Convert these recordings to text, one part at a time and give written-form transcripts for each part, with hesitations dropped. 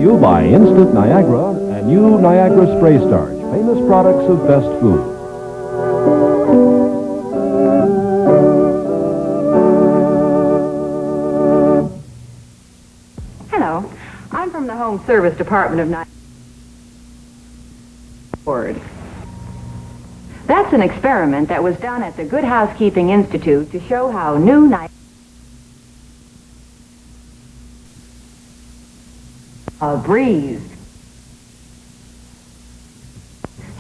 you by Instant Niagara and new Niagara Spray Starch, famous products of best food. Hello, I'm from the Home Service Department of Niagara. That's an experiment that was done at the Good Housekeeping Institute to show how new Niagara breeze,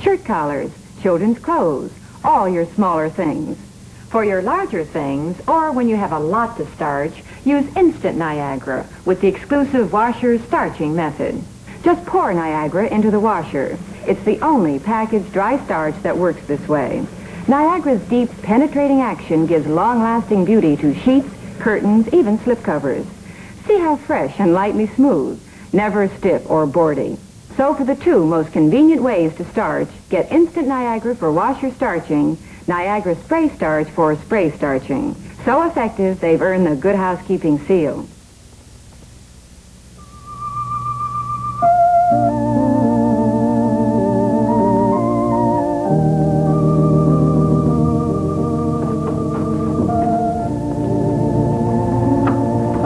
shirt collars, children's clothes, all your smaller things. For your larger things, or when you have a lot to starch, use Instant Niagara with the exclusive washer starching method. Just pour Niagara into the washer. It's the only packaged dry starch that works this way. Niagara's deep, penetrating action gives long-lasting beauty to sheets, curtains, even slipcovers. See how fresh and lightly smooth, never stiff or boardy. So for the two most convenient ways to starch, get Instant Niagara for washer starching, Niagara Spray Starch for spray starching. So effective, they've earned the Good Housekeeping seal.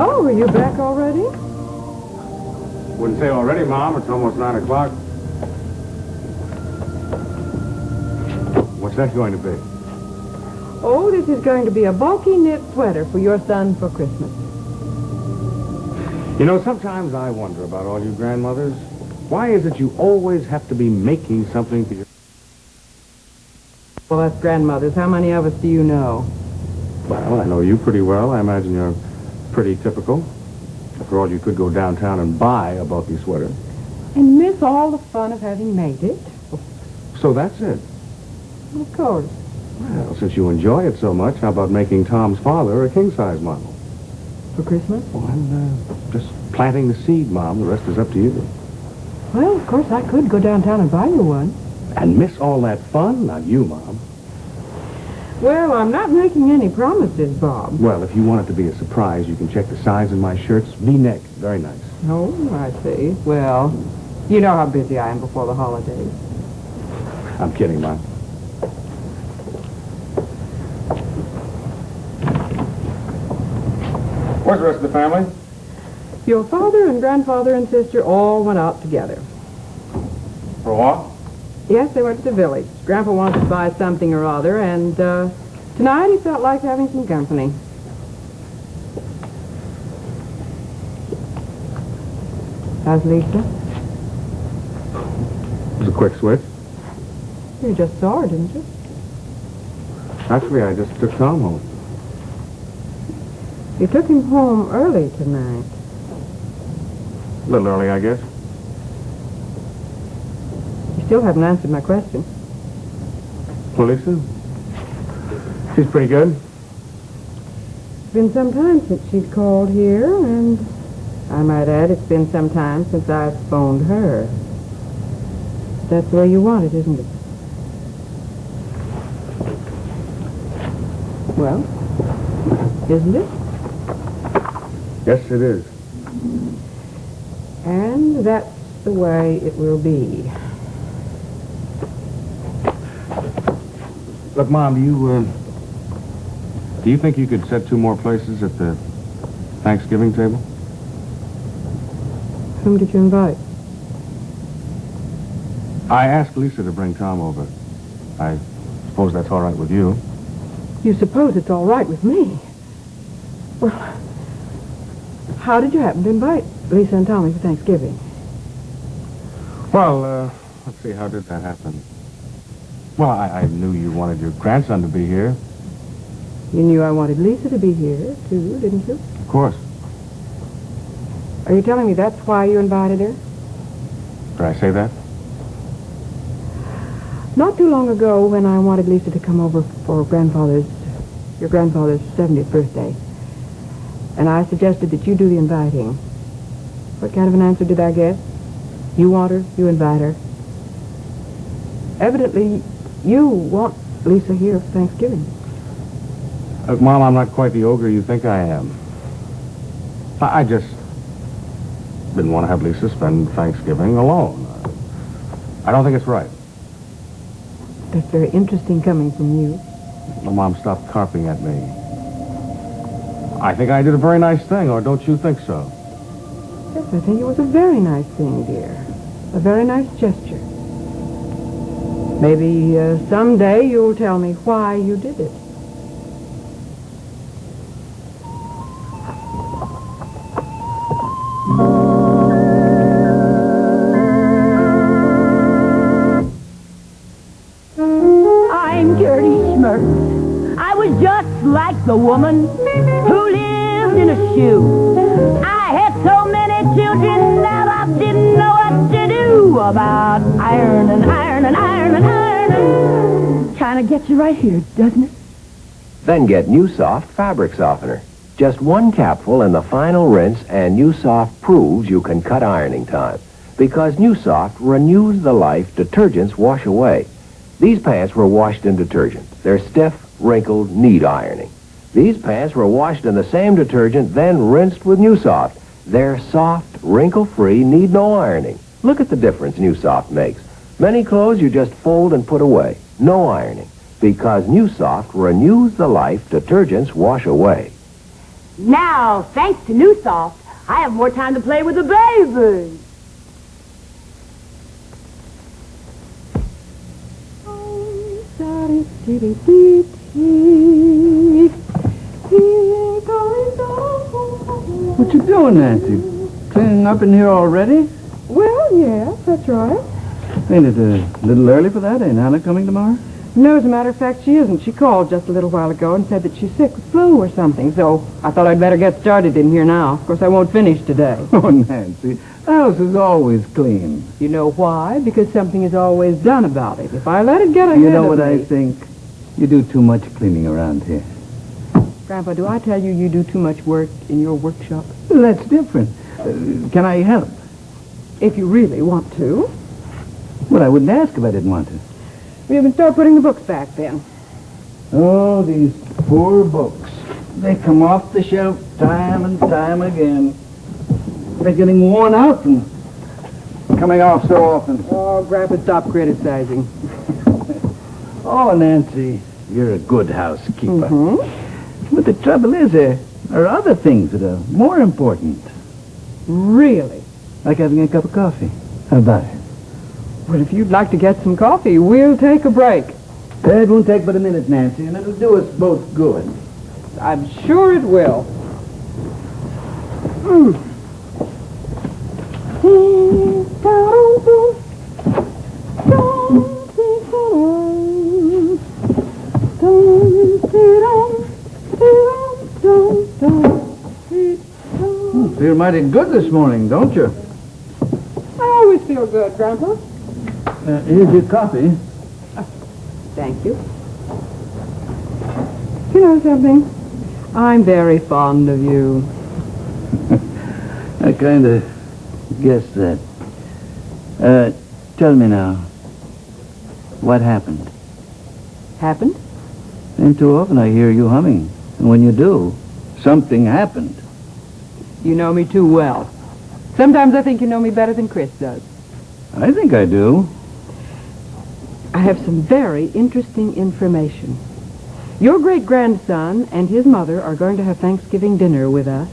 Oh, are you back already? Wouldn't say already, Mom. It's almost 9 o'clock. What's that going to be? Oh, this is going to be a bulky knit sweater for your son for Christmas. You know, sometimes I wonder about all you grandmothers. Why is it you always have to be making something for your... Well, that's grandmothers. How many of us do you know? Well, I know you pretty well. I imagine you're pretty typical. After all, you could go downtown and buy a bulky sweater. And miss all the fun of having made it. So that's it. Of course. Well, since you enjoy it so much, how about making Tom's father a king-size model? For Christmas? Well, I'm just planting the seed, Mom. The rest is up to you. Well, of course, I could go downtown and buy you one. And miss all that fun? Not you, Mom. Well, I'm not making any promises, Bob. Well, if you want it to be a surprise, you can check the size in my shirts. V-neck. Very nice. Oh, I see. Well, you know how busy I am before the holidays. I'm kidding, Mom. Where's the rest of the family? Your father and grandfather and sister all went out together. For a walk? Yes, they went to the village. Grandpa wanted to buy something or other, and tonight he felt like having some company. How's Lisa? It was a quick switch. You just saw her, didn't you? Actually, I just took Tom home. You took him home early tonight. A little early, I guess. You still haven't answered my question. Well, Lisa? She's pretty good. It's been some time since she's called here, and I might add it's been some time since I've phoned her. That's the way you want it, isn't it? Well, isn't it? Yes, it is. And that's the way it will be. Look, Mom, do you think you could set 2 more places at the Thanksgiving table? Whom did you invite? I asked Lisa to bring Tom over. I suppose that's all right with you. You suppose it's all right with me? Well, how did you happen to invite Lisa and Tommy for Thanksgiving? Well, let's see, how did that happen? Well, I knew you wanted your grandson to be here. You knew I wanted Lisa to be here, too, didn't you? Of course. Are you telling me that's why you invited her? Did I say that? Not too long ago, when I wanted Lisa to come over for your grandfather's 70th birthday, and I suggested that you do the inviting. What kind of an answer did I get? You want her, you invite her. Evidently, you want Lisa here for Thanksgiving. Look, Mom, I'm not quite the ogre you think I am. I just didn't want to have Lisa spend Thanksgiving alone. I don't think it's right. That's very interesting coming from you. Well, Mom, stop carping at me. I think I did a very nice thing, or don't you think so? Yes, I think it was a very nice thing, dear. A very nice gesture. Maybe someday you'll tell me why you did it. I was just like the woman who lived in a shoe. I had so many children that I didn't know what to do about ironing. Kind of gets you right here, doesn't it? Then get New Soft fabric softener. Just one capful in the final rinse, and New Soft proves you can cut ironing time. Because New Soft renews the life detergents wash away. These pants were washed in detergent. They're stiff, wrinkled, need ironing. These pants were washed in the same detergent, then rinsed with New Soft. They're soft, wrinkle-free, need no ironing. Look at the difference New Soft makes. Many clothes you just fold and put away. No ironing. Because New Soft renews the life detergents wash away. Now, thanks to New Soft, I have more time to play with the babies. What you doing, Nancy? Cleaning up in here already? Well, yes, that's right. Ain't it a little early for that? Ain't Anna coming tomorrow? No, as a matter of fact, she isn't. She called just a little while ago and said that she's sick with flu or something, so I thought I'd better get started in here now. Of course, I won't finish today. Oh, Nancy, the house is always clean. You know why? Because something is always done about it. If I let it get ahead of me... You know what I think? You do too much cleaning around here. Grandpa, do I tell you you do too much work in your workshop? Well, that's different. Can I help? If you really want to. Well, I wouldn't ask if I didn't want to. We can start putting the books back then. Oh, these poor books. They come off the shelf time and time again. They're getting worn out from coming off so often. Oh, Grandpa, stop criticizing. Oh, Nancy, you're a good housekeeper. Mm-hmm. But the trouble is, there are other things that are more important. Really? Like having a cup of coffee. How about it? Well, if you'd like to get some coffee, we'll take a break. It won't take but a minute, Nancy, and it'll do us both good. I'm sure it will. Feel mighty good this morning, don't you? I always feel good, Grandpa. Here's your coffee. Thank you. You know something? I'm very fond of you. I kind of guessed that. Tell me now, what happened? Happened? Ain't too often I hear you humming. And when you do, something happened. You know me too well. Sometimes I think you know me better than Chris does. I think I do. I have some very interesting information. Your great-grandson and his mother are going to have Thanksgiving dinner with us.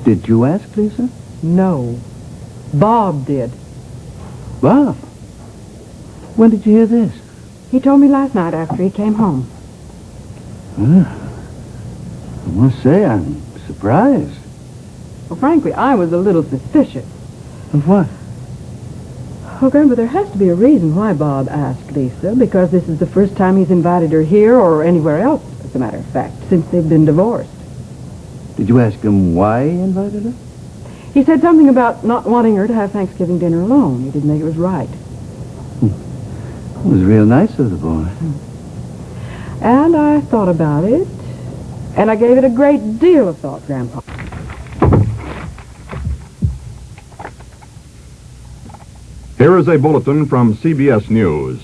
Did you ask, Lisa? No. Bob did. Bob? When did you hear this? He told me last night after he came home. I must say, I'm surprised. Well, frankly, I was a little suspicious. Of what? Oh, Grandpa, there has to be a reason why Bob asked Lisa, because this is the first time he's invited her here or anywhere else, as a matter of fact, since they've been divorced. Did you ask him why he invited her? He said something about not wanting her to have Thanksgiving dinner alone. He didn't think it was right. It was real nice of the boy. And I thought about it, and I gave it a great deal of thought, Grandpa. Here is a bulletin from CBS News.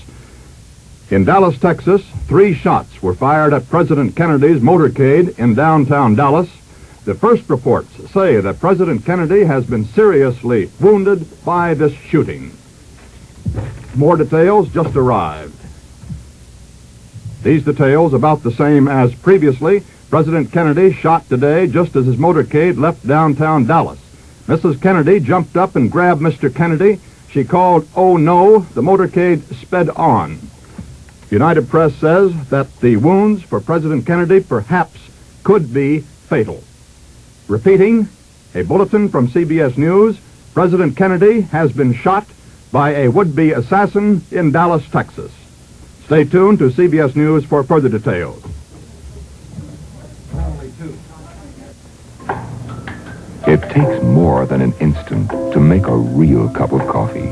In Dallas, Texas, 3 shots were fired at President Kennedy's motorcade in downtown Dallas. The first reports say that President Kennedy has been seriously wounded by this shooting. More details just arrived. These details about the same as previously. President Kennedy shot today just as his motorcade left downtown Dallas. Mrs. Kennedy jumped up and grabbed Mr. Kennedy. She called, "Oh no," the motorcade sped on. United Press says that the wounds for President Kennedy perhaps could be fatal. Repeating, a bulletin from CBS News, President Kennedy has been shot by a would-be assassin in Dallas, Texas. Stay tuned to CBS News for further details. It takes more than an instant to make a real cup of coffee.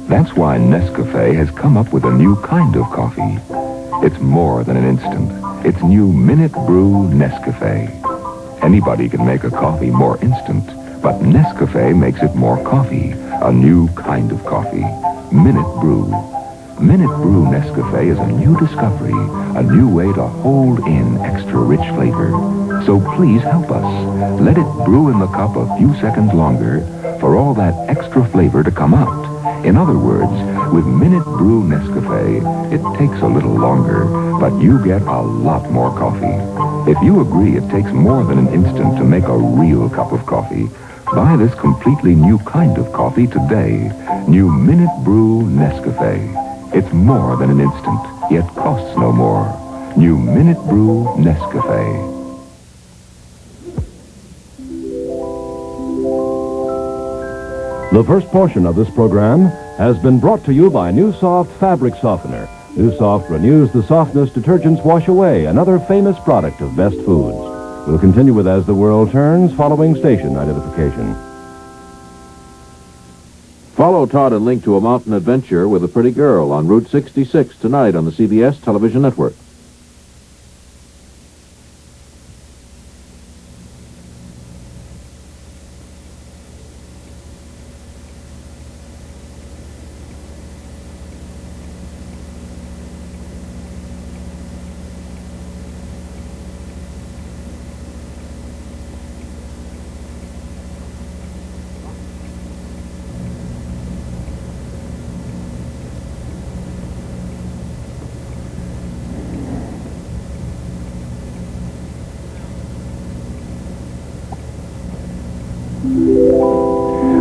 That's why Nescafe has come up with a new kind of coffee. It's more than an instant. It's new Minute Brew Nescafe. Anybody can make a coffee more instant, but Nescafe makes it more coffee, a new kind of coffee. Minute Brew. Minute Brew Nescafe is a new discovery, a new way to hold in extra rich flavor. So please help us. Let it brew in the cup a few seconds longer for all that extra flavor to come out. In other words, with Minute Brew Nescafe, it takes a little longer, but you get a lot more coffee. If you agree it takes more than an instant to make a real cup of coffee, buy this completely new kind of coffee today. New Minute Brew Nescafe. It's more than an instant, yet costs no more. New Minute Brew Nescafe. The first portion of this program has been brought to you by New Soft Fabric Softener. New Soft renews the softness detergents wash away, another famous product of Best Foods. We'll continue with As the World Turns, following station identification. Follow Todd and Link to a mountain adventure with a pretty girl on Route 66 tonight on the CBS television network.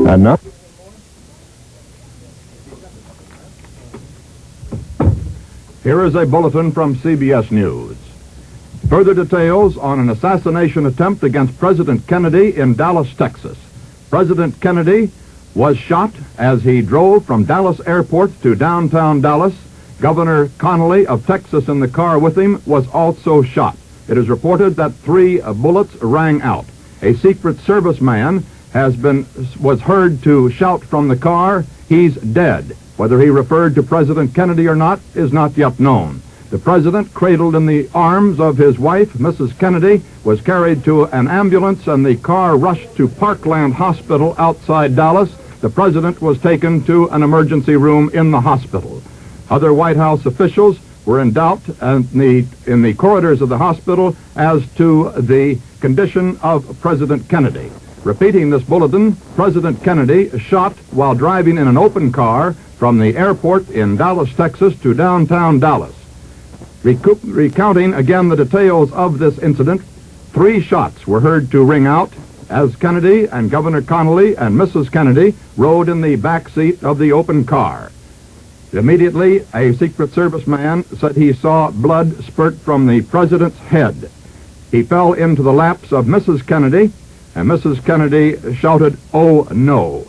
And now, here is a bulletin from CBS News. Further details on an assassination attempt against President Kennedy in Dallas, Texas. President Kennedy was shot as he drove from Dallas Airport to downtown Dallas. Governor Connally of Texas in the car with him was also shot. It is reported that 3 bullets rang out. A Secret Service man was heard to shout from the car, "He's dead." Whether he referred to President Kennedy or not is not yet known. The president, cradled in the arms of his wife, Mrs. Kennedy, was carried to an ambulance and the car rushed to Parkland Hospital outside Dallas. The president was taken to an emergency room in the hospital. Other White House officials were in doubt in the corridors of the hospital as to the condition of President Kennedy. Repeating this bulletin, President Kennedy shot while driving in an open car from the airport in Dallas, Texas to downtown Dallas. Recounting again the details of this incident, 3 shots were heard to ring out as Kennedy and Governor Connally and Mrs. Kennedy rode in the back seat of the open car. Immediately, a Secret Service man said he saw blood spurt from the president's head. He fell into the laps of Mrs. Kennedy, and Mrs. Kennedy shouted, "Oh, no."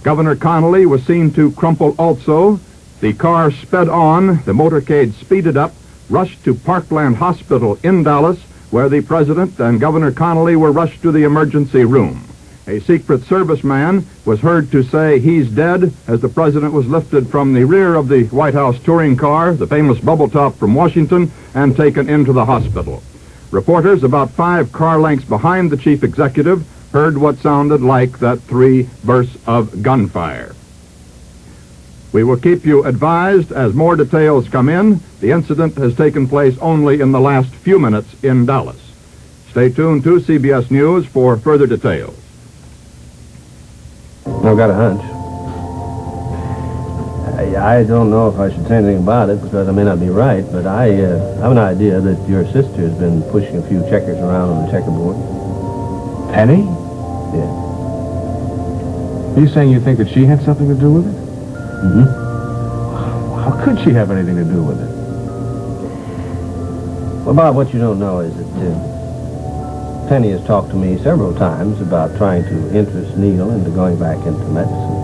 Governor Connally was seen to crumple also. The car sped on, the motorcade speeded up, rushed to Parkland Hospital in Dallas, where the president and Governor Connally were rushed to the emergency room. A Secret Service man was heard to say, "He's dead," as the president was lifted from the rear of the White House touring car, the famous bubble top from Washington, and taken into the hospital. Reporters about 5 car lengths behind the chief executive heard what sounded like that 3 bursts of gunfire. We will keep you advised as more details come in. The incident has taken place only in the last few minutes in Dallas. Stay tuned to CBS News for further details. I've got a hunch. I don't know if I should say anything about it because I may not be right, but I have an idea that your sister has been pushing a few checkers around on the checkerboard. Penny? Yeah. Are you saying you think that she had something to do with it? Mm-hmm. How could she have anything to do with it? Well, Bob, what you don't know is that Penny has talked to me several times about trying to interest Neil into going back into medicine.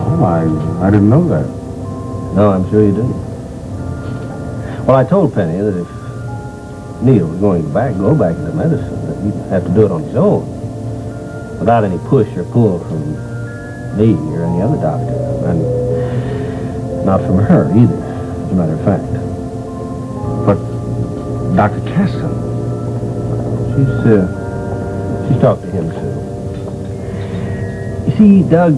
Oh, I didn't know that. No, I'm sure you didn't. Well, I told Penny that if Neil was going to go back into medicine, that he'd have to do it on his own, without any push or pull from me or any other doctor, and not from her either, as a matter of fact. But Dr. Keston, she's talked to him too. You see, Doug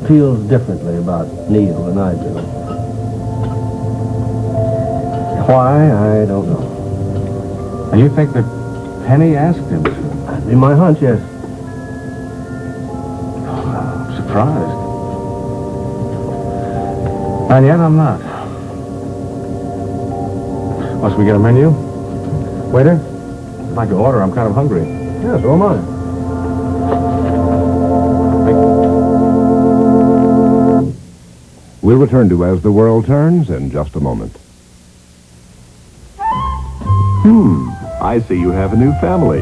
feels differently about Neil than I do. Why, I don't know. and you think that Penny asked him to? That'd be my hunch, yes. I'm surprised. And yet I'm not. Must we get a menu? Waiter? I'd like to order. I'm kind of hungry. Yeah, so am I. We'll return to As the World Turns in just a moment. I see you have a new family.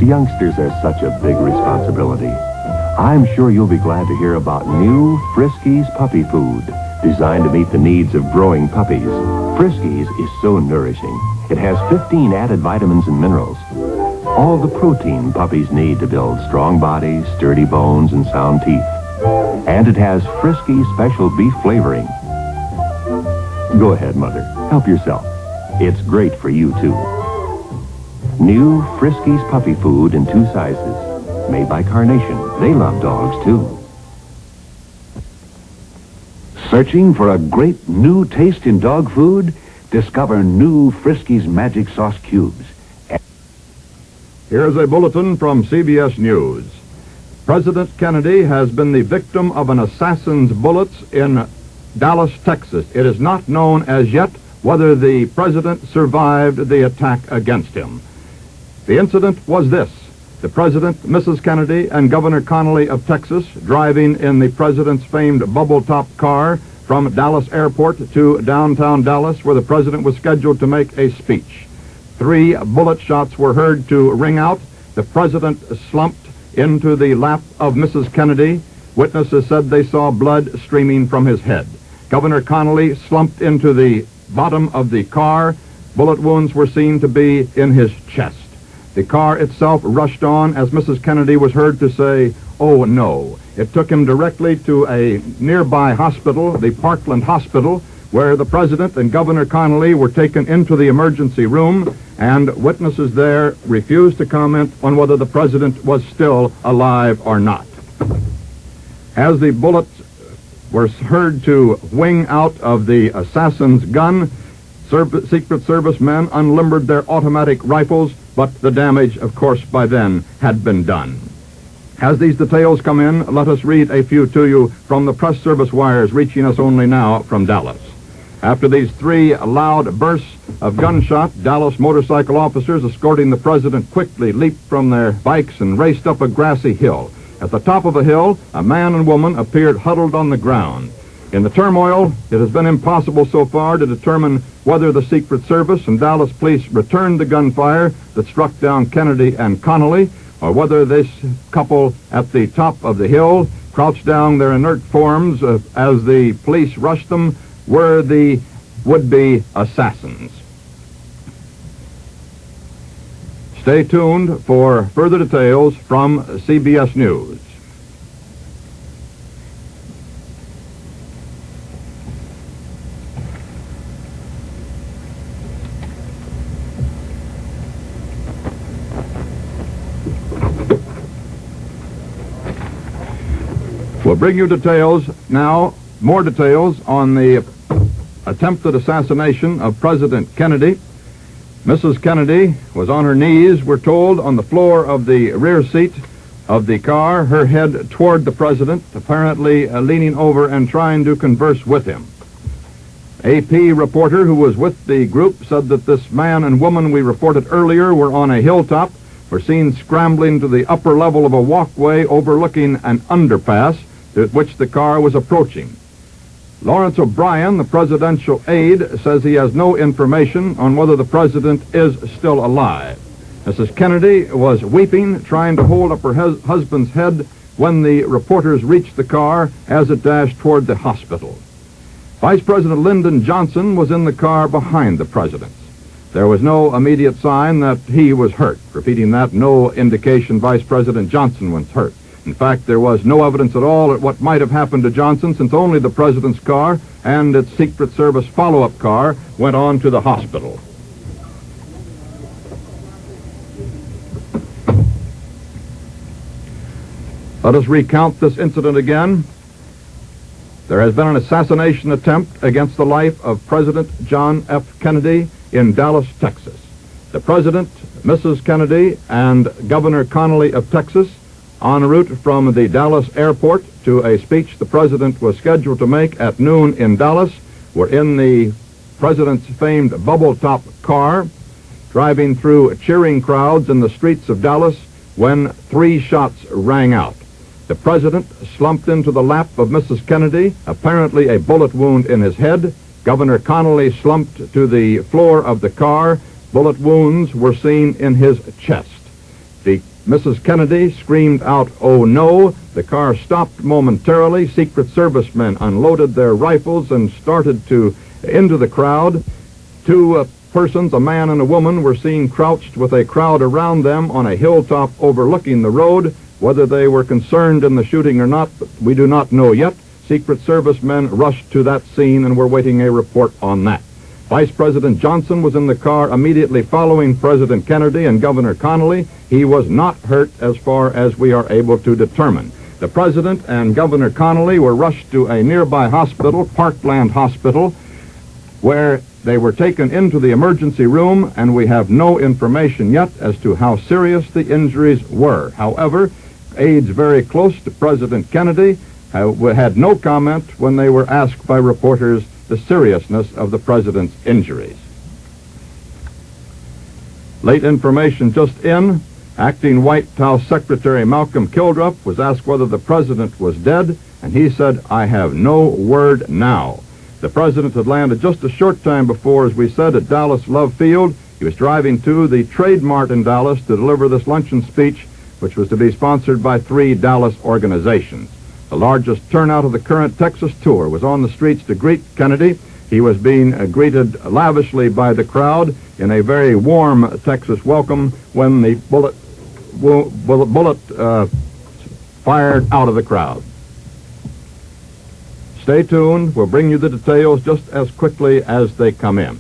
Youngsters are such a big responsibility. I'm sure you'll be glad to hear about new Friskies puppy food, designed to meet the needs of growing puppies. Friskies is so nourishing. It has 15 added vitamins and minerals. All the protein puppies need to build strong bodies, sturdy bones, and sound teeth. And it has Friskies special beef flavoring. Go ahead, Mother. Help yourself. It's great for you, too. New Friskies puppy food in 2 sizes. Made by Carnation. They love dogs, too. Searching for a great new taste in dog food? Discover new Friskies Magic Sauce Cubes. Here's a bulletin from CBS News. President Kennedy has been the victim of an assassin's bullets in Dallas, Texas. It is not known as yet whether the president survived the attack against him. The incident was this. The president, Mrs. Kennedy, and Governor Connolly of Texas driving in the president's famed bubble-top car from Dallas Airport to downtown Dallas, where the president was scheduled to make a speech. 3 bullet shots were heard to ring out. The president slumped into the lap of Mrs. Kennedy. Witnesses said they saw blood streaming from his head. Governor Connolly slumped into the bottom of the car. Bullet wounds were seen to be in his chest. The car itself rushed on as Mrs. Kennedy was heard to say, "Oh, no." It took him directly to a nearby hospital, the Parkland Hospital, where the president and Governor Connolly were taken into the emergency room, and witnesses there refused to comment on whether the president was still alive or not. As the bullets were heard to wing out of the assassin's gun, Secret Service men unlimbered their automatic rifles, but the damage, of course, by then had been done. As these details come in, let us read a few to you from the press service wires reaching us only now from Dallas. After these 3 loud bursts of gunshot, Dallas motorcycle officers escorting the president quickly leaped from their bikes and raced up a grassy hill. At the top of the hill, a man and woman appeared huddled on the ground. In the turmoil, it has been impossible so far to determine whether the Secret Service and Dallas police returned the gunfire that struck down Kennedy and Connolly, or whether this couple at the top of the hill, crouched down their inert forms as the police rushed them, were the would-be assassins. Stay tuned for further details from CBS News. We'll bring you details now, more details on the attempted assassination of President Kennedy. Mrs. Kennedy was on her knees, we're told, on the floor of the rear seat of the car, her head toward the president, apparently leaning over and trying to converse with him. AP reporter who was with the group said that this man and woman we reported earlier were on a hilltop, were seen scrambling to the upper level of a walkway overlooking an underpass to which the car was approaching. Lawrence O'Brien, the presidential aide, says he has no information on whether the president is still alive. Mrs. Kennedy was weeping, trying to hold up her husband's head when the reporters reached the car as it dashed toward the hospital. Vice President Lyndon Johnson was in the car behind the president. There was no immediate sign that he was hurt. Repeating that, no indication Vice President Johnson was hurt. In fact, there was no evidence at all at what might have happened to Johnson, since only the president's car and its Secret Service follow-up car went on to the hospital. Let us recount this incident again. There has been an assassination attempt against the life of President John F. Kennedy in Dallas, Texas. The president, Mrs. Kennedy, and Governor Connally of Texas, en route from the Dallas airport to a speech the president was scheduled to make at noon in Dallas, were in the president's famed bubble-top car, driving through cheering crowds in the streets of Dallas when 3 shots rang out. The president slumped into the lap of Mrs. Kennedy, apparently a bullet wound in his head. Governor Connally slumped to the floor of the car. Bullet wounds were seen in his chest. Mrs. Kennedy screamed out, "Oh no!" The car stopped momentarily. Secret Service men unloaded their rifles and started into the crowd. 2 persons, a man and a woman, were seen crouched with a crowd around them on a hilltop overlooking the road. Whether they were concerned in the shooting or not, we do not know yet. Secret Service men rushed to that scene and were waiting a report on that. Vice President Johnson was in the car immediately following President Kennedy and Governor Connally. He was not hurt as far as we are able to determine. The president and Governor Connally were rushed to a nearby hospital, Parkland Hospital, where they were taken into the emergency room, and we have no information yet as to how serious the injuries were. However, aides very close to President Kennedy had no comment when they were asked by reporters the seriousness of the president's injuries. Late information just in. Acting White House Secretary Malcolm Kildruff was asked whether the president was dead, and he said, "I have no word now." The president had landed just a short time before, as we said, at Dallas Love Field. He was driving to the Trade Mart in Dallas to deliver this luncheon speech, which was to be sponsored by 3 Dallas organizations. The largest turnout of the current Texas tour was on the streets to greet Kennedy. He was being greeted lavishly by the crowd in a very warm Texas welcome when the bullet fired out of the crowd. Stay tuned. We'll bring you the details just as quickly as they come in.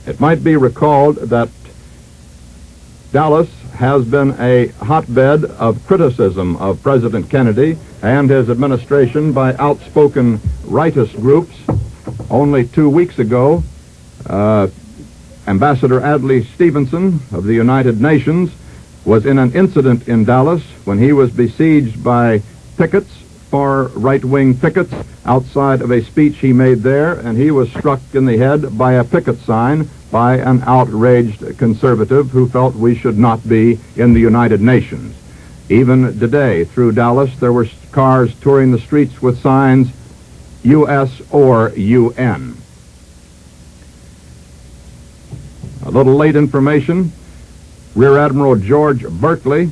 It might be recalled that Dallas has been a hotbed of criticism of President Kennedy and his administration by outspoken rightist groups. Only 2 weeks ago, Ambassador Adlai Stevenson of the United Nations was in an incident in Dallas when he was besieged by pickets, far right-wing pickets, outside of a speech he made there, and he was struck in the head by a picket sign by an outraged conservative who felt we should not be in the United Nations. Even today, through Dallas, there were cars touring the streets with signs, U.S. or UN. A little late information. Rear Admiral George Berkeley,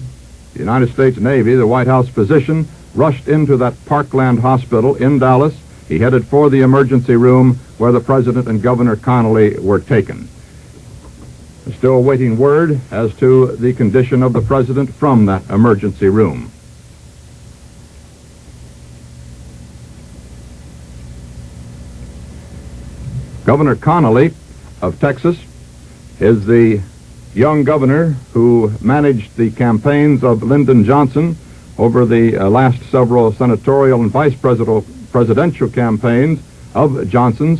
the United States Navy, the White House physician, rushed into that Parkland Hospital in Dallas. He headed for the emergency room where the president and Governor Connally were taken. We're still awaiting word as to the condition of the president from that emergency room. Governor Connally of Texas is the young governor who managed the campaigns of Lyndon Johnson over the last several senatorial and vice presidential campaigns of Johnson's.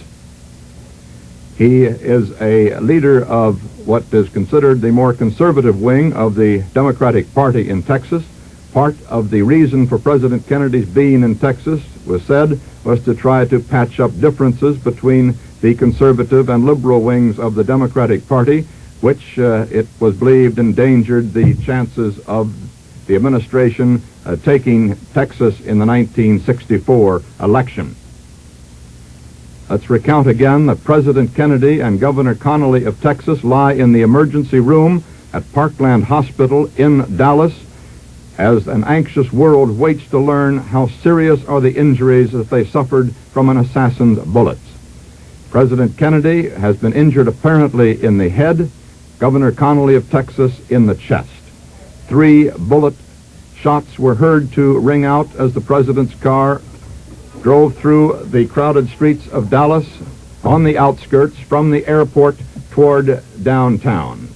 He is a leader of what is considered the more conservative wing of the Democratic Party in Texas. Part of the reason for President Kennedy's being in Texas was to try to patch up differences between the conservative and liberal wings of the Democratic Party, which it was believed endangered the chances of the administration taking Texas in the 1964 election. Let's recount again that President Kennedy and Governor Connally of Texas lie in the emergency room at Parkland Hospital in Dallas as an anxious world waits to learn how serious are the injuries that they suffered from an assassin's bullets. President Kennedy has been injured apparently in the head, Governor Connally of Texas in the chest. 3 bullet shots were heard to ring out as the president's car drove through the crowded streets of Dallas on the outskirts from the airport toward downtown.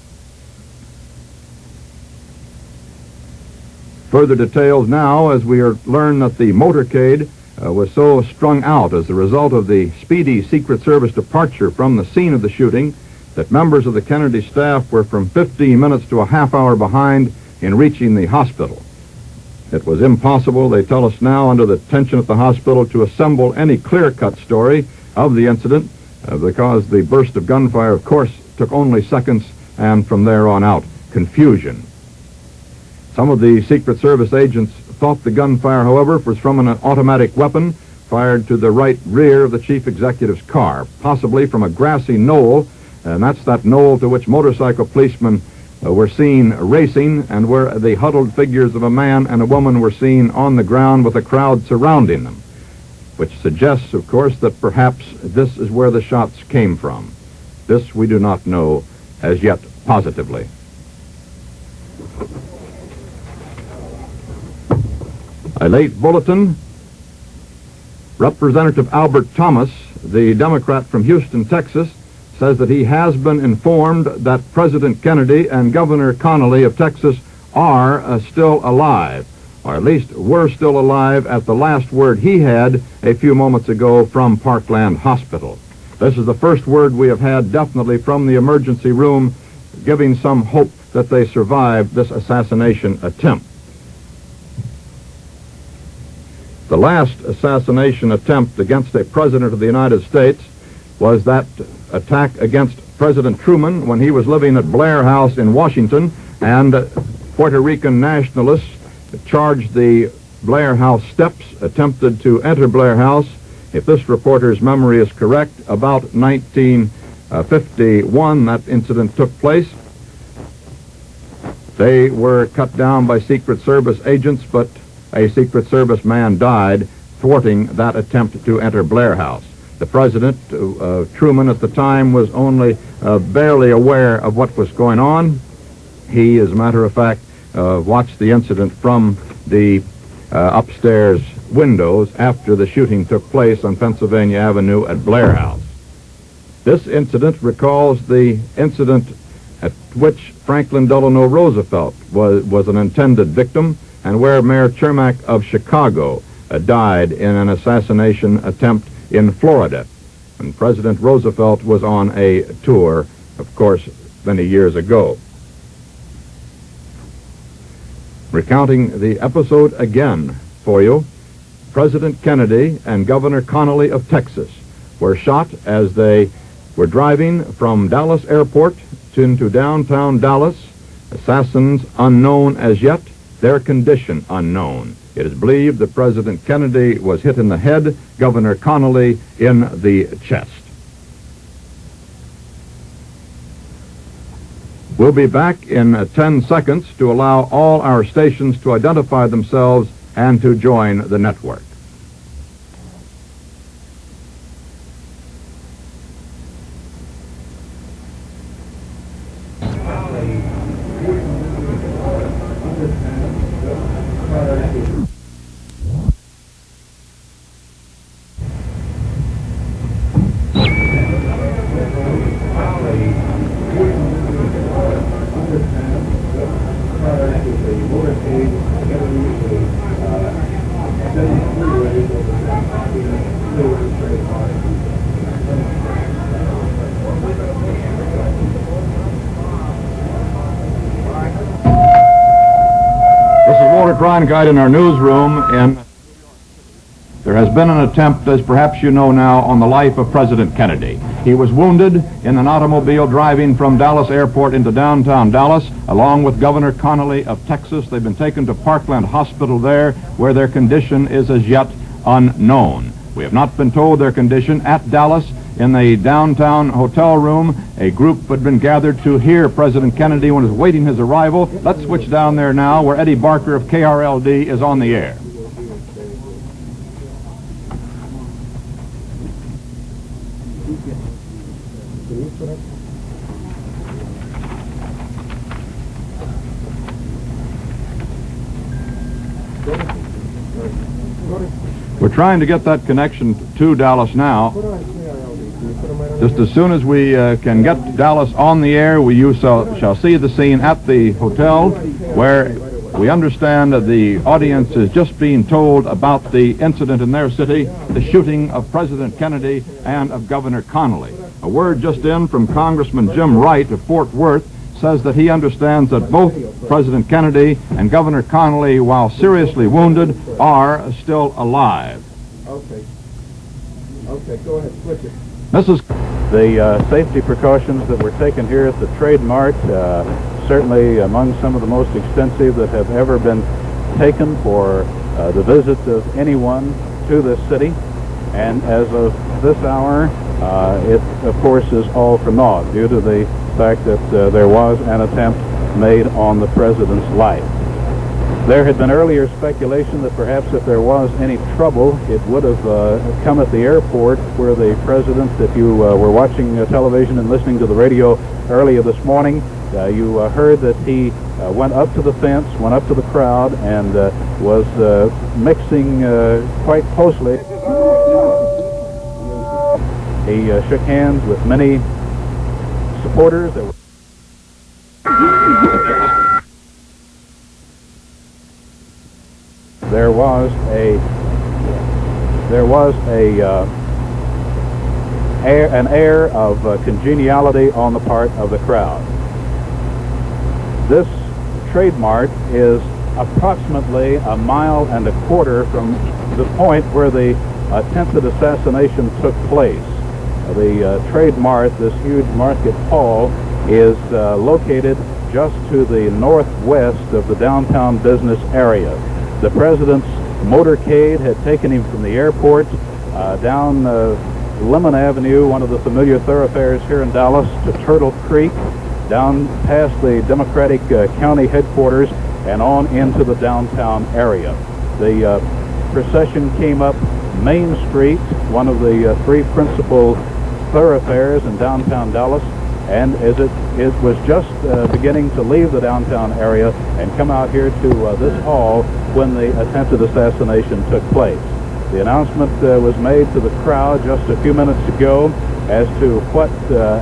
Further details now as we learn that the motorcade was so strung out as a result of the speedy Secret Service departure from the scene of the shooting that members of the Kennedy staff were from 15 minutes to a half hour behind in reaching the hospital. It was impossible, they tell us now, under the tension at the hospital to assemble any clear-cut story of the incident because the burst of gunfire, of course, took only seconds and from there on out, confusion. Some of the Secret Service agents thought the gunfire, however, was from an automatic weapon fired to the right rear of the chief executive's car, possibly from a grassy knoll, and that's that knoll to which motorcycle policemen were seen racing and where the huddled figures of a man and a woman were seen on the ground with a crowd surrounding them, which suggests, of course, that perhaps this is where the shots came from. This we do not know as yet positively. A late bulletin. Representative Albert Thomas, the Democrat from Houston, Texas, says that he has been informed that President Kennedy and Governor Connally of Texas are still alive, or at least were still alive at the last word he had a few moments ago from Parkland Hospital. This is the first word we have had definitely from the emergency room, giving some hope that they survived this assassination attempt. The last assassination attempt against a president of the United States was that attack against President Truman when he was living at Blair House in Washington, and Puerto Rican nationalists charged the Blair House steps, attempted to enter Blair House. If this reporter's memory is correct, about 1951 that incident took place. They were cut down by Secret Service agents, but a Secret Service man died thwarting that attempt to enter Blair House. The president, Truman, at the time was only barely aware of what was going on. He, as a matter of fact, watched the incident from the upstairs windows after the shooting took place on Pennsylvania Avenue at Blair House. This incident recalls the incident at which Franklin Delano Roosevelt was an intended victim, and where Mayor Chermak of Chicago died in an assassination attempt in Florida, when President Roosevelt was on a tour, of course, many years ago. Recounting the episode again for you, President Kennedy and Governor Connally of Texas were shot as they were driving from Dallas Airport into downtown Dallas. Assassins unknown as yet, their condition unknown. It is believed that President Kennedy was hit in the head, Governor Connally in the chest. We'll be back in 10 seconds to allow all our stations to identify themselves and to join the network. Cronkite in our newsroom there has been an attempt, as perhaps you know now, on the life of President Kennedy. He was wounded in an automobile driving from Dallas Airport into downtown Dallas, along with Governor Connolly of Texas. They've been taken to Parkland Hospital there, where their condition is as yet unknown. We have not been told their condition. At Dallas, in the downtown hotel room, a group had been gathered to hear President Kennedy when he was waiting his arrival. Let's switch down there now, where Eddie Barker of KRLD is on the air. We're trying to get that connection to Dallas now. Just as soon as we can get Dallas on the air, you shall see the scene at the hotel, where we understand that the audience is just being told about the incident in their city, the shooting of President Kennedy and of Governor Connolly. A word just in from Congressman Jim Wright of Fort Worth says that he understands that both President Kennedy and Governor Connolly, while seriously wounded, are still alive. Okay. Okay, go ahead, switch it. The safety precautions that were taken here at the Trade Mart, certainly among some of the most extensive that have ever been taken for the visit of anyone to this city. And as of this hour, it, of course, is all for naught due to the fact that there was an attempt made on the president's life. There had been earlier speculation that perhaps if there was any trouble, it would have come at the airport where the president, if you were watching television and listening to the radio earlier this morning, you heard that he went up to the fence, went up to the crowd, and was mixing quite closely. He shook hands with many supporters. There was an air of congeniality on the part of the crowd. This Trade Mart is approximately 1.25 miles from the point where the attempted assassination took place. The Trade Mart, this huge market hall, is located just to the northwest of the downtown business area. The president's motorcade had taken him from the airport down Lemon Avenue, one of the familiar thoroughfares here in Dallas, to Turtle Creek, down past the Democratic County headquarters, and on into the downtown area. The procession came up Main Street, one of the three principal thoroughfares in downtown Dallas, and as it was just beginning to leave the downtown area and come out here to this hall when the attempted assassination took place. The announcement was made to the crowd just a few minutes ago as to what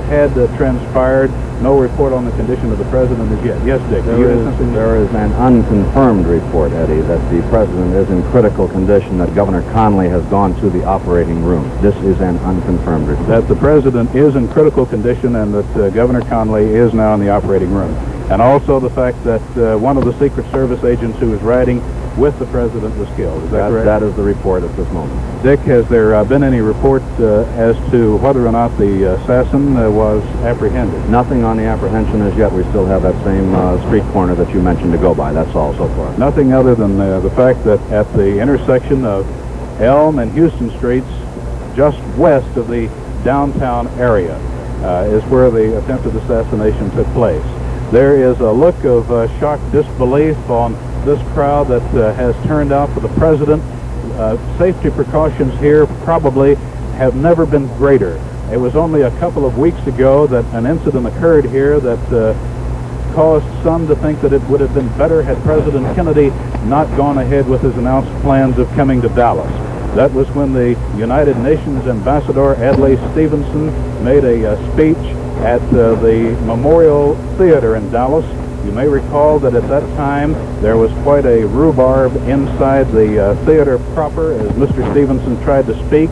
had transpired. No report on the condition of the president as yet. Yes, Dick? There is an unconfirmed report, Eddie, that the president is in critical condition, that Governor Connolly has gone to the operating room. This is an unconfirmed report. That the president is in critical condition and that Governor Connolly is now in the operating room. And also the fact that one of the Secret Service agents who was riding with the president was killed. Is that correct? That is the report at this moment. Dick, has there been any report as to whether or not the assassin was apprehended? Nothing on the apprehension as yet. We still have that same street corner that you mentioned to go by. That's all so far. Nothing other than the fact that at the intersection of Elm and Houston Streets, just west of the downtown area, is where the attempted assassination took place. There is a look of shocked disbelief on this crowd that has turned out for the president. Safety precautions here probably have never been greater. It was only a couple of weeks ago that an incident occurred here that caused some to think that it would have been better had President Kennedy not gone ahead with his announced plans of coming to Dallas. That was when the United Nations Ambassador Adlai Stevenson made a speech at the Memorial Theater in Dallas. You may recall that at that time there was quite a rhubarb inside the theater proper as Mr. Stevenson tried to speak.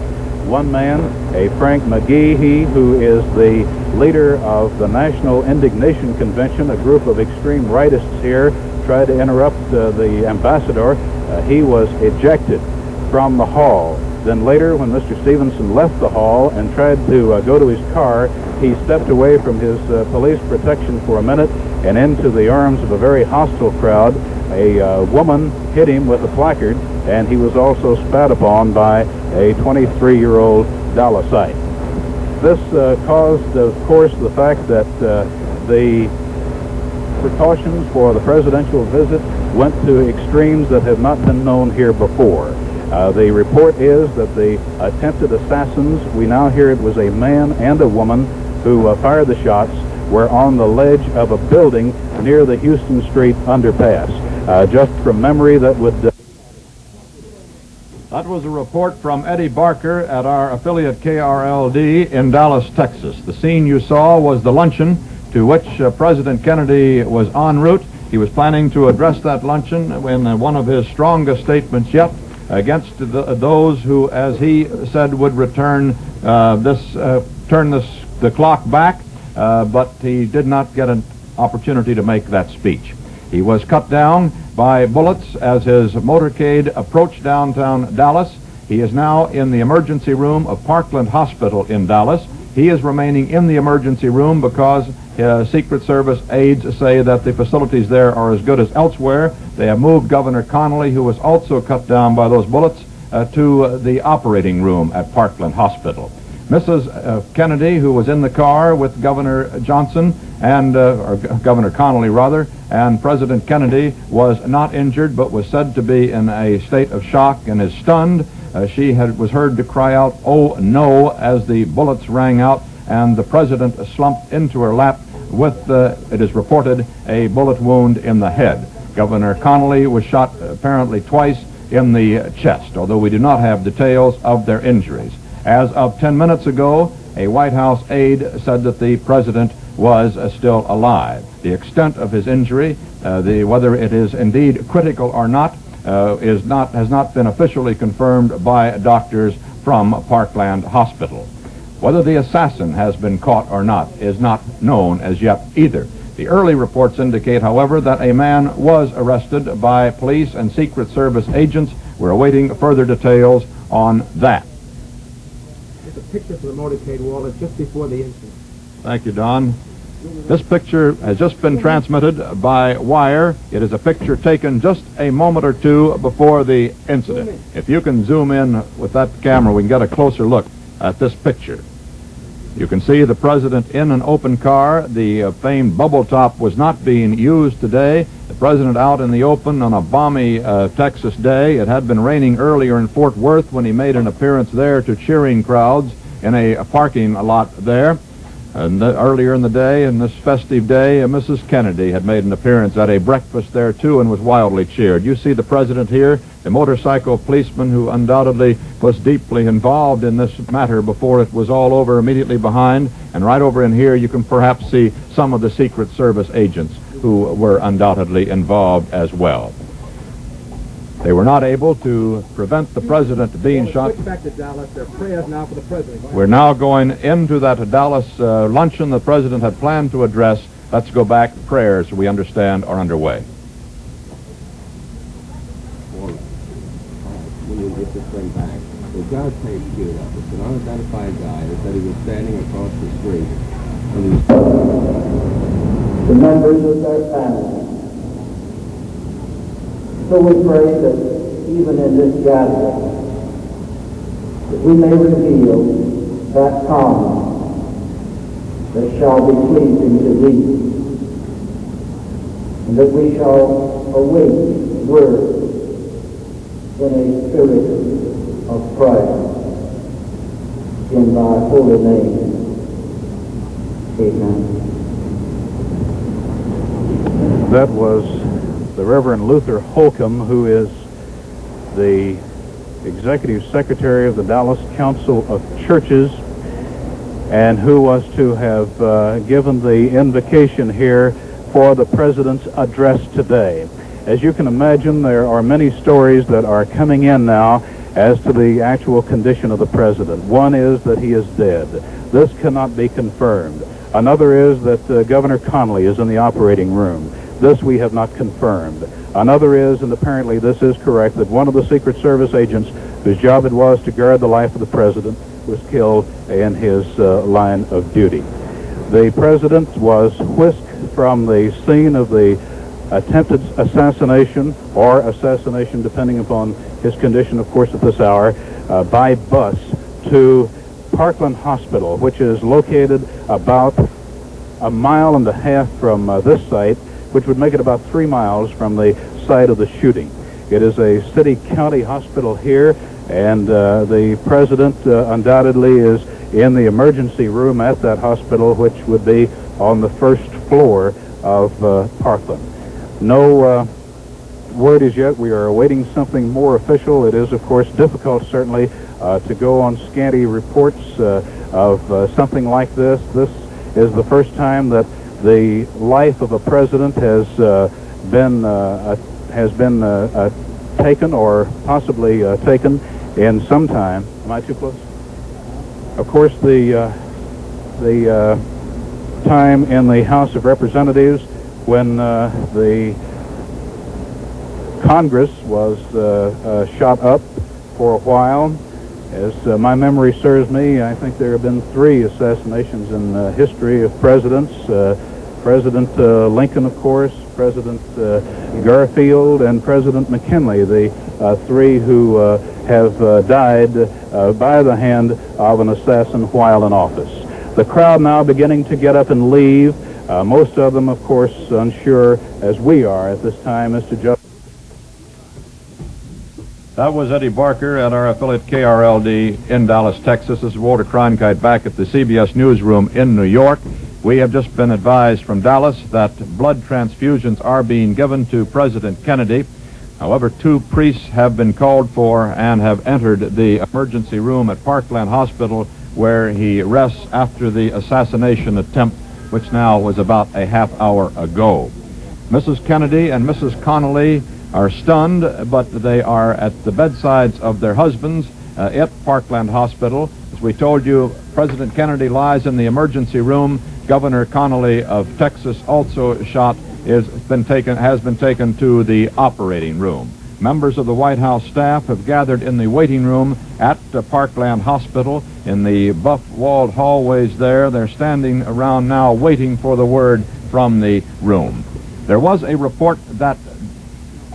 One man, a Frank McGehee, who is the leader of the National Indignation Convention, a group of extreme rightists here, tried to interrupt the ambassador, he was ejected from the hall. Then later, when Mr. Stevenson left the hall and tried to go to his car, he stepped away from his police protection for a minute and into the arms of a very hostile crowd. A woman hit him with a placard, and he was also spat upon by a 23-year-old Dalasite. This caused, of course, the fact that the precautions for the presidential visit went to extremes that have not been known here before. The report is that the attempted assassins, we now hear it was a man and a woman who fired the shots, were on the ledge of a building near the Houston Street underpass. Just from memory, that would... That was a report from Eddie Barker at our affiliate KRLD in Dallas, Texas. The scene you saw was the luncheon to which President Kennedy was en route. He was planning to address that luncheon in one of his strongest statements yet against those who, as he said, would turn the clock back, but he did not get an opportunity to make that speech. He was cut down by bullets as his motorcade approached downtown Dallas. He is now in the emergency room of Parkland Hospital in Dallas. He is remaining in the emergency room because Secret Service aides say that the facilities there are as good as elsewhere. They have moved Governor Connolly, who was also cut down by those bullets, to the operating room at Parkland Hospital. Mrs. Kennedy, who was in the car with Governor Johnson and or Governor Connolly rather, and President Kennedy, was not injured but was said to be in a state of shock and is stunned. She was heard to cry out, "Oh no," as the bullets rang out, and the president slumped into her lap with, it is reported, a bullet wound in the head. Governor Connolly was shot apparently twice in the chest, although we do not have details of their injuries. As of 10 minutes ago, a White House aide said that the president was still alive. The extent of his injury, whether it is indeed critical or not, has not been officially confirmed by doctors from Parkland Hospital. Whether the assassin has been caught or not is not known as yet either. The early reports indicate, however, that a man was arrested by police and Secret Service agents. We're awaiting further details on that. There's a picture for the motorcade wall. It's just before the incident. Thank you, Don. This picture has just been transmitted by wire. It is a picture taken just a moment or two before the incident. If you can zoom in with that camera, we can get a closer look at this picture. You can see the president in an open car. The famed bubble top was not being used today. The president out in the open on a balmy Texas day. It had been raining earlier in Fort Worth when he made an appearance there to cheering crowds in a parking lot there. And earlier in the day, in this festive day, Mrs. Kennedy had made an appearance at a breakfast there, too, and was wildly cheered. You see the president here, the motorcycle policeman who undoubtedly was deeply involved in this matter before it was all over, immediately behind. And right over in here, you can perhaps see some of the Secret Service agents who were undoubtedly involved as well. They were not able to prevent the president being shot. Switch back to Dallas. There are prayers now for the president. We're now going into that Dallas luncheon the president had planned to address. Let's go back. Prayers, we understand, are underway. When you get this thing back, the judge takes you up. It's an unidentified guy that said he was standing across the street. The members of their family. So we pray that even in this gathering, that we may reveal that calm that shall be pleasing to thee, and that we shall await word in a spirit of prayer in thy holy name. Amen. That was the Reverend Luther Holcomb, who is the Executive Secretary of the Dallas Council of Churches, and who was to have given the invocation here for the President's address today. As you can imagine, there are many stories that are coming in now as to the actual condition of the President. One is that he is dead. This cannot be confirmed. Another is that Governor Connolly is in the operating room. This we have not confirmed. Another is, and apparently this is correct, that one of the Secret Service agents whose job it was to guard the life of the president was killed in his line of duty. The president was whisked from the scene of the attempted assassination, or assassination depending upon his condition, of course, at this hour, by bus to Parkland Hospital, which is located about 1.5 miles from this site, which would make it about 3 miles from the site of the shooting. It is a city-county hospital here, and the president undoubtedly is in the emergency room at that hospital, which would be on the first floor of Parkland. No word as yet. We are awaiting something more official. It is, of course, difficult, certainly, to go on scanty reports of something like this. This is the first time that the life of a president has been taken, or possibly taken, in some time. Am I too close? Of course, the time in the House of Representatives when the Congress was shot up for a while. As my memory serves me, I think there have been 3 assassinations in the history of presidents. President Lincoln, of course, President Garfield, and President McKinley, the 3 who have died by the hand of an assassin while in office. The crowd now beginning to get up and leave. Most of them, of course, unsure, as we are at this time, as to just... That was Eddie Barker at our affiliate KRLD in Dallas, Texas. This is Walter Cronkite back at the CBS newsroom in New York. We have just been advised from Dallas that blood transfusions are being given to President Kennedy. However, 2 priests have been called for and have entered the emergency room at Parkland Hospital, where he rests after the assassination attempt, which now was about a half hour ago. Mrs. Kennedy and Mrs. Connolly are stunned, but they are at the bedsides of their husbands at Parkland Hospital. As we told you, President Kennedy lies in the emergency room. Governor Connolly of Texas, also shot, has been taken to the operating room. Members of the White House staff have gathered in the waiting room at Parkland Hospital in the buff-walled hallways there. They're standing around now waiting for the word from the room. There was a report that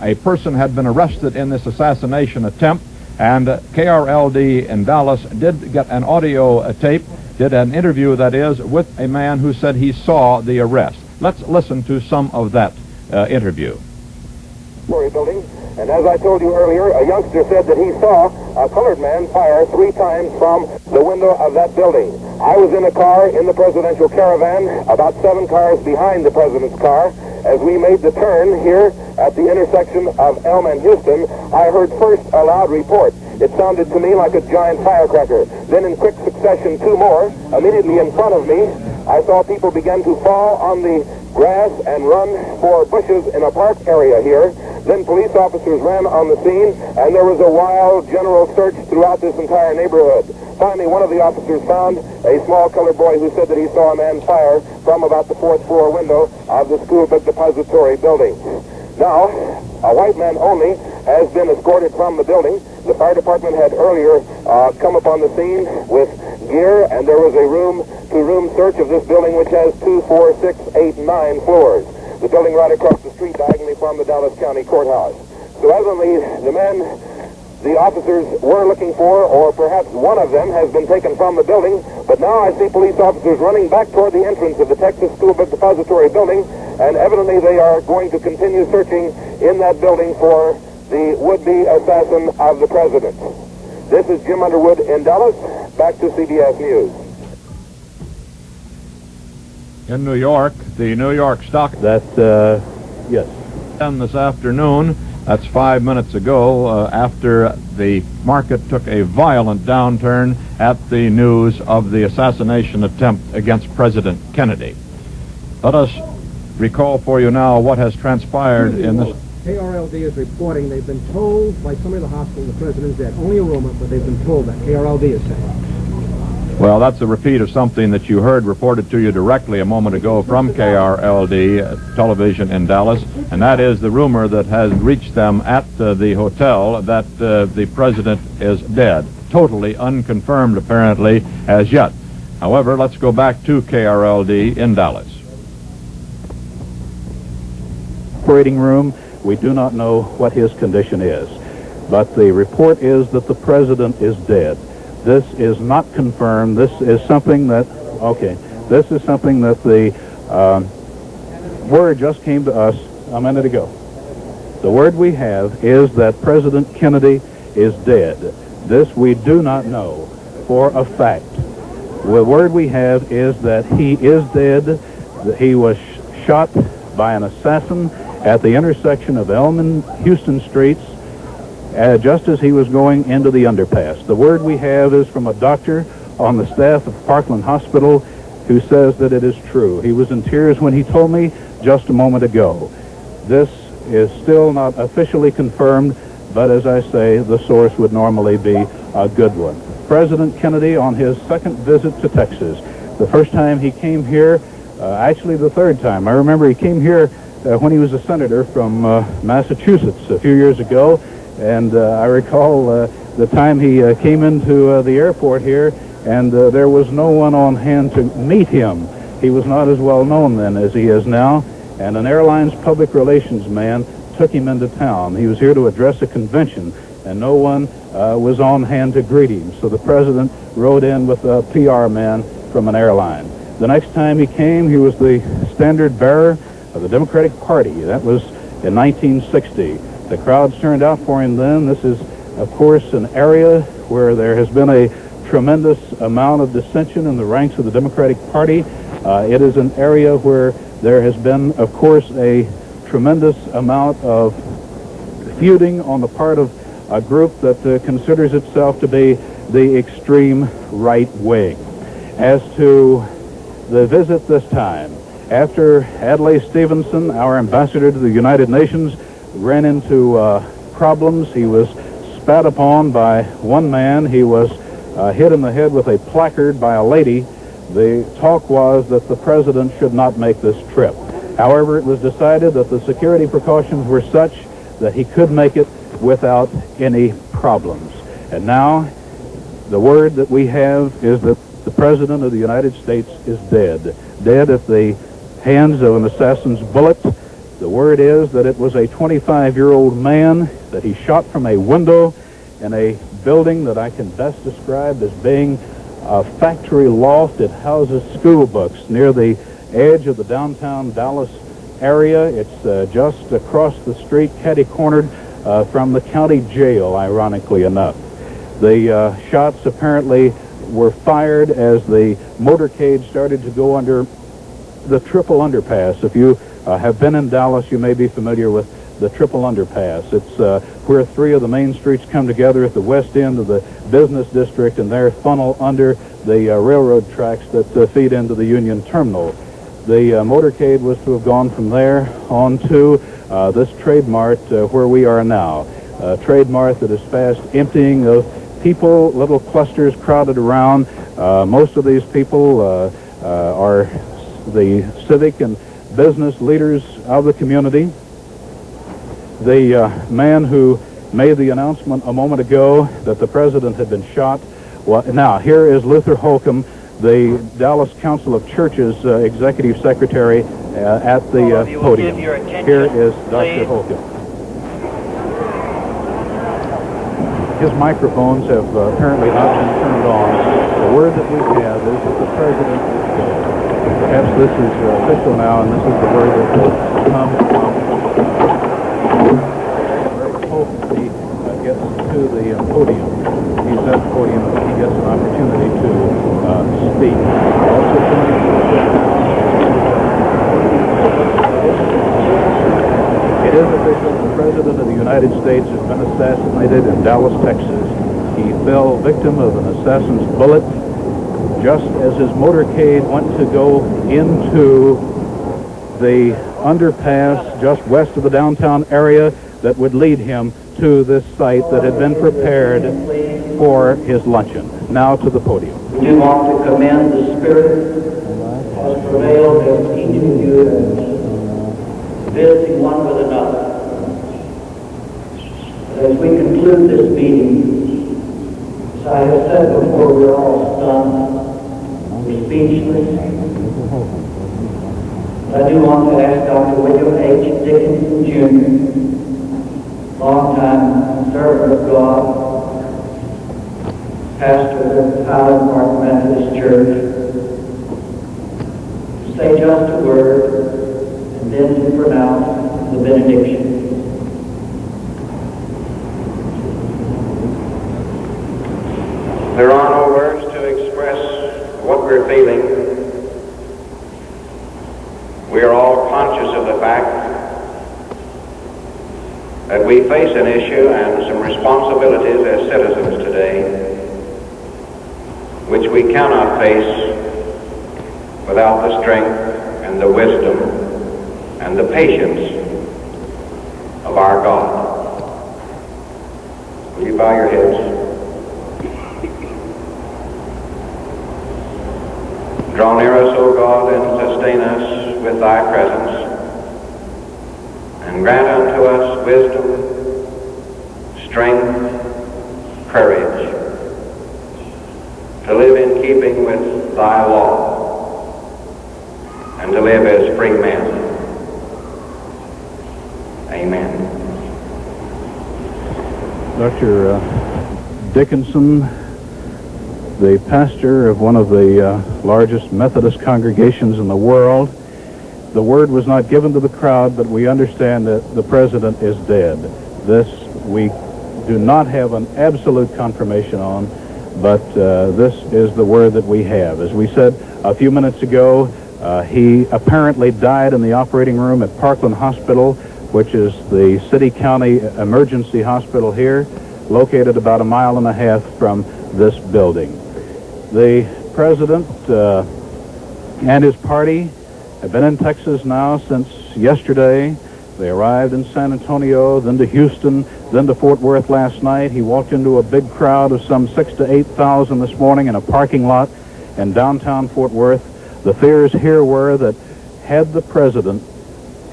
a person had been arrested in this assassination attempt, and KRLD in Dallas did get an audio tape, did an interview, that is, with a man who said he saw the arrest. Let's listen to some of that interview. Building, and as I told you earlier, a youngster said that he saw a colored man fire 3 times from the window of that building. I was in a car in the presidential caravan, about 7 cars behind the president's car. As we made the turn here at the intersection of Elm and Houston, I heard first a loud report. It sounded to me like a giant firecracker. Then in quick succession, 2 more. Immediately in front of me, I saw people begin to fall on the grass and run for bushes in a park area here. Then police officers ran on the scene, and there was a wild general search throughout this entire neighborhood. Finally, one of the officers found a small colored boy who said that he saw a man fire from about the 4th floor window of the school book depository building. Now, a white man only has been escorted from the building. The fire department had earlier come upon the scene with gear, and there was a room-to-room search of this building, which has 2, 4, 6, 8, 9 floors. The building right across the street diagonally from the Dallas County Courthouse. So evidently, the men the officers were looking for, or perhaps one of them, has been taken from the building, but now I see police officers running back toward the entrance of the Texas School Book Depository building, and evidently they are going to continue searching in that building for the would-be assassin of the president. This is Jim Underwood in Dallas. Back to CBS News. In New York, the New York stock... yes. This afternoon, that's 5 minutes ago, after the market took a violent downturn at the news of the assassination attempt against President Kennedy. Let us recall for you now what has transpired in this... KRLD is reporting they've been told by somebody at the hospital the president's dead. Only a rumor, but they've been told that. KRLD is saying. Well, that's a repeat of something that you heard reported to you directly a moment ago from KRLD television in Dallas, and that is the rumor that has reached them at the hotel that the president is dead. Totally unconfirmed, apparently, as yet. However, let's go back to KRLD in Dallas. Operating room, we do not know what his condition is, but the report is that the president is dead. This is not confirmed. This is something that, this is something that the word just came to us a minute ago. The word we have is that President Kennedy is dead. This we do not know for a fact. The word we have is that he is dead, that he was shot by an assassin at the intersection of Elm and Houston Streets, just as he was going into the underpass. The word we have is from a doctor on the staff of Parkland Hospital who says that it is true. He was in tears when he told me just a moment ago. This is still not officially confirmed, but as I say, the source would normally be a good one. President Kennedy on his second visit to Texas. The first time he came here, actually the third time. I remember he came here when he was a senator from Massachusetts a few years ago. And I recall the time he came into the airport here, and there was no one on hand to meet him. He was not as well known then as he is now, and an airline's public relations man took him into town. He was here to address a convention, and no one was on hand to greet him. So the president rode in with a PR man from an airline. The next time he came, he was the standard bearer of the Democratic Party. That was in 1960. The crowds turned out for him then. This is, of course, an area where there has been a tremendous amount of dissension in the ranks of the Democratic Party. It is an area where there has been, of course, a tremendous amount of feuding on the part of a group that considers itself to be the extreme right wing. As to the visit this time, after Adlai Stevenson, our ambassador to the United Nations, ran into problems. He was spat upon by one man. He was hit in the head with a placard by a lady. The talk was that the president should not make this trip. However, it was decided that the security precautions were such that he could make it without any problems. And now, the word that we have is that the president of the United States is dead. Dead at the hands of an assassin's bullet. The word is that it was a 25-year-old man that he shot from a window in a building that I can best describe as being a factory loft. It houses school books near the edge of the downtown Dallas area. It's just across the street, catty-cornered from the county jail, ironically enough. The shots apparently were fired as the motorcade started to go under the triple underpass. If you have been in Dallas, you may be familiar with the triple underpass. It's where three of the main streets come together at the west end of the business district and there funnel under the railroad tracks that feed into the Union Terminal. The motorcade was to have gone from there on to this Trade Mart where we are now. A Trade Mart that is fast emptying of people, little clusters crowded around. Most of these people are the civic and business leaders of the community. The man who made the announcement a moment ago that the president had been shot. Well, now, here is Luther Holcomb, the Dallas Council of Churches executive secretary at the podium. Here is Dr. Holcomb. His microphones have apparently not been turned on. The word that we have is that the president is dead. Perhaps this is official now, and this is the word that will come from Holcomb. He gets to the podium. He's at the podium, and he gets an opportunity to speak. Also joining it is official. The President of the United States has been assassinated in Dallas, Texas. He fell victim of an assassin's bullet just as his motorcade went to go into the underpass just west of the downtown area that would lead him to this site that had been prepared for his luncheon. Now to the podium. We do want to commend the spirit that has prevailed as each of you is visiting one with another. But as we conclude this meeting, as I have said before, we're all stunned, we're speechless. I do want to ask Dr. William H. Dickinson, Jr., longtime servant of God, pastor of Highland Park Methodist Church, to say just a word and then to pronounce the benediction. There are no words to express what we're feeling. We are all conscious of the fact that we face an issue and some responsibilities as citizens today which we cannot face without the strength and the wisdom and the patience of our God. Will you bow your heads? Draw near us, O God, and sustain us with thy presence, and grant unto us wisdom, strength, courage, to live in keeping with thy law, and to live as free men. Amen. Dr. Dickinson, the pastor of one of the largest Methodist congregations in the world. The word was not given to the crowd, but we understand that the president is dead. This we do not have an absolute confirmation on, but this is the word that we have. As we said a few minutes ago, he apparently died in the operating room at Parkland Hospital, which is the city-county emergency hospital here, located about 1.5 miles from this building. The president and his party have been in Texas now since yesterday. They arrived in San Antonio, then to Houston, then to Fort Worth last night. He walked into a big crowd of some 6,000 to 8,000 this morning in a parking lot in downtown Fort Worth. The fears here were that had the president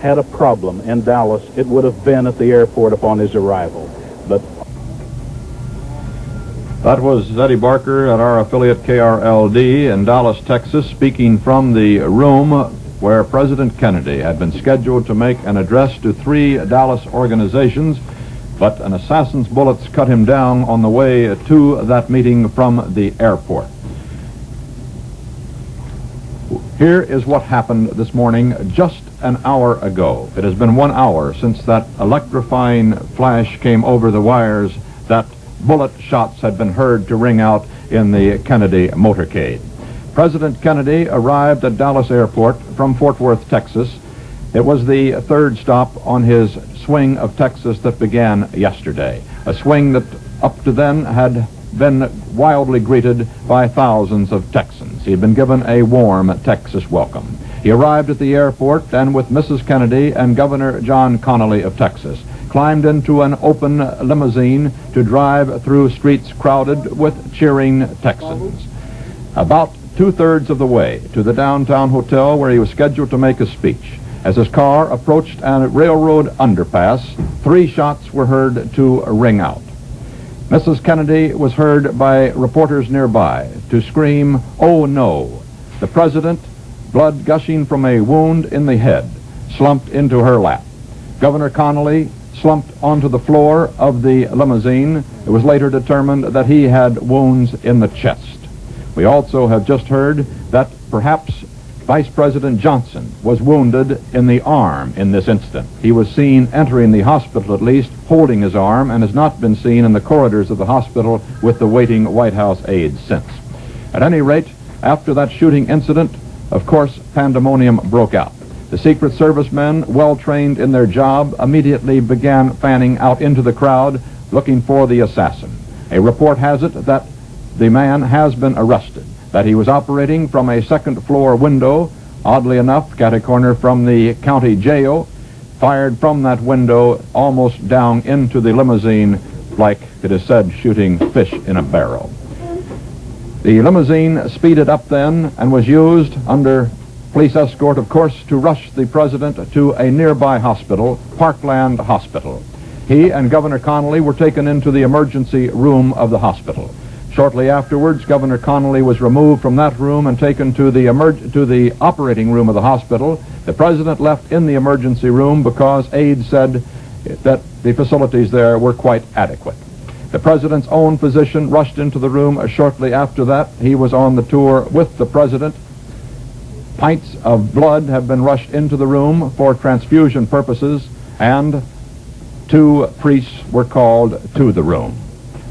had a problem in Dallas, it would have been at the airport upon his arrival. But that was Eddie Barker at our affiliate KRLD in Dallas, Texas, speaking from the room where President Kennedy had been scheduled to make an address to 3 Dallas organizations, but an assassin's bullets cut him down on the way to that meeting from the airport. Here is what happened this morning just an hour ago. It has been 1 hour since that electrifying flash came over the wires that bullet shots had been heard to ring out in the Kennedy motorcade. President Kennedy arrived at Dallas Airport from Fort Worth, Texas. It was the 3rd stop on his swing of Texas that began yesterday, a swing that up to then had been wildly greeted by thousands of Texans. He had been given a warm Texas welcome. He arrived at the airport and with Mrs. Kennedy and Governor John Connally of Texas climbed into an open limousine to drive through streets crowded with cheering Texans. About 2/3 of the way to the downtown hotel where he was scheduled to make a speech. As his car approached a railroad underpass, 3 shots were heard to ring out. Mrs. Kennedy was heard by reporters nearby to scream, "Oh no!" The president, blood gushing from a wound in the head, slumped into her lap. Governor Connally slumped onto the floor of the limousine. It was later determined that he had wounds in the chest. We also have just heard that perhaps Vice President Johnson was wounded in the arm in this incident. He was seen entering the hospital, at least, holding his arm, and has not been seen in the corridors of the hospital with the waiting White House aides since. At any rate, after that shooting incident, of course, pandemonium broke out. The Secret Service men, well trained in their job, immediately began fanning out into the crowd looking for the assassin. A report has it that the man has been arrested, that he was operating from a 2nd floor window, oddly enough, catty-corner from the county jail, fired from that window almost down into the limousine like it is said shooting fish in a barrel. The limousine speeded up then and was used under police escort, of course, to rush the president to a nearby hospital, Parkland Hospital. He and Governor Connolly were taken into the emergency room of the hospital. Shortly afterwards, Governor Connolly was removed from that room and taken to the operating room of the hospital. The president left in the emergency room because aides said that the facilities there were quite adequate. The president's own physician rushed into the room shortly after that. He was on the tour with the president. Pints of blood have been rushed into the room for transfusion purposes, and 2 priests were called to the room.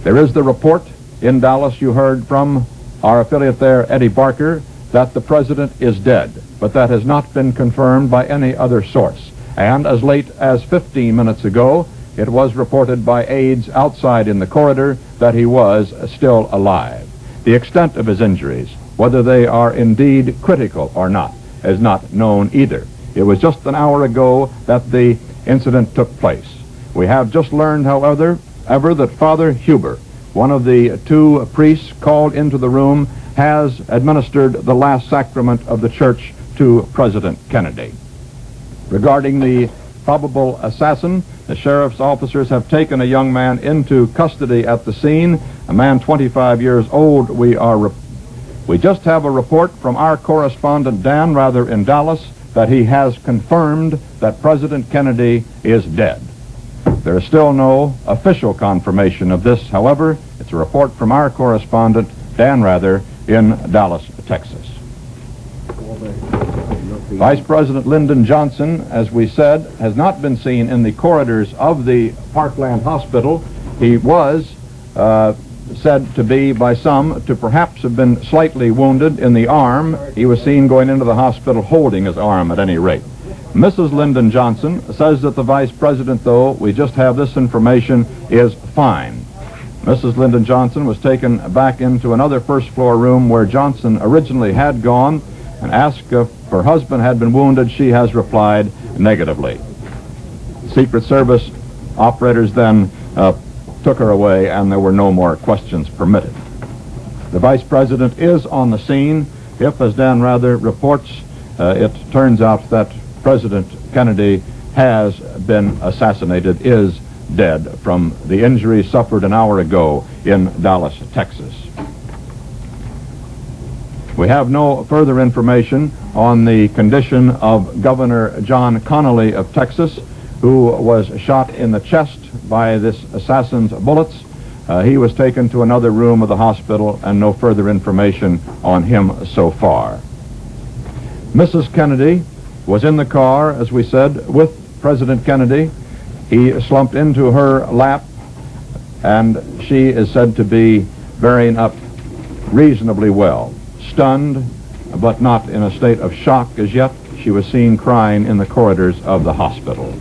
There is the report in Dallas, you heard from our affiliate there, Eddie Barker, that the president is dead, but that has not been confirmed by any other source. And as late as 15 minutes ago, it was reported by aides outside in the corridor that he was still alive. The extent of his injuries, whether they are indeed critical or not, is not known either. It was just an hour ago that the incident took place. We have just learned, however, that Father Huber, one of the 2 priests called into the room, has administered the last sacrament of the church to President Kennedy. Regarding the probable assassin, the sheriff's officers have taken a young man into custody at the scene, a man 25 years old. We just have a report from our correspondent Dan Rather in Dallas that he has confirmed that President Kennedy is dead. There is still no official confirmation of this, however. It's a report from our correspondent Dan Rather in Dallas, Texas. Vice President Lyndon Johnson, as we said, has not been seen in the corridors of the Parkland Hospital. He was said to be by some to perhaps have been slightly wounded in the arm. He was seen going into the hospital holding his arm at any rate. Mrs. Lyndon Johnson says that the vice president, though we just have this information, is fine. Mrs. Lyndon Johnson was taken back into another first-floor room where Johnson originally had gone and asked if her husband had been wounded. She has replied negatively. Secret Service operators then took her away, and there were no more questions permitted. The vice president is on the scene. If, as Dan Rather reports, it turns out that President Kennedy has been assassinated, is dead from the injuries suffered an hour ago in Dallas, Texas. We have no further information on the condition of Governor John Connolly of Texas, who was shot in the chest by this assassin's bullets. He was taken to another room of the hospital, and no further information on him so far. Mrs. Kennedy was in the car, as we said, with President Kennedy. He slumped into her lap, and she is said to be bearing up reasonably well. Stunned, but not in a state of shock as yet. She was seen crying in the corridors of the hospital.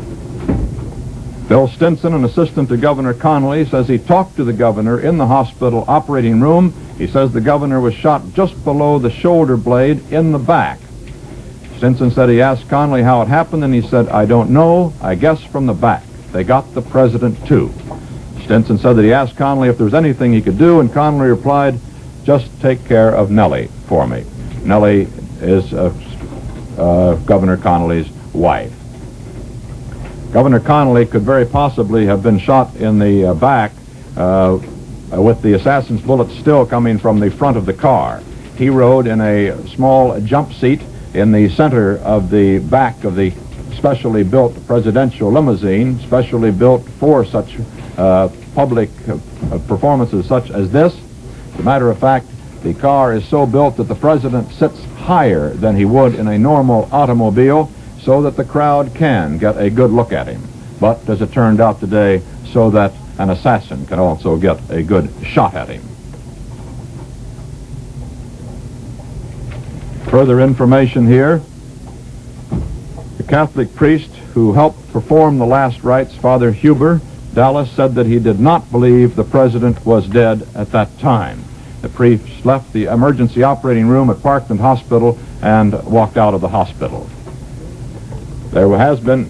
Bill Stinson, an assistant to Governor Connolly, says he talked to the governor in the hospital operating room. He says the governor was shot just below the shoulder blade in the back. Stinson said he asked Connolly how it happened, and he said, "I don't know, I guess from the back. They got the president too." Stinson said that he asked Connolly if there was anything he could do, and Connolly replied, "Just take care of Nellie for me." Nellie is Governor Connolly's wife. Governor Connolly could very possibly have been shot in the back with the assassin's bullets still coming from the front of the car. He rode in a small jump seat in the center of the back of the specially built presidential limousine, specially built for such public performances such as this. As a matter of fact, the car is so built that the president sits higher than he would in a normal automobile, so that the crowd can get a good look at him. But, as it turned out today, so that an assassin can also get a good shot at him. Further information here. The Catholic priest who helped perform the last rites, Father Huber, Dallas, said that he did not believe the president was dead at that time. The priest left the emergency operating room at Parkland Hospital and walked out of the hospital. There has been,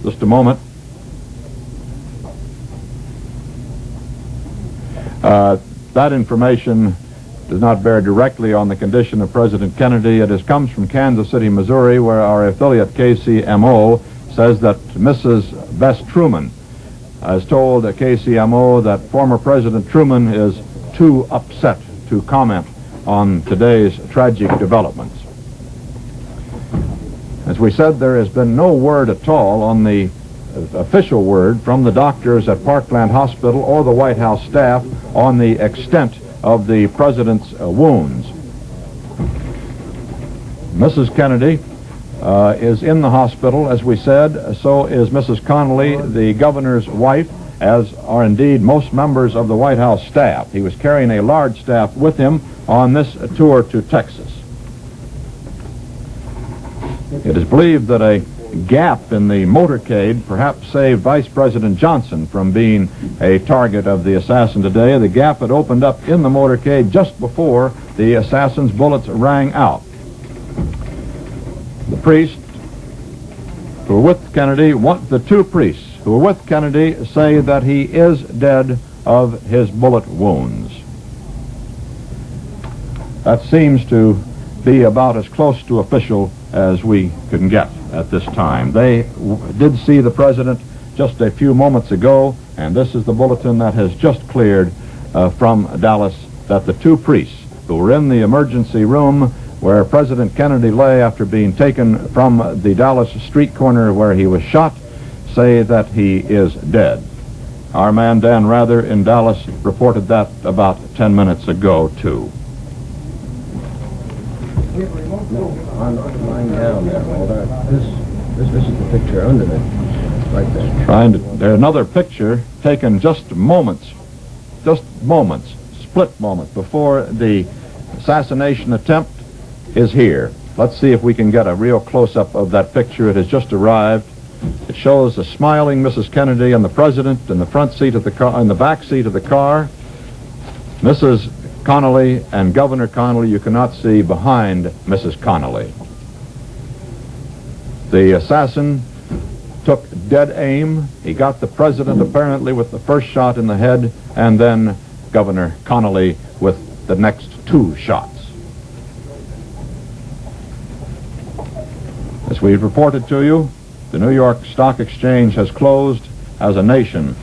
just a moment, that information does not bear directly on the condition of President Kennedy. It comes from Kansas City, Missouri, where our affiliate KCMO says that Mrs. Bess Truman has told KCMO that former President Truman is too upset to comment on today's tragic developments. As we said, there has been no word at all on the official word from the doctors at Parkland Hospital or the White House staff on the extent of the president's wounds. Mrs. Kennedy is in the hospital, as we said. So is Mrs. Connolly, the governor's wife, as are indeed most members of the White House staff. He was carrying a large staff with him on this tour to Texas. It is believed that a gap in the motorcade perhaps saved Vice President Johnson from being a target of the assassin today. The gap had opened up in the motorcade just before the assassin's bullets rang out. The priests who were with Kennedy, the two priests who were with Kennedy, say that he is dead of his bullet wounds. That seems to be about as close to official as we can get at this time. They did see the president just a few moments ago, and this is the bulletin that has just cleared from Dallas, that the two priests who were in the emergency room where President Kennedy lay after being taken from the Dallas street corner where he was shot say that he is dead. Our man Dan Rather in Dallas reported that about 10 minutes ago, too. I'm lying down there, Walter. This is the picture under it, right there. There's another picture taken just moments, split moments before the assassination attempt is here. Let's see if we can get a real close-up of that picture. It has just arrived. It shows a smiling Mrs. Kennedy and the president in the front seat of the car, in the back seat of the car. Mrs. Connolly and Governor Connolly you cannot see behind Mrs. Connolly. The assassin took dead aim. He got the president apparently with the first shot in the head, and then Governor Connolly with the next two shots. As we've reported to you, the New York Stock Exchange has closed as a nation.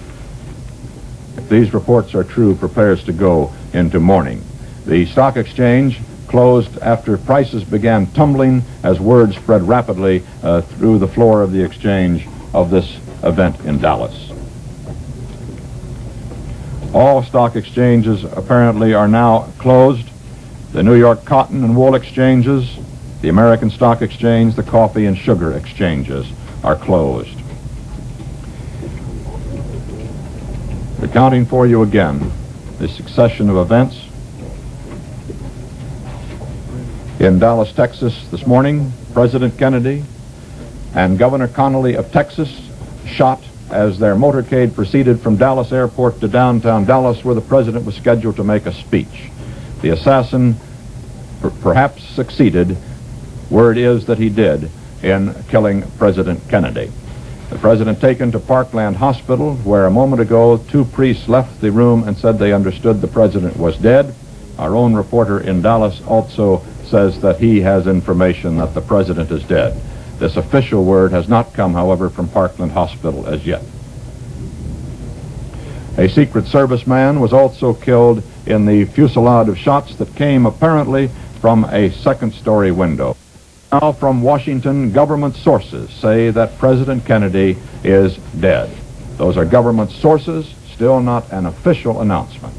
If these reports are true, prepares to go into mourning. The stock exchange closed after prices began tumbling as word spread rapidly through the floor of the exchange of this event in Dallas. All stock exchanges apparently are now closed. The New York Cotton and Wool exchanges, the American Stock Exchange, the coffee and sugar exchanges are closed. Recounting for you again the succession of events. In Dallas, Texas this morning, President Kennedy and Governor Connolly of Texas shot as their motorcade proceeded from Dallas Airport to downtown Dallas, where the president was scheduled to make a speech. The assassin perhaps succeeded, word is that he did, in killing President Kennedy. The president taken to Parkland Hospital, where a moment ago 2 priests left the room and said they understood the president was dead. Our own reporter in Dallas also says that he has information that the president is dead. This official word has not come, however, from Parkland Hospital as yet. A Secret Service man was also killed in the fusillade of shots that came apparently from a second-story window. Now from Washington, government sources say that President Kennedy is dead. Those are government sources, still not an official announcement.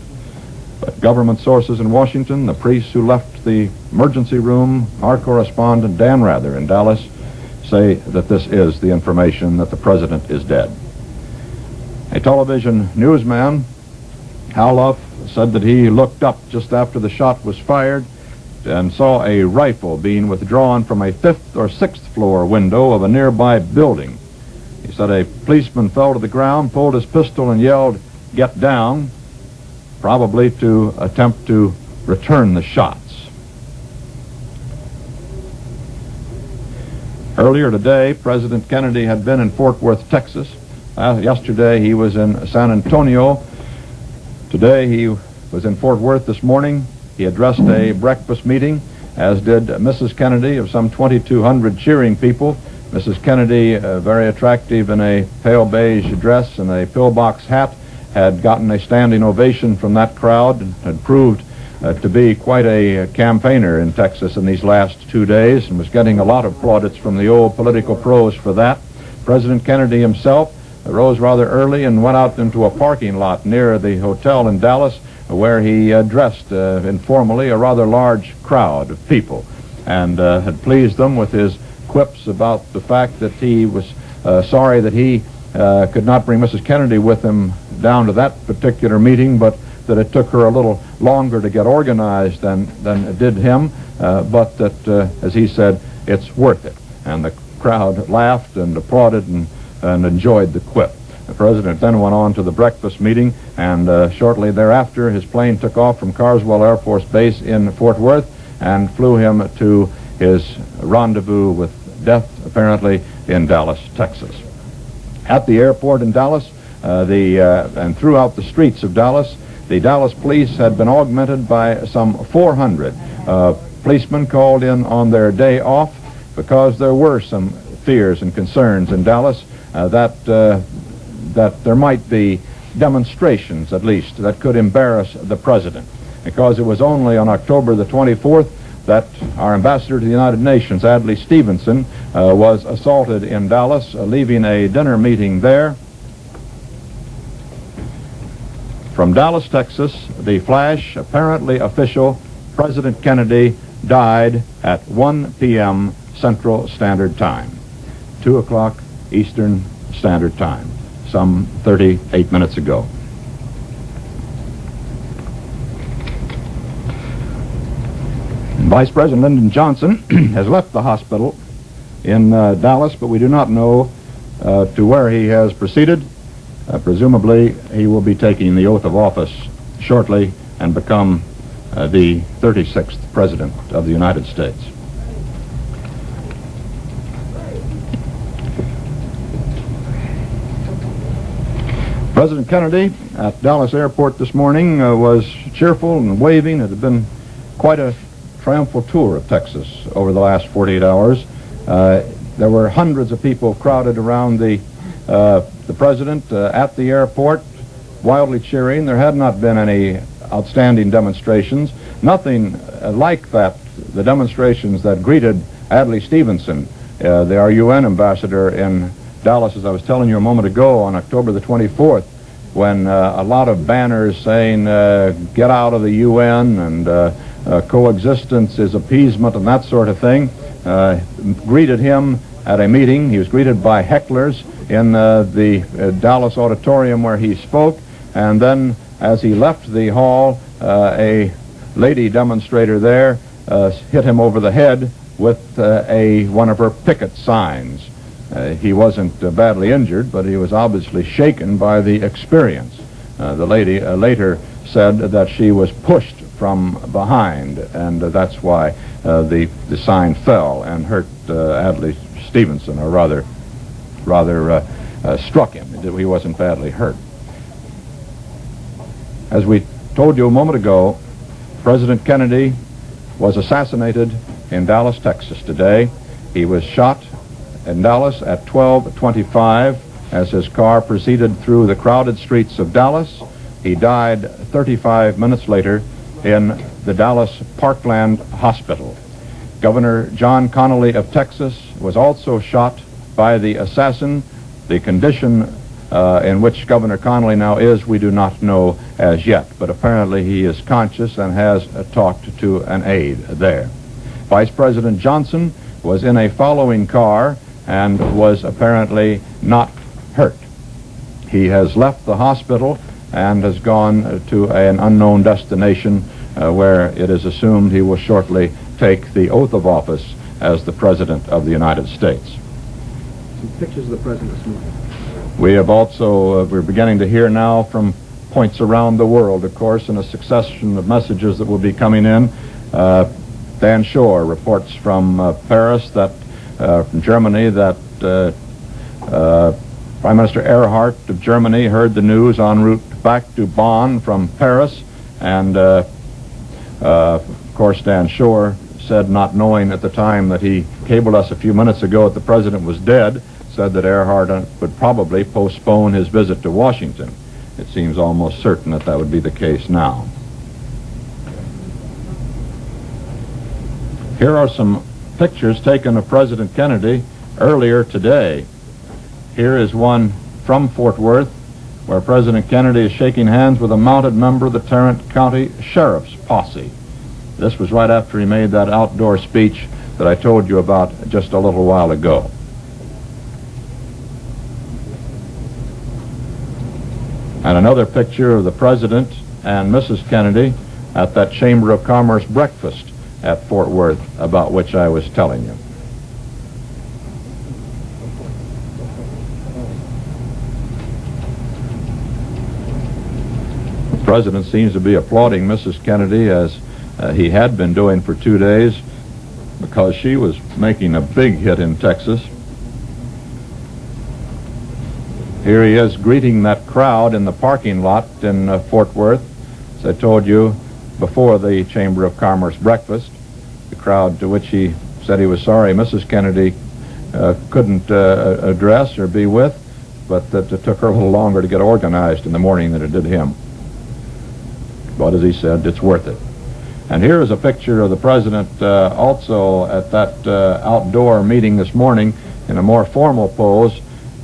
But government sources in Washington, the priests who left the emergency room, our correspondent Dan Rather in Dallas, say that this is the information that the president is dead. A television newsman, Hal Luff, said that he looked up just after the shot was fired and saw a rifle being withdrawn from a 5th or 6th floor window of a nearby building. He said a policeman fell to the ground, pulled his pistol and yelled, "Get down," probably to attempt to return the shots. Earlier today, President Kennedy had been in Fort Worth, Texas. Yesterday he was in San Antonio. Today he was in Fort Worth this morning. He addressed a breakfast meeting, as did Mrs. Kennedy, of some 2,200 cheering people. Mrs. Kennedy, very attractive in a pale beige dress and a pillbox hat, had gotten a standing ovation from that crowd and had proved to be quite a campaigner in Texas in these last 2 days and was getting a lot of plaudits from the old political pros for that. President Kennedy himself rose rather early and went out into a parking lot near the hotel in Dallas, where he addressed informally a rather large crowd of people and had pleased them with his quips about the fact that he was sorry that he could not bring Mrs. Kennedy with him down to that particular meeting, but that it took her a little longer to get organized than it did him, but that, as he said, it's worth it. And the crowd laughed and applauded and enjoyed the quip. The president then went on to the breakfast meeting, and shortly thereafter his plane took off from Carswell Air Force Base in Fort Worth and flew him to his rendezvous with death, apparently, in Dallas, Texas. At the airport in Dallas, and throughout the streets of Dallas, the Dallas police had been augmented by some 400 policemen called in on their day off because there were some fears and concerns in Dallas that there might be demonstrations, at least, that could embarrass the president, because it was only on October the 24th that our ambassador to the United Nations, Adlai Stevenson, was assaulted in Dallas, leaving a dinner meeting there. From Dallas, Texas, the flash, apparently official, President Kennedy died at 1 p.m. Central Standard Time, 2 o'clock Eastern Standard Time, some 38 minutes ago. Vice President Lyndon Johnson has left the hospital in Dallas, but we do not know to where he has proceeded. Presumably, he will be taking the oath of office shortly and become the 36th President of the United States. President Kennedy at Dallas Airport this morning was cheerful and waving. It had been quite a triumphal tour of Texas over the last 48 hours. There were hundreds of people crowded around the president at the airport, wildly cheering. There had not been any outstanding demonstrations. Nothing like that, the demonstrations that greeted Adlai Stevenson, our UN ambassador in Dallas, as I was telling you a moment ago, on October the 24th, when a lot of banners saying, get out of the UN and coexistence is appeasement and that sort of thing, greeted him at a meeting. He was greeted by hecklers in the Dallas auditorium where he spoke, and then as he left the hall, a lady demonstrator there hit him over the head with one of her picket signs. He wasn't badly injured, but he was obviously shaken by the experience. The lady later said that she was pushed from behind, and that's why the sign fell and hurt Adlai Stevenson, or rather struck him. He wasn't badly hurt. As we told you a moment ago, President Kennedy was assassinated in Dallas, Texas today. He was shot in Dallas at 12:25 as his car proceeded through the crowded streets of Dallas. He died 35 minutes later in the Dallas Parkland Hospital. Governor John Connally of Texas was also shot by the assassin. The condition in which Governor Connally now is, we do not know as yet, but apparently he is conscious and has talked to an aide there. Vice President Johnson was in a following car and was apparently not hurt. He has left the hospital and has gone to an unknown destination where it is assumed he will shortly take the oath of office as the President of the United States. Some pictures of the President this morning. We have also, we're beginning to hear now from points around the world, of course, in a succession of messages that will be coming in. Dan Shore reports from Paris that, from Germany, that Prime Minister Erhard of Germany heard the news en route back to Bonn from Paris, and Of course, Dan Shore said, not knowing at the time that he cabled us a few minutes ago that the president was dead, said that Earhart would probably postpone his visit to Washington. It seems almost certain that that would be the case now. Here are some pictures taken of President Kennedy earlier today. Here is one from Fort Worth, where President Kennedy is shaking hands with a mounted member of the Tarrant County Sheriff's Posse. This was right after he made that outdoor speech that I told you about just a little while ago. And another picture of the President and Mrs. Kennedy at that Chamber of Commerce breakfast at Fort Worth, about which I was telling you. The President seems to be applauding Mrs. Kennedy, as he had been doing for 2 days, because she was making a big hit in Texas. Here he is greeting that crowd in the parking lot in Fort Worth, as I told you, before the Chamber of Commerce breakfast, the crowd to which he said he was sorry Mrs. Kennedy couldn't address or be with, but that it took her a little longer to get organized in the morning than it did him. But as he said, it's worth it. And here is a picture of the President also at that outdoor meeting this morning in a more formal pose.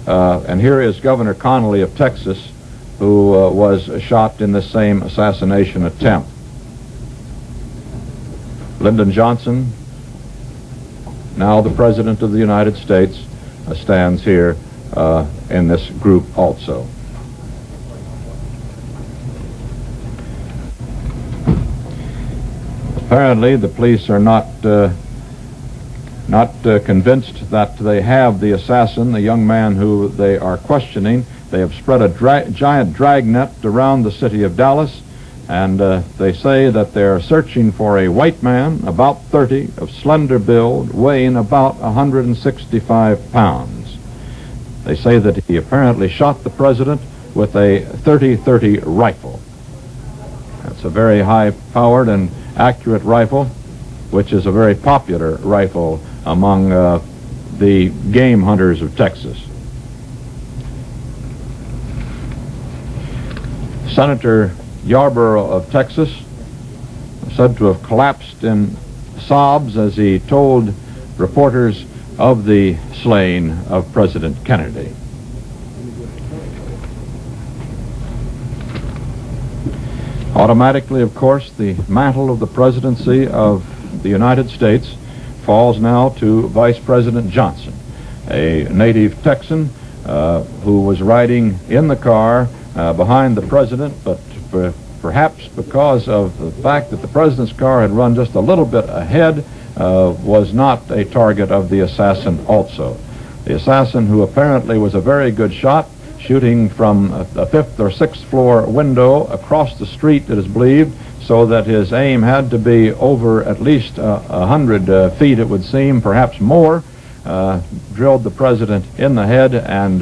And here is Governor Connally of Texas, who was shot in the same assassination attempt. Lyndon Johnson, now the President of the United States, stands here in this group also. Apparently, the police are not convinced that they have the assassin, the young man who they are questioning. They have spread a giant dragnet around the city of Dallas, and they say that they're searching for a white man, about 30, of slender build, weighing about 165 pounds. They say that he apparently shot the president with a .30-30 rifle. That's a very high-powered and accurate rifle, which is a very popular rifle among the game hunters of Texas. Senator Yarborough of Texas said to have collapsed in sobs as he told reporters of the slaying of President Kennedy. Automatically, of course, the mantle of the presidency of the United States falls now to Vice President Johnson, a native Texan who was riding in the car behind the president, but perhaps because of the fact that the president's car had run just a little bit ahead, was not a target of the assassin also. The assassin, who apparently was a very good shot, shooting from a 5th or 6th floor window across the street, it is believed, so that his aim had to be over at least 100 feet, it would seem, perhaps more, drilled the president in the head and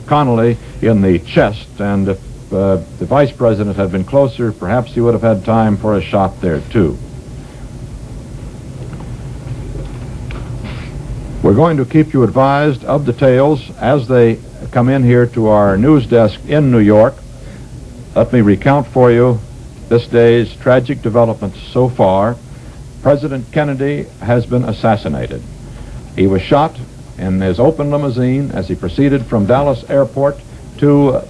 Connally in the chest. And if the vice president had been closer, perhaps he would have had time for a shot there too. We're going to keep you advised of details as they come in here to our news desk in New York. Let me recount for you this day's tragic developments so far. President Kennedy has been assassinated. He was shot in his open limousine as he proceeded from Dallas Airport to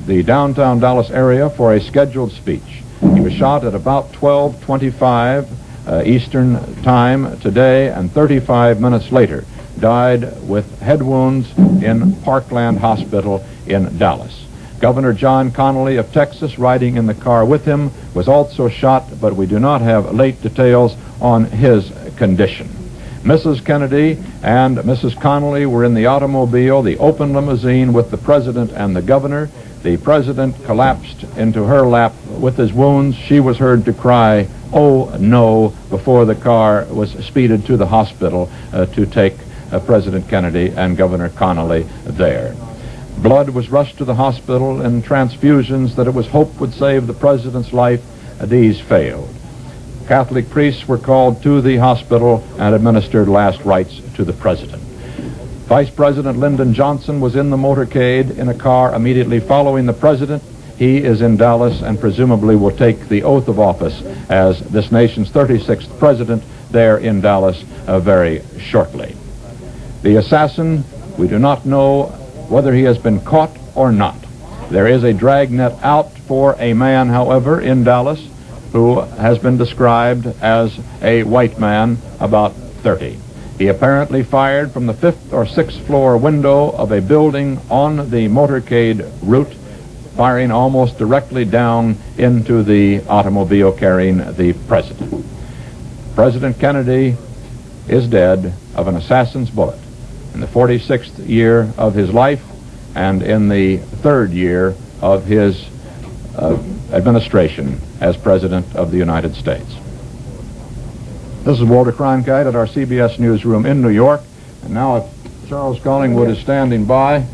the downtown Dallas area for a scheduled speech. He was shot at about 12:25 Eastern Time today, and 35 minutes later died with head wounds in Parkland Hospital in Dallas. Governor John Connally of Texas, riding in the car with him, was also shot, but we do not have late details on his condition. Mrs. Kennedy and Mrs. Connally were in the automobile, the open limousine, with the president and the governor. The president collapsed into her lap with his wounds. She was heard to cry, "Oh no," before the car was speeded to the hospital to take President Kennedy and Governor Connally there. Blood was rushed to the hospital in transfusions that it was hoped would save the president's life. these failed. Catholic priests were called to the hospital and administered last rites to the president. Vice President Lyndon Johnson was in the motorcade in a car immediately following the president. He is in Dallas and presumably will take the oath of office as this nation's 36th president there in Dallas very shortly. The assassin, we do not know whether he has been caught or not. There is a dragnet out for a man, however, in Dallas who has been described as a white man, about 30. He apparently fired from the 5th or 6th floor window of a building on the motorcade route, firing almost directly down into the automobile carrying the president. President Kennedy is dead of an assassin's bullet in the 46th year of his life and in the 3rd year of his administration as President of the United States. This is Walter Cronkite at our CBS newsroom in New York. And now if Charles Collingwood is standing by,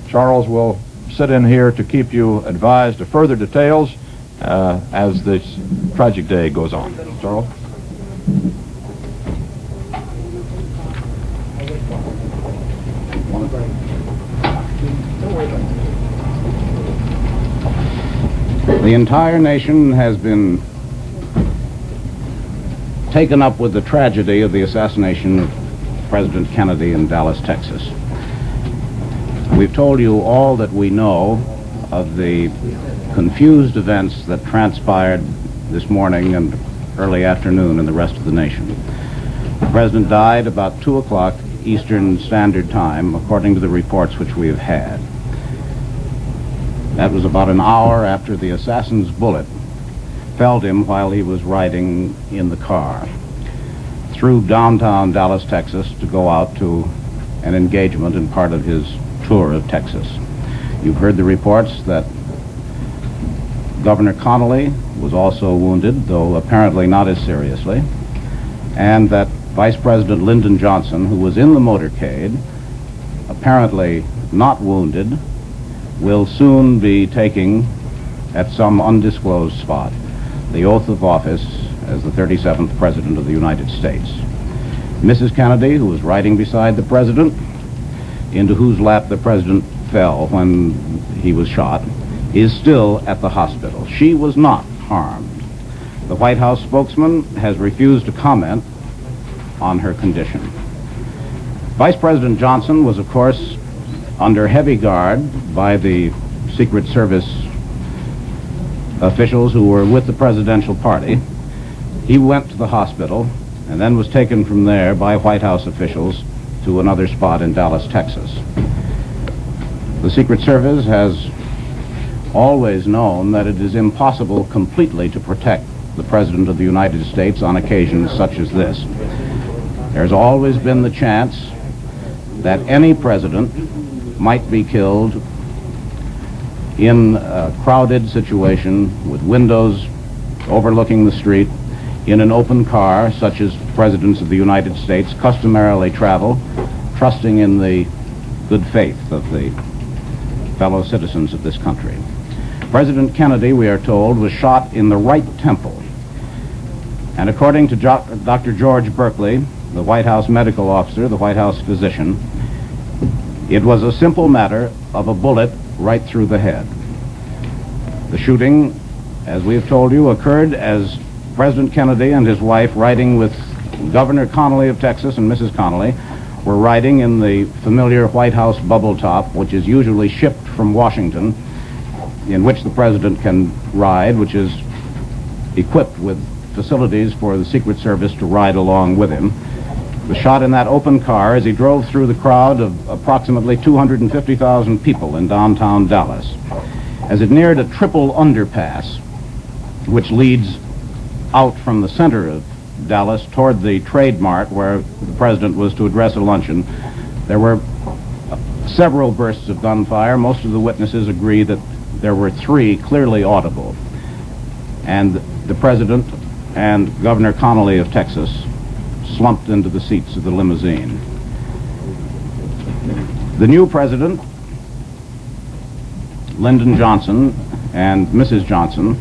Charles will sit in here to keep you advised of further details as this tragic day goes on. Charles? The entire nation has been taken up with the tragedy of the assassination of President Kennedy in Dallas, Texas. We've told you all that we know of the confused events that transpired this morning and early afternoon in the rest of the nation. The president died about 2 o'clock Eastern Standard Time, according to the reports which we have had. That was about an hour after the assassin's bullet felled him while he was riding in the car through downtown Dallas, Texas, to go out to an engagement in part of his tour of Texas. You've heard the reports that Governor Connolly was also wounded, though apparently not as seriously, and that Vice President Lyndon Johnson, who was in the motorcade, apparently not wounded, will soon be taking, at some undisclosed spot, the oath of office as the 37th President of the United States. Mrs. Kennedy, who was riding beside the President, into whose lap the President fell when he was shot, is still at the hospital. She was not harmed. The White House spokesman has refused to comment on her condition. Vice President Johnson was, of course, under heavy guard by the Secret Service officials who were with the presidential party. He went to the hospital and then was taken from there by White House officials to another spot in Dallas, Texas. The Secret Service has always known that it is impossible completely to protect the President of the United States on occasions such as this. There's always been the chance that any president might be killed in a crowded situation with windows overlooking the street in an open car, such as presidents of the United States customarily travel, trusting in the good faith of the fellow citizens of this country. President Kennedy, we are told, was shot in the right temple. And according to Dr. George Berkeley, the White House medical officer, the White House physician, it was a simple matter of a bullet right through the head. The shooting, as we have told you, occurred as President Kennedy and his wife, riding with Governor Connolly of Texas and Mrs. Connolly, were riding in the familiar White House bubble top, which is usually shipped from Washington, in which the president can ride, which is equipped with facilities for the Secret Service to ride along with him. Was shot in that open car as he drove through the crowd of approximately 250,000 people in downtown Dallas. As it neared a triple underpass, which leads out from the center of Dallas toward the Trade Mart where the president was to address a luncheon, there were several bursts of gunfire. Most of the witnesses agree that there were 3 clearly audible. And the president and Governor Connolly of Texas slumped into the seats of the limousine. The new president, Lyndon Johnson, and Mrs. Johnson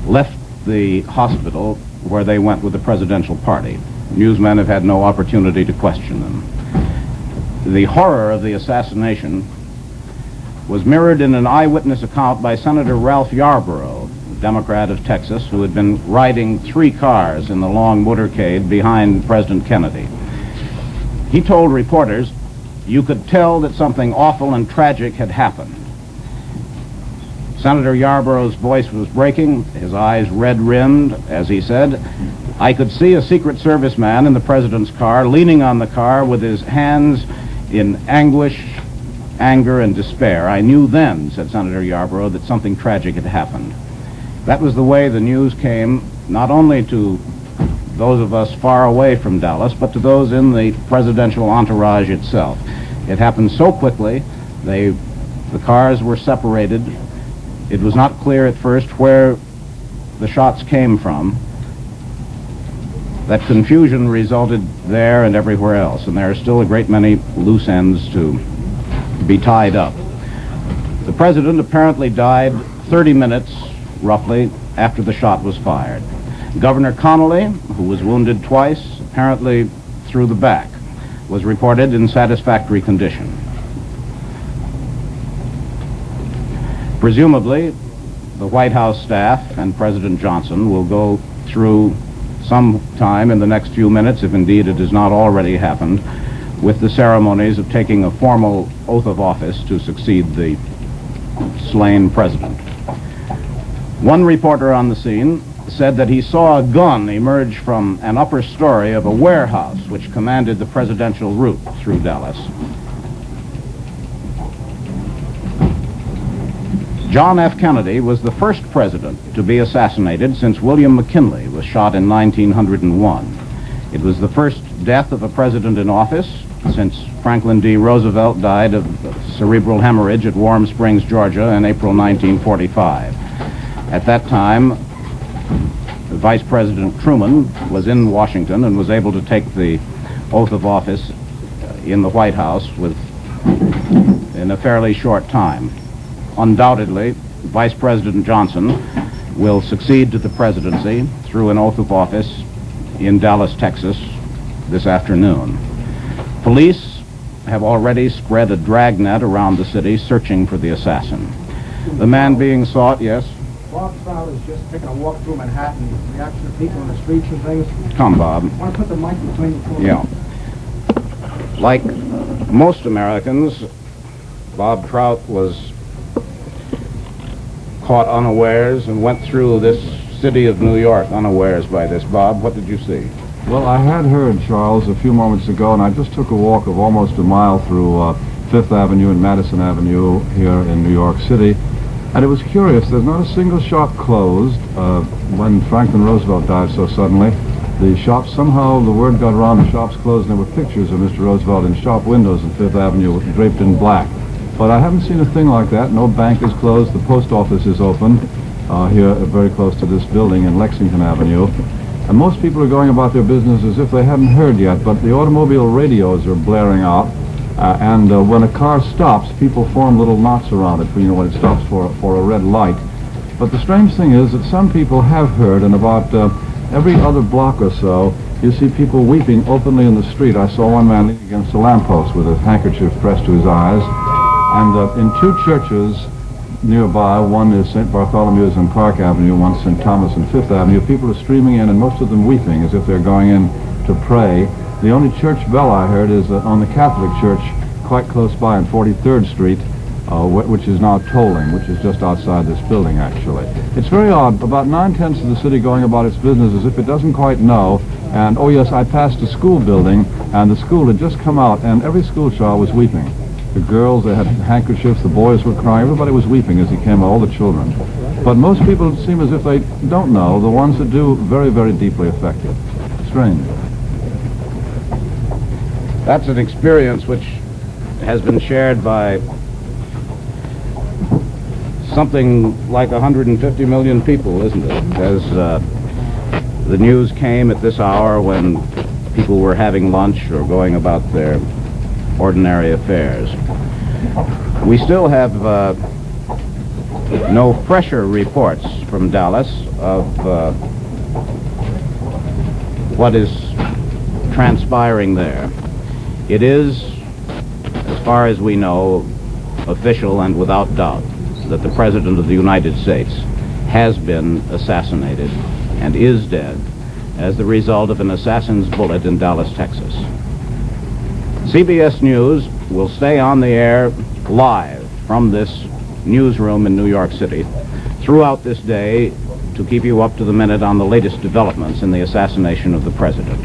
left the hospital where they went with the presidential party. Newsmen have had no opportunity to question them. The horror of the assassination was mirrored in an eyewitness account by Senator Ralph Yarborough, a Democrat of Texas, who had been riding 3 cars in the long motorcade behind President Kennedy. He told reporters, "You could tell that something awful and tragic had happened." Senator Yarborough's voice was breaking, his eyes red-rimmed, as he said, "I could see a Secret Service man in the president's car, leaning on the car with his hands in anguish, anger, and despair. I knew then," said Senator Yarborough, "that something tragic had happened." That was the way the news came, not only to those of us far away from Dallas, but to those in the presidential entourage itself. It happened so quickly, the cars were separated. It was not clear at first where the shots came from. That confusion resulted there and everywhere else, and there are still a great many loose ends to be tied up. The president apparently died 30 minutes, roughly, after the shot was fired. Governor Connolly, who was wounded twice, apparently through the back, was reported in satisfactory condition. Presumably, the White House staff and President Johnson will go through some time in the next few minutes, if indeed it has not already happened, with the ceremonies of taking a formal oath of office to succeed the slain president. One reporter on the scene said that he saw a gun emerge from an upper story of a warehouse which commanded the presidential route through Dallas. John F. Kennedy was the first president to be assassinated since William McKinley was shot in 1901. It was the first death of a president in office since Franklin D. Roosevelt died of cerebral hemorrhage at Warm Springs, Georgia in April 1945. At that time, Vice President Truman was in Washington and was able to take the oath of office in the White House in a fairly short time. Undoubtedly, Vice President Johnson will succeed to the presidency through an oath of office in Dallas, Texas this afternoon. Police have already spread a dragnet around the city searching for the assassin. The man being sought, yes? Bob Trout is just taking a walk through Manhattan, reaction of people in the streets and things. Come, Bob. I want to put the mic between the two. Yeah. Like most Americans, Bob Trout was caught unawares and went through this city of New York unawares by this. Bob, what did you see? Well, I had heard, Charles, a few moments ago, and I just took a walk of almost a mile through Fifth Avenue and Madison Avenue here in New York City. And it was curious, there's not a single shop closed. When Franklin Roosevelt died so suddenly, the shops, somehow the word got around, the shops closed, and there were pictures of Mr. Roosevelt in shop windows in Fifth Avenue draped in black. But I haven't seen a thing like that. No bank is closed. The post office is open here very close to this building in Lexington Avenue. And most people are going about their business as if they hadn't heard yet, but the automobile radios are blaring out. And when a car stops, people form little knots around it, you know, when it stops for a red light. But the strange thing is that some people have heard, and about every other block or so, you see people weeping openly in the street. I saw one man leaning against a lamppost with a handkerchief pressed to his eyes. And in two churches nearby, one is St. Bartholomew's and Park Avenue, one St. Thomas and Fifth Avenue, people are streaming in, and most of them weeping as if they're going in to pray. The only church bell I heard is on the Catholic church quite close by on 43rd Street, which is now tolling, which is just outside this building, actually. It's very odd. About 9/10 of the city going about its business as if it doesn't quite know. And, oh yes, I passed a school building, and the school had just come out, and every school child was weeping. The girls, they had handkerchiefs, the boys were crying, everybody was weeping as he came out, all the children. But most people seem as if they don't know. The ones that do, very, very deeply affected. Strange. That's an experience which has been shared by something like 150 million people, isn't it? As the news came at this hour when people were having lunch or going about their ordinary affairs. We still have no fresher reports from Dallas of what is transpiring there. It is, as far as we know, official and without doubt that the President of the United States has been assassinated and is dead as the result of an assassin's bullet in Dallas, Texas. CBS News will stay on the air live from this newsroom in New York City throughout this day to keep you up to the minute on the latest developments in the assassination of the President.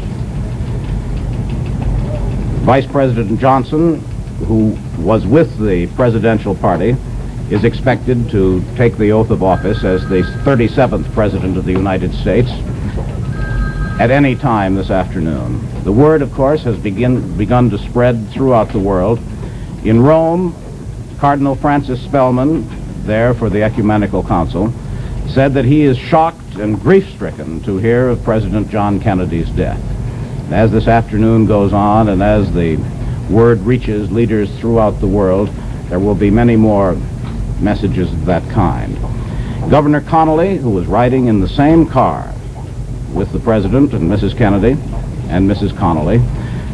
Vice President Johnson, who was with the presidential party, is expected to take the oath of office as the 37th President of the United States at any time this afternoon. The word, of course, has begun to spread throughout the world. In Rome, Cardinal Francis Spellman, there for the Ecumenical Council, said that he is shocked and grief-stricken to hear of President John Kennedy's death. And as this afternoon goes on and as the word reaches leaders throughout the world, there will be many more messages of that kind. Governor Connolly, who was riding in the same car with the President and Mrs. Kennedy and Mrs. Connolly,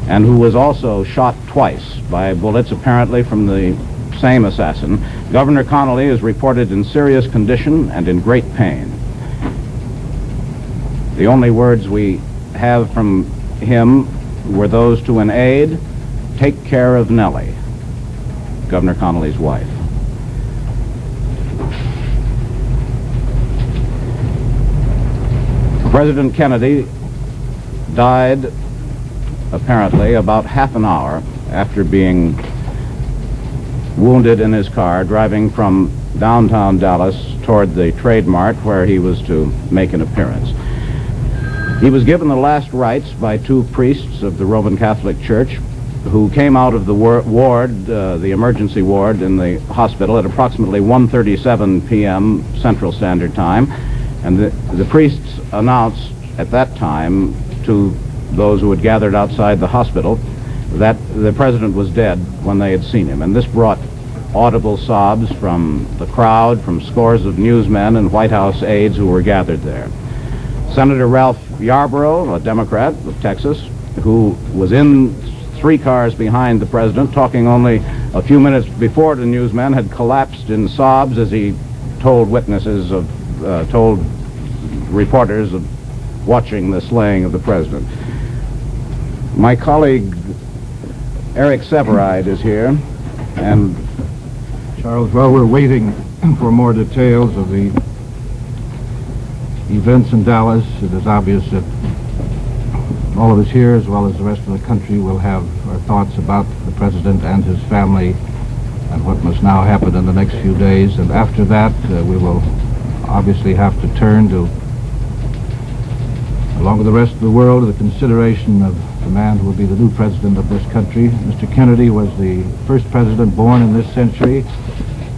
and who was also shot twice by bullets apparently from the same assassin, Governor Connolly is reported in serious condition and in great pain. The only words we have from him were those to an aide: "Take care of Nellie," Governor Connolly's wife. President Kennedy died apparently about half an hour after being wounded in his car driving from downtown Dallas toward the Trade Mart where he was to make an appearance. He was given the last rites by two priests of the Roman Catholic Church who came out of the ward, the emergency ward in the hospital at approximately 1:37 p.m. Central Standard Time. And the priests announced at that time to those who had gathered outside the hospital that the President was dead when they had seen him. And this brought audible sobs from the crowd, from scores of newsmen and White House aides who were gathered there. Senator Ralph Yarborough, a Democrat of Texas, who was in 3 cars behind the President, talking only a few minutes before the newsmen, had collapsed in sobs as he told witnesses of told reporters of watching the slaying of the President. My colleague Eric Severide is here, and Charles, while we're waiting for more details of the events in Dallas, it is obvious that all of us here, as well as the rest of the country, will have our thoughts about the President and his family and what must now happen in the next few days. And after that, we will obviously have to turn to, along with the rest of the world, the consideration of the man who will be the new president of this country. Mr. Kennedy was the first president born in this century.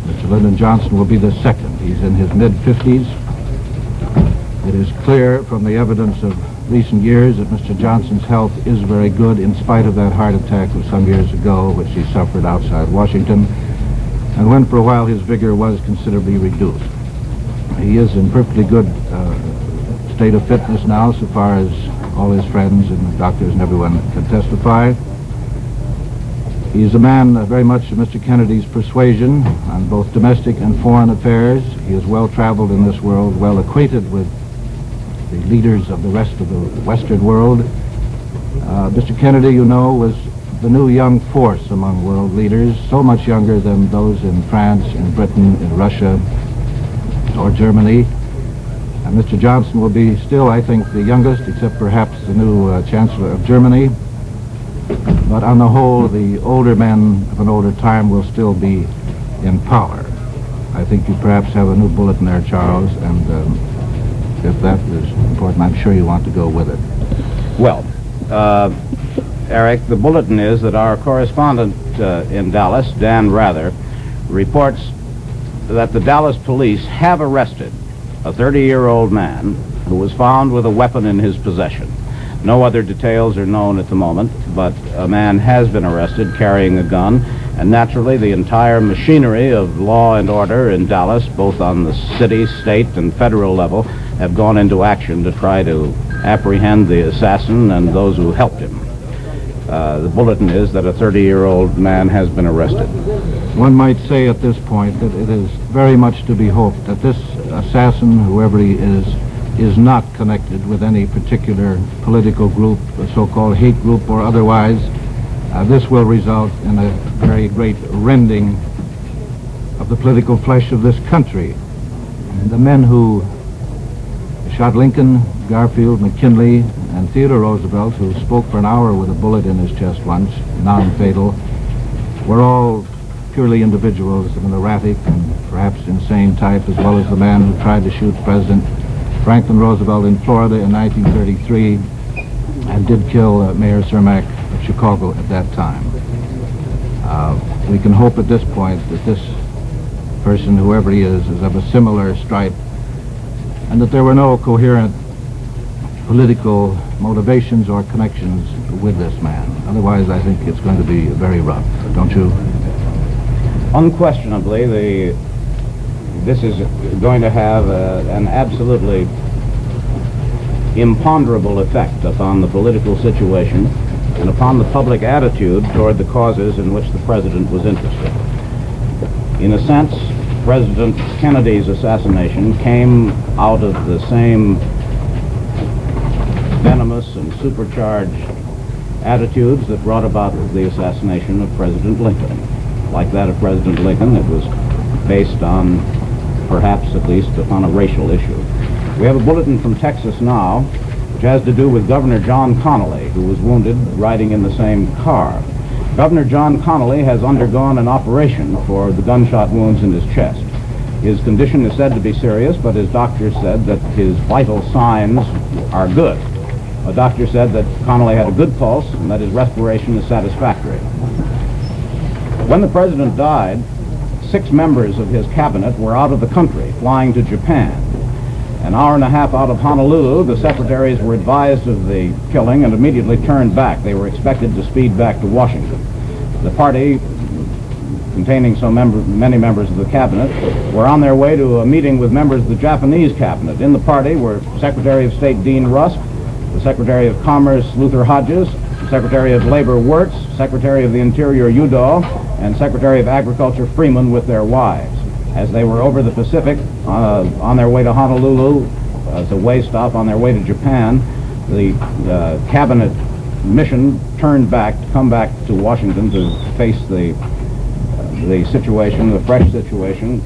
Mr. Lyndon Johnson will be the second. He's in his mid-50s. It is clear from the evidence of recent years that Mr. Johnson's health is very good in spite of that heart attack of some years ago which he suffered outside Washington, and when for a while his vigor was considerably reduced. He is in perfectly good state of fitness now, so far as all his friends and the doctors and everyone can testify. He's a man very much of Mr. Kennedy's persuasion on both domestic and foreign affairs. He is well traveled in this world, well acquainted with the leaders of the rest of the Western world. Mr. Kennedy, you know, was the new young force among world leaders, so much younger than those in France, in Britain, in Russia, or Germany. And Mr. Johnson will be still, I think, the youngest, except perhaps the new Chancellor of Germany. But on the whole, the older men of an older time will still be in power. I think you perhaps have a new bulletin there, Charles, and if that is important, I'm sure you want to go with it. Well, Eric, the bulletin is that our correspondent in Dallas, Dan Rather, reports that the Dallas police have arrested a 30-year-old man who was found with a weapon in his possession. No other details are known at the moment, but a man has been arrested carrying a gun, And naturally, the entire machinery of law and order in Dallas, both on the city, state, and federal level, have gone into action to try to apprehend the assassin and those who helped him. The bulletin is that a 30-year-old man has been arrested. One might say at this point that it is very much to be hoped that this assassin, whoever he is not connected with any particular political group, a so-called hate group or otherwise. This will result in a very great rending of the political flesh of this country. And the men who shot Lincoln, Garfield, McKinley, and Theodore Roosevelt, who spoke for an hour with a bullet in his chest once, non-fatal, were all purely individuals of an erratic and perhaps insane type, as well as the man who tried to shoot President Franklin Roosevelt in Florida in 1933 and did kill Mayor Cermak of Chicago at that time. We can hope at this point that this person, whoever he is of a similar stripe, and that there were no coherent political motivations or connections with this man. Otherwise, I think it's going to be very rough, don't you? Unquestionably, this is going to have an absolutely imponderable effect upon the political situation and upon the public attitude toward the causes in which the president was interested. In a sense, President Kennedy's assassination came out of the same venomous and supercharged attitudes that brought about the assassination of President Lincoln. Like that of President Lincoln, it was based on, perhaps at least, upon a racial issue. We have a bulletin from Texas now, which has to do with Governor John Connally, who was wounded riding in the same car. Governor John Connally has undergone an operation for the gunshot wounds in his chest. His condition is said to be serious, but his doctor said that his vital signs are good. A doctor said that Connally had a good pulse and that his respiration is satisfactory. When the president died, 6 members of his cabinet were out of the country, flying to Japan. An hour and a half out of Honolulu, the secretaries were advised of the killing and immediately turned back. They were expected to speed back to Washington. The party, containing so many members of the cabinet, were on their way to a meeting with members of the Japanese cabinet. In the party were Secretary of State Dean Rusk, the Secretary of Commerce Luther Hodges, Secretary of Labor Wirtz, Secretary of the Interior Udall, and Secretary of Agriculture Freeman with their wives. As they were over the Pacific on their way to Honolulu, as a way stop on their way to Japan, the cabinet mission turned back to come back to Washington to face the situation, the fresh situation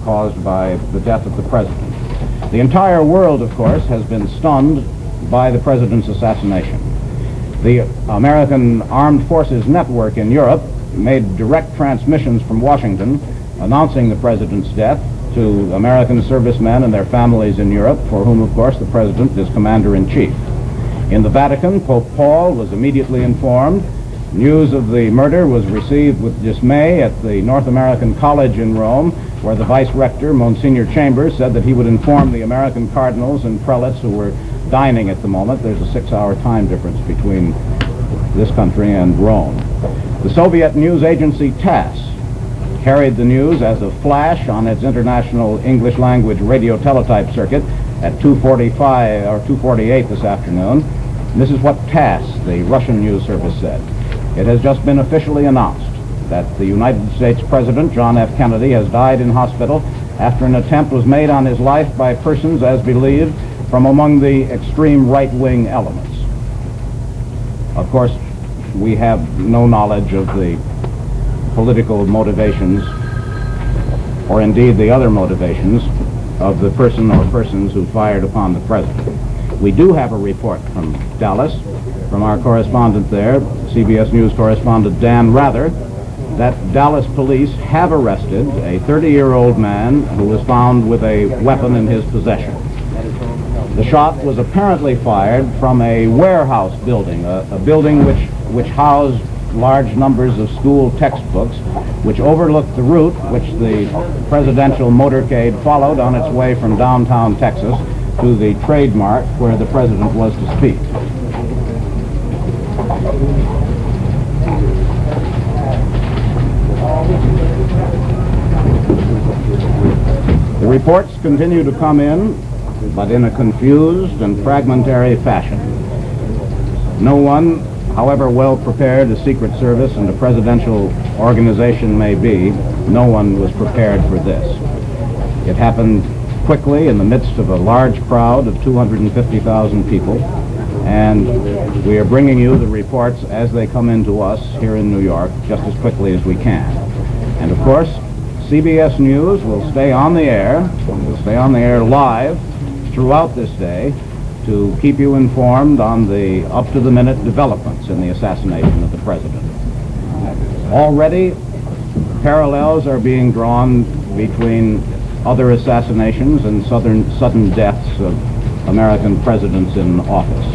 caused by the death of the president. The entire world, of course, has been stunned by the president's assassination. The American Armed Forces Network in Europe made direct transmissions from Washington announcing the president's death to American servicemen and their families in Europe, for whom, of course, the president is commander-in-chief. In the Vatican, Pope Paul was immediately informed. News of the murder was received with dismay at the North American College in Rome, where the vice rector, Monsignor Chambers, said that he would inform the American cardinals and prelates who were dining at the moment. There's a 6-hour time difference between this country and Rome. The Soviet news agency TASS carried the news as a flash on its international English language radio teletype circuit at 2:45 or 2:48 this afternoon. And this is what TASS, the Russian news service, said. It has just been officially announced that the United States President, John F. Kennedy, has died in hospital after an attempt was made on his life by persons, as believed, from among the extreme right-wing elements. Of course, we have no knowledge of the political motivations, or indeed the other motivations, of the person or persons who fired upon the president. We do have a report from Dallas, from our correspondent there, CBS News correspondent Dan Rather, that Dallas police have arrested a 30-year-old man who was found with a weapon in his possession. The shot was apparently fired from a warehouse building, a building which housed large numbers of school textbooks, which overlooked the route which the presidential motorcade followed on its way from downtown Texas to the Trade Mart where the president was to speak. The reports continue to come in, but in a confused and fragmentary fashion. No one, however well prepared a Secret Service and a presidential organization may be, no one was prepared for this. It happened quickly in the midst of a large crowd of 250,000 people, and we are bringing you the reports as they come into us here in New York just as quickly as we can. And of course, CBS News will stay on the air, live throughout this day to keep you informed on the up-to-the-minute developments in the assassination of the president. Already, parallels are being drawn between other assassinations and sudden deaths of American presidents in office.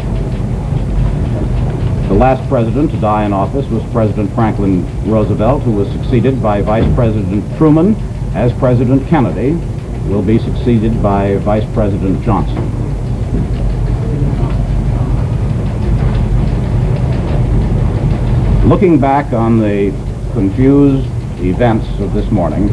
The last president to die in office was President Franklin Roosevelt, who was succeeded by Vice President Truman, as President Kennedy will be succeeded by Vice President Johnson. Looking back on the confused events of this morning,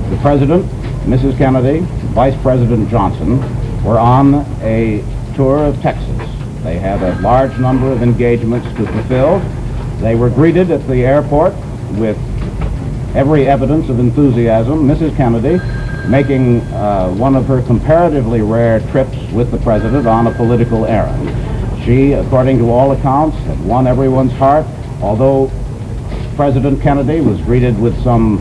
the President, Mrs. Kennedy, Vice President Johnson were on a tour of Texas. They had a large number of engagements to fulfill. They were greeted at the airport with every evidence of enthusiasm. Mrs. Kennedy making one of her comparatively rare trips with the President on a political errand. She, according to all accounts, had won everyone's heart, although President Kennedy was greeted with some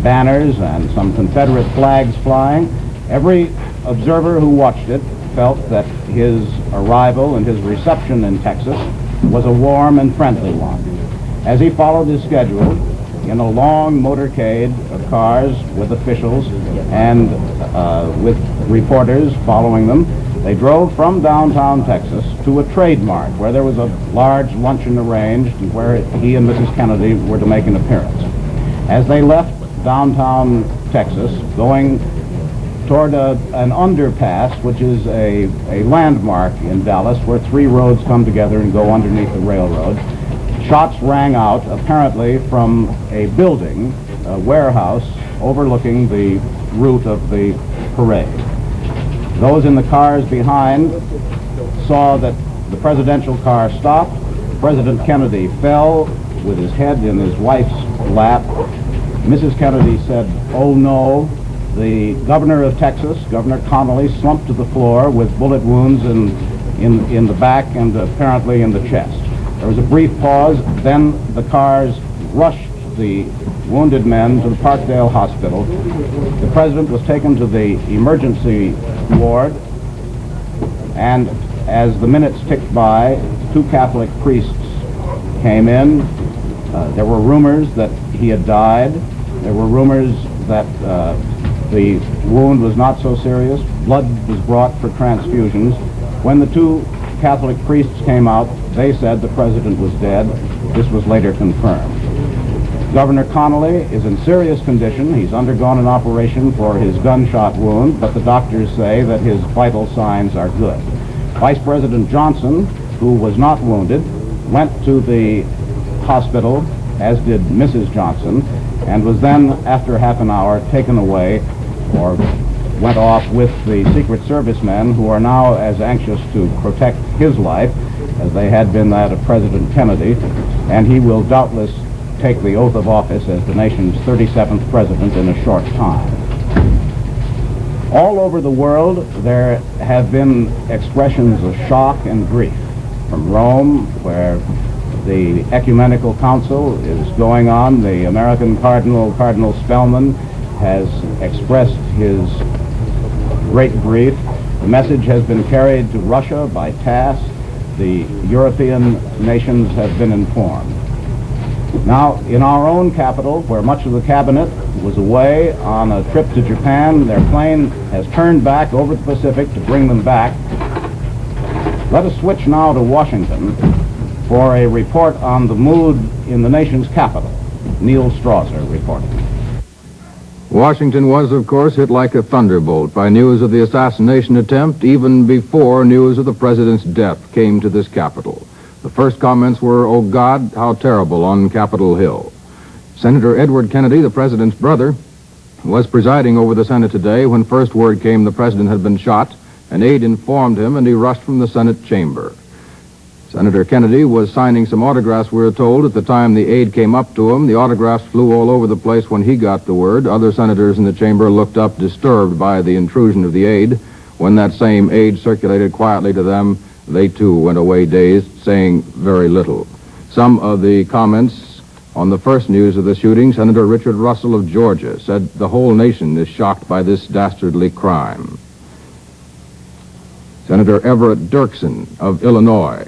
banners and some Confederate flags flying. Every observer who watched it felt that his arrival and his reception in Texas was a warm and friendly one. As he followed his schedule in a long motorcade of cars with officials and with reporters following them, they drove from downtown Texas to a trade mart where there was a large luncheon arranged and where he and Mrs. Kennedy were to make an appearance. As they left downtown Texas, going toward an underpass, which is a landmark in Dallas where three roads come together and go underneath the railroad, shots rang out apparently from a building, a warehouse, overlooking the route of the parade. Those in the cars behind saw that the presidential car stopped. President Kennedy fell with his head in his wife's lap. Mrs. Kennedy said, "Oh no." The governor of Texas, Governor Connolly, slumped to the floor with bullet wounds in the back and apparently in the chest. There was a brief pause, then the cars rushed the wounded men to the Parkdale Hospital. The president was taken to the emergency ward, and as the minutes ticked by, two Catholic priests came in. There were rumors that he had died. There were rumors that the wound was not so serious. Blood was brought for transfusions. When the two Catholic priests came out, they said the president was dead. This was later confirmed. Governor Connolly is in serious condition. He's undergone an operation for his gunshot wound, but the doctors say that his vital signs are good. Vice President Johnson, who was not wounded, went to the hospital, as did Mrs. Johnson, and was then, after half an hour, taken away or went off with the Secret Service men who are now as anxious to protect his life as they had been that of President Kennedy, and he will doubtless take the oath of office as the nation's 37th president in a short time. All over the world, there have been expressions of shock and grief. From Rome, where the Ecumenical Council is going on, the American Cardinal Spellman, has expressed his great grief. The message has been carried to Russia by TASS. The European nations have been informed. Now, in our own capital, where much of the cabinet was away on a trip to Japan, their plane has turned back over the Pacific to bring them back. Let us switch now to Washington for a report on the mood in the nation's capital. Neil Strasser reporting. Washington was, of course, hit like a thunderbolt by news of the assassination attempt even before news of the president's death came to this capital. The first comments were, "Oh God, how terrible," on Capitol Hill. Senator Edward Kennedy, the president's brother, was presiding over the Senate today when first word came the president had been shot. An aide informed him, and he rushed from the Senate chamber. Senator Kennedy was signing some autographs, we were told. At the time the aide came up to him, the autographs flew all over the place when he got the word. Other senators in the chamber looked up, disturbed by the intrusion of the aide. When that same aide circulated quietly to them, they too went away dazed, saying very little. Some of the comments on the first news of the shooting, Senator Richard Russell of Georgia said the whole nation is shocked by this dastardly crime. Senator Everett Dirksen of Illinois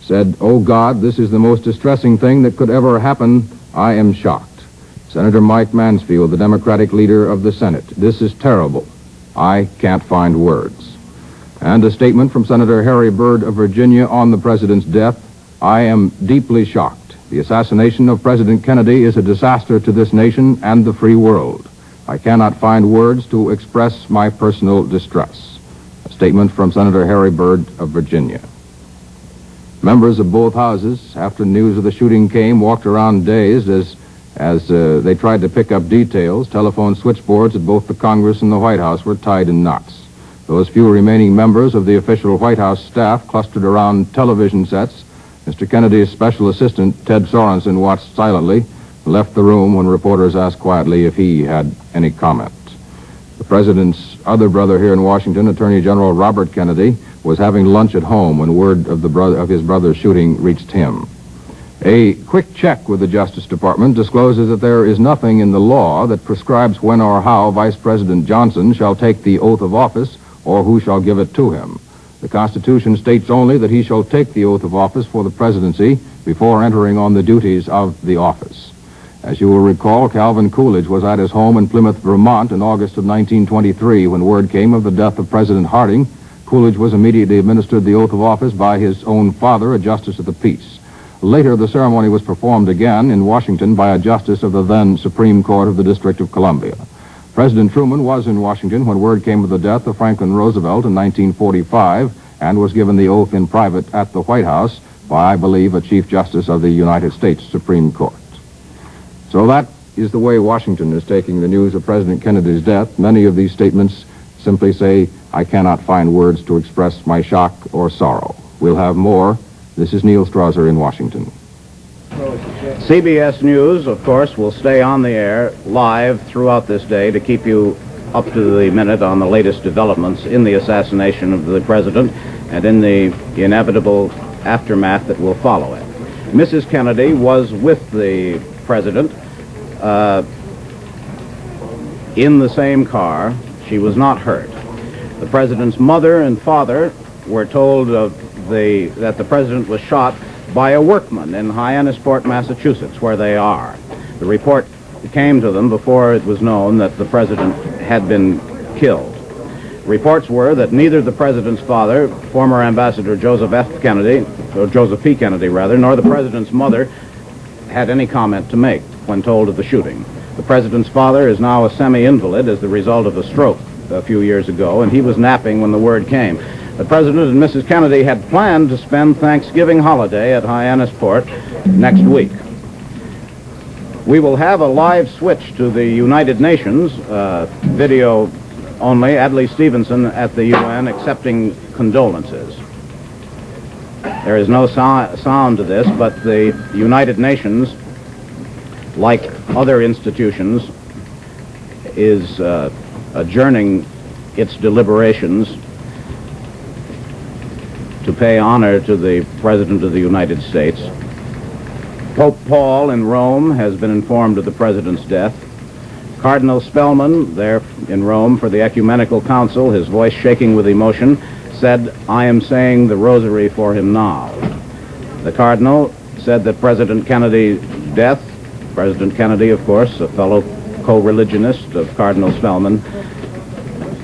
said, "Oh God, this is the most distressing thing that could ever happen. I am shocked." Senator Mike Mansfield, the Democratic leader of the Senate, "This is terrible. I can't find words." And a statement from Senator Harry Byrd of Virginia on the president's death, "I am deeply shocked. The assassination of President Kennedy is a disaster to this nation and the free world. I cannot find words to express my personal distress." A statement from Senator Harry Byrd of Virginia. Members of both houses, after news of the shooting came, walked around dazed as they tried to pick up details. Telephone switchboards at both the Congress and the White House were tied in knots. Those few remaining members of the official White House staff clustered around television sets. Mr. Kennedy's special assistant, Ted Sorensen, watched silently, left the room when reporters asked quietly if he had any comment. The president's other brother here in Washington, Attorney General Robert Kennedy, was having lunch at home when word of his brother's shooting reached him. A quick check with the Justice Department discloses that there is nothing in the law that prescribes when or how Vice President Johnson shall take the oath of office or who shall give it to him. The Constitution states only that he shall take the oath of office for the presidency before entering on the duties of the office. As you will recall, Calvin Coolidge was at his home in Plymouth, Vermont in August of 1923 when word came of the death of President Harding. Coolidge was immediately administered the oath of office by his own father, a justice of the peace. Later, the ceremony was performed again in Washington by a justice of the then Supreme Court of the District of Columbia. President Truman was in Washington when word came of the death of Franklin Roosevelt in 1945 and was given the oath in private at the White House by, I believe, a Chief Justice of the United States Supreme Court. So that is the way Washington is taking the news of President Kennedy's death. Many of these statements simply say, "I cannot find words to express my shock or sorrow." We'll have more. This is Neil Strasser in Washington. CBS News, of course, will stay on the air live throughout this day to keep you up to the minute on the latest developments in the assassination of the president and in the inevitable aftermath that will follow it. Mrs. Kennedy was with the president in the same car. She was not hurt. The president's mother and father were told that the president was shot by a workman in Hyannisport, Massachusetts, where they are. The report came to them before it was known that the president had been killed. Reports were that neither the president's father, former Ambassador Joseph P. Kennedy, nor the president's mother had any comment to make when told of the shooting. The president's father is now a semi-invalid as the result of a stroke a few years ago, and he was napping when the word came. The president and Mrs. Kennedy had planned to spend Thanksgiving holiday at Hyannisport next week. We will have a live switch to the United Nations, video only, Adlai Stevenson at the UN accepting condolences. There is no sound to this, but the United Nations, like other institutions, is adjourning its deliberations to pay honor to the President of the United States. Pope Paul in Rome has been informed of the President's death. Cardinal Spellman, there in Rome for the Ecumenical Council, his voice shaking with emotion, said, "I am saying the rosary for him now." The Cardinal said that President Kennedy's death, President Kennedy, of course, a fellow co-religionist of Cardinal Spellman,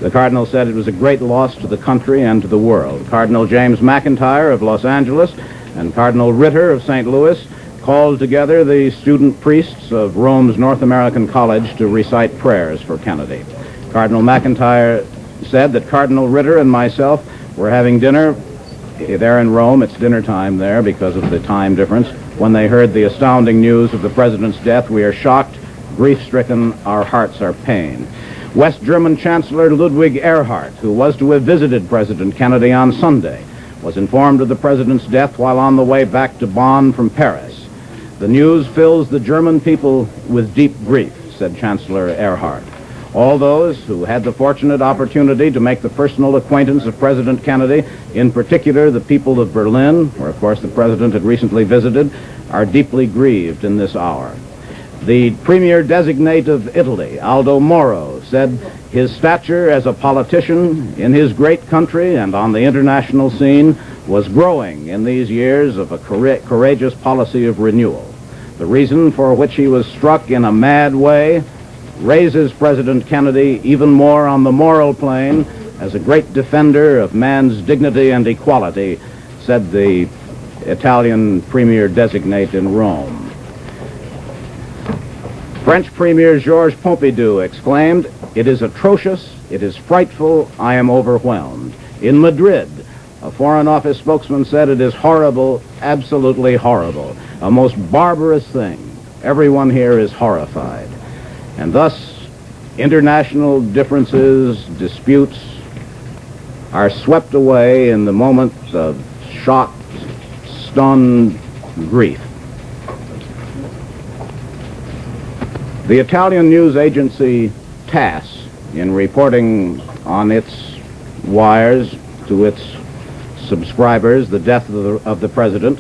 the Cardinal said it was a great loss to the country and to the world. Cardinal James McIntyre of Los Angeles and Cardinal Ritter of St. Louis called together the student priests of Rome's North American College to recite prayers for Kennedy. Cardinal McIntyre said that Cardinal Ritter and myself were having dinner there in Rome, it's dinner time there because of the time difference. When they heard the astounding news of the president's death, we are shocked, grief-stricken, our hearts are pained. West German Chancellor Ludwig Erhard, who was to have visited President Kennedy on Sunday, was informed of the president's death while on the way back to Bonn from Paris. The news fills the German people with deep grief, said Chancellor Erhard. All those who had the fortunate opportunity to make the personal acquaintance of President Kennedy, in particular the people of Berlin, where of course the president had recently visited, are deeply grieved in this hour. The premier designate of Italy, Aldo Moro, said his stature as a politician in his great country and on the international scene was growing in these years of a courageous policy of renewal. The reason for which he was struck in a mad way raises President Kennedy even more on the moral plane as a great defender of man's dignity and equality, said the Italian premier designate in Rome. French Premier Georges Pompidou exclaimed, "It is atrocious, it is frightful, I am overwhelmed." In Madrid, a Foreign Office spokesman said, "It is horrible, absolutely horrible, a most barbarous thing. Everyone here is horrified." And thus, international differences, disputes, are swept away in the moment of shocked, stunned grief. The Italian news agency TASS, in reporting on its wires to its subscribers the death of the president,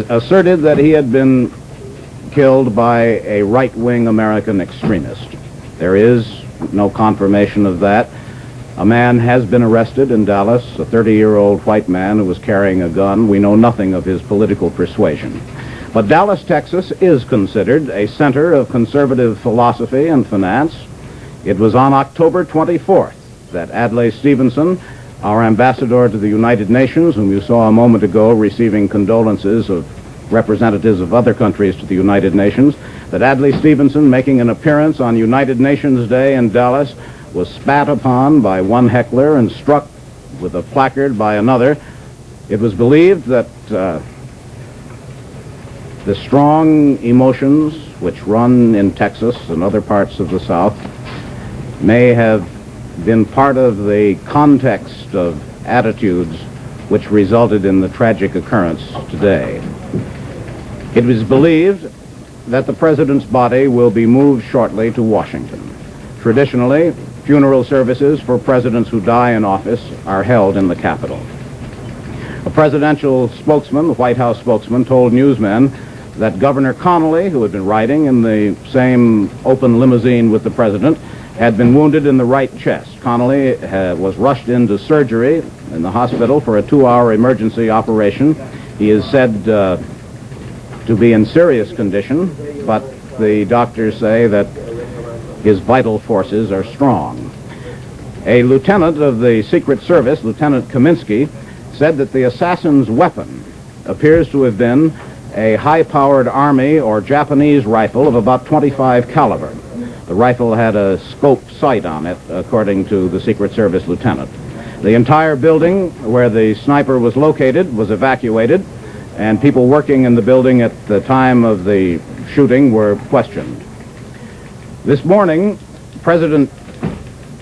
asserted that he had been killed by a right-wing American extremist. There is no confirmation of that. A man has been arrested in Dallas, a 30-year-old white man who was carrying a gun. We know nothing of his political persuasion. But Dallas, Texas is considered a center of conservative philosophy and finance. It was on October 24th that Adlai Stevenson, our ambassador to the United Nations, whom you saw a moment ago receiving condolences of representatives of other countries to the United Nations, that Adlai Stevenson, making an appearance on United Nations Day in Dallas, was spat upon by one heckler and struck with a placard by another. It was believed that the strong emotions which run in Texas and other parts of the South may have been part of the context of attitudes which resulted in the tragic occurrence today. It was believed that the president's body will be moved shortly to Washington. Traditionally, funeral services for presidents who die in office are held in the Capitol. A presidential spokesman, the White House spokesman, told newsmen that Governor Connolly, who had been riding in the same open limousine with the president, had been wounded in the right chest. Connolly was rushed into surgery in the hospital for a 2-hour emergency operation. He is said to be in serious condition, but the doctors say that his vital forces are strong. A lieutenant of the Secret Service, Lieutenant Kaminsky, said that the assassin's weapon appears to have been a high-powered Army or Japanese rifle of about .25 caliber. The rifle had a scope sight on it, according to the Secret Service lieutenant. The entire building where the sniper was located was evacuated, and people working in the building at the time of the shooting were questioned. This morning, President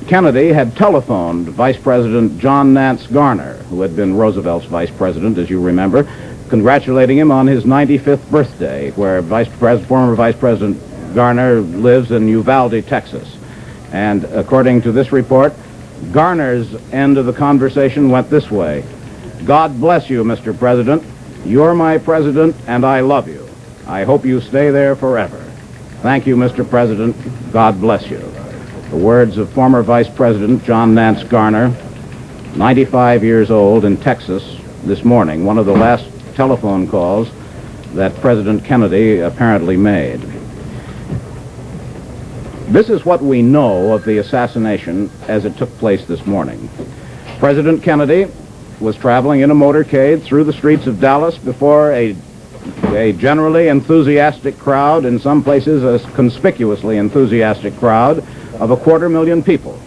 Kennedy had telephoned Vice President John Nance Garner, who had been Roosevelt's vice president, as you remember, congratulating him on his 95th birthday, where former Vice President Garner lives in Uvalde, Texas. And according to this report, Garner's end of the conversation went this way: "God bless you, Mr. President. You're my president, and I love you. I hope you stay there forever. Thank you, Mr. President. God bless you." The words of former Vice President John Nance Garner, 95 years old, in Texas this morning, one of the last telephone calls that President Kennedy apparently made. This is what we know of the assassination as it took place this morning. President Kennedy was traveling in a motorcade through the streets of Dallas before a generally enthusiastic crowd, in some places a conspicuously enthusiastic crowd, of 250,000 people.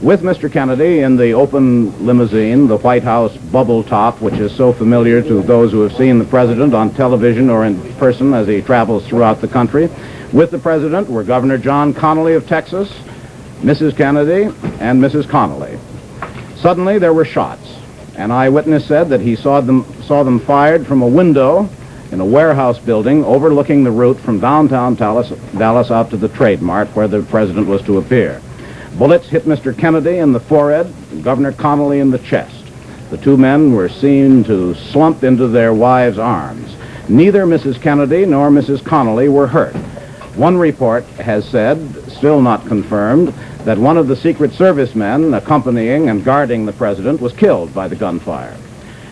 With Mr. Kennedy in the open limousine, the White House bubble top, which is so familiar to those who have seen the president on television or in person as he travels throughout the country. With the president were Governor John Connally of Texas, Mrs. Kennedy, and Mrs. Connally. Suddenly there were shots. An eyewitness said that he saw them fired from a window in a warehouse building overlooking the route from downtown Dallas out to the Trade Mart where the president was to appear. Bullets hit Mr. Kennedy in the forehead and Governor Connally in the chest. The two men were seen to slump into their wives' arms. Neither Mrs. Kennedy nor Mrs. Connally were hurt. One report has said, still not confirmed, that one of the Secret Service men accompanying and guarding the president was killed by the gunfire.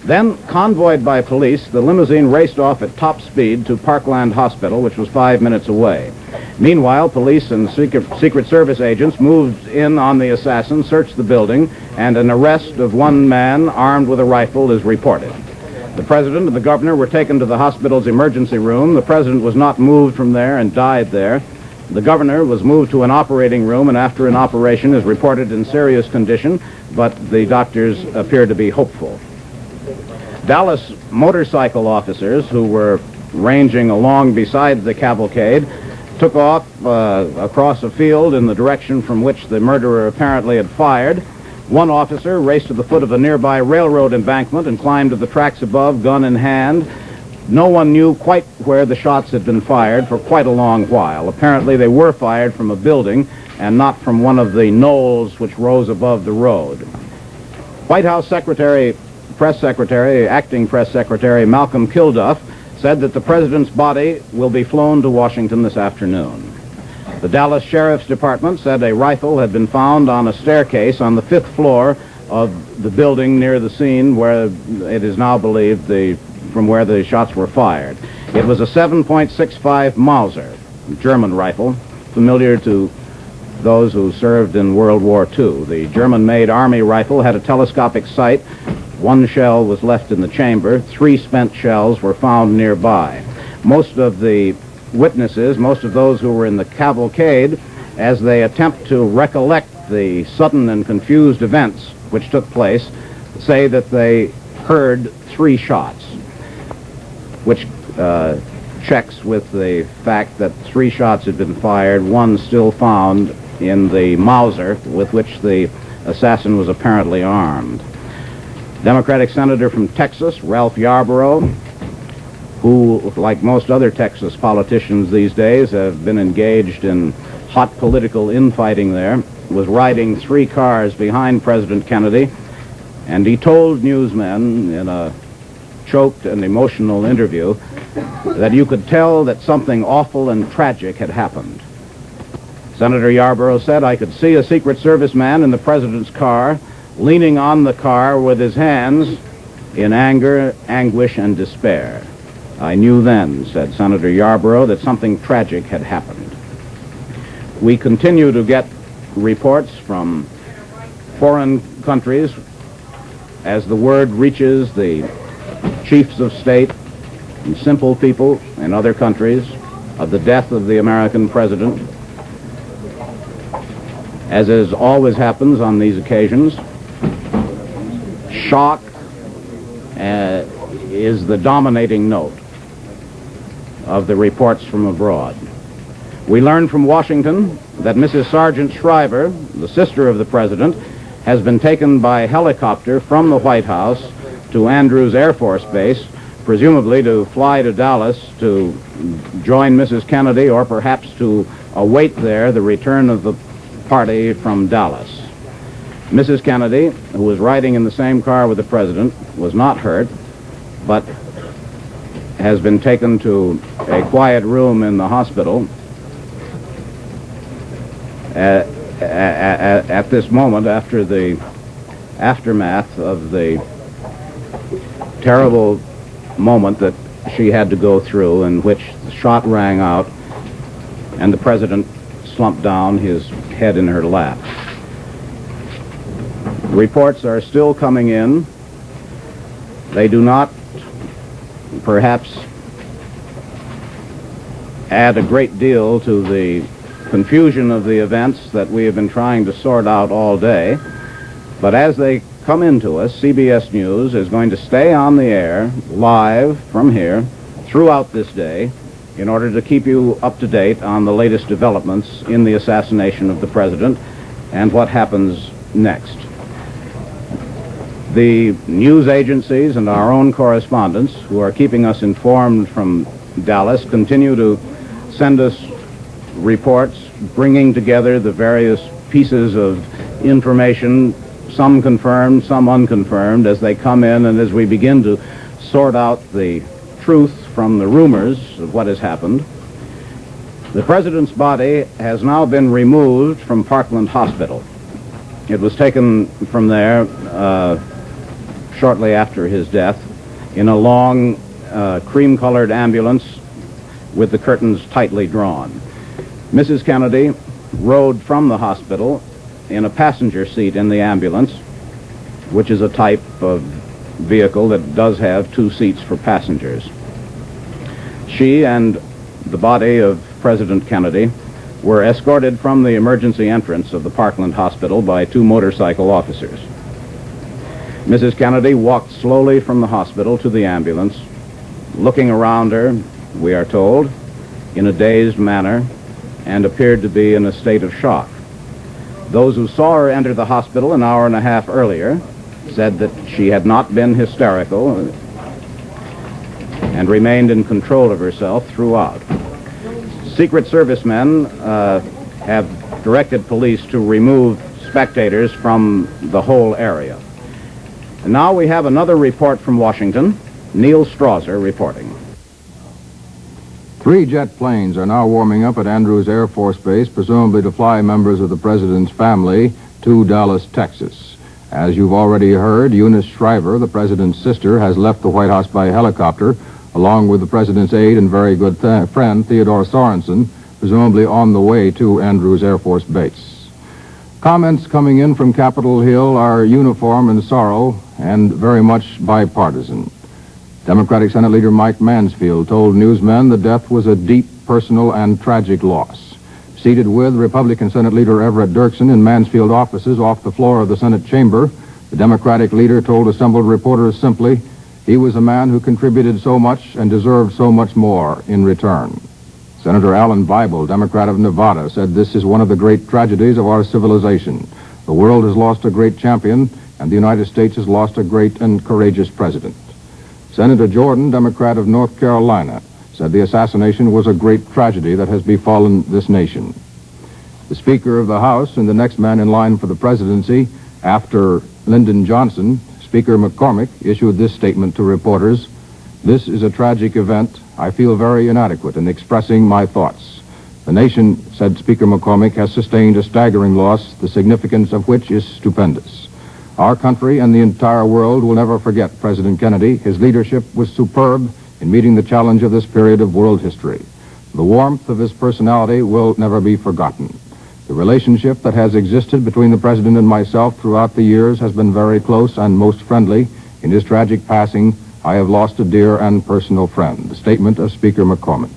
Then, convoyed by police, the limousine raced off at top speed to Parkland Hospital, which was 5 minutes away. Meanwhile, police and Secret Service agents moved in on the assassin, searched the building, and an arrest of one man armed with a rifle is reported. The president and the governor were taken to the hospital's emergency room. The president was not moved from there and died there. The governor was moved to an operating room and after an operation is reported in serious condition, but the doctors appear to be hopeful. Dallas motorcycle officers who were ranging along beside the cavalcade took off across a field in the direction from which the murderer apparently had fired. One officer raced to the foot of a nearby railroad embankment and climbed to the tracks above, gun in hand. No one knew quite where the shots had been fired for quite a long while. Apparently they were fired from a building and not from one of the knolls which rose above the road. White House Acting Press Secretary Malcolm Kilduff said that the president's body will be flown to Washington this afternoon. The Dallas Sheriff's Department said a rifle had been found on a staircase on the 5th floor of the building near the scene where it is now believed from where the shots were fired. It was a 7.65 Mauser, German rifle, familiar to those who served in World War II. The German-made Army rifle had a telescopic sight. One shell was left in the chamber. 3 spent shells were found nearby. Most of the witnesses, most of those who were in the cavalcade, as they attempt to recollect the sudden and confused events which took place, say that they heard 3 shots, which checks with the fact that 3 shots had been fired, one still found in the Mauser with which the assassin was apparently armed. Democratic Senator from Texas, Ralph Yarborough, who, like most other Texas politicians these days, have been engaged in hot political infighting there, was riding 3 cars behind President Kennedy, and he told newsmen in a choked and emotional interview that you could tell that something awful and tragic had happened. Senator Yarborough said, "I could see a Secret Service man in the president's car, leaning on the car with his hands in anger, anguish, and despair. I knew then," said Senator Yarborough, "that something tragic had happened." We continue to get reports from foreign countries as the word reaches the chiefs of state and simple people in other countries of the death of the American president. As always happens on these occasions, shock is the dominating note of the reports from abroad. We learn from Washington that Mrs. Sargent Shriver, the sister of the president, has been taken by helicopter from the White House to Andrews Air Force Base, presumably to fly to Dallas to join Mrs. Kennedy or perhaps to await there the return of the party from Dallas. Mrs. Kennedy, who was riding in the same car with the president, was not hurt, but has been taken to a quiet room in the hospital. At this moment, after the aftermath of the terrible moment that she had to go through, in which the shot rang out and the president slumped down, his head in her lap. Reports are still coming in. They do not perhaps add a great deal to the confusion of the events that we have been trying to sort out all day. But as they come into us, CBS News is going to stay on the air live from here throughout this day in order to keep you up to date on the latest developments in the assassination of the president and what happens next. The news agencies and our own correspondents who are keeping us informed from Dallas continue to send us reports bringing together the various pieces of information, some confirmed, some unconfirmed, as they come in and as we begin to sort out the truth from the rumors of what has happened. The president's body has now been removed from Parkland Hospital. It was taken from there shortly after his death in a long cream-colored ambulance with the curtains tightly drawn. Mrs. Kennedy rode from the hospital in a passenger seat in the ambulance, which is a type of vehicle that does have 2 seats for passengers. She and the body of President Kennedy were escorted from the emergency entrance of the Parkland Hospital by 2 motorcycle officers. Mrs. Kennedy walked slowly from the hospital to the ambulance, looking around her, we are told, in a dazed manner, and appeared to be in a state of shock. Those who saw her enter the hospital an hour and a half earlier said that she had not been hysterical and remained in control of herself throughout. Secret Service men have directed police to remove spectators from the whole area. And now we have another report from Washington. Neil Strasser reporting. 3 jet planes are now warming up at Andrews Air Force Base, presumably to fly members of the president's family to Dallas, Texas. As you've already heard, Eunice Shriver, the president's sister, has left the White House by helicopter, along with the president's aide and very good friend, Theodore Sorensen, presumably on the way to Andrews Air Force Base. Comments coming in from Capitol Hill are uniform in sorrow and very much bipartisan. Democratic Senate Leader Mike Mansfield told newsmen the death was a deep, personal, and tragic loss. Seated with Republican Senate Leader Everett Dirksen in Mansfield offices off the floor of the Senate chamber, the Democratic leader told assembled reporters simply, he was a man who contributed so much and deserved so much more in return. Senator Alan Bible, Democrat of Nevada, said this is one of the great tragedies of our civilization. The world has lost a great champion, and the United States has lost a great and courageous president. Senator Jordan, Democrat of North Carolina, said the assassination was a great tragedy that has befallen this nation. The Speaker of the House and the next man in line for the presidency after Lyndon Johnson, Speaker McCormick, issued this statement to reporters, "This is a tragic event. I feel very inadequate in expressing my thoughts. The nation," said Speaker McCormick, "has sustained a staggering loss, the significance of which is stupendous. Our country and the entire world will never forget President Kennedy. His leadership was superb in meeting the challenge of this period of world history. The warmth of his personality will never be forgotten. The relationship that has existed between the President and myself throughout the years has been very close and most friendly. In his tragic passing, I have lost a dear and personal friend." The statement of Speaker McCormick.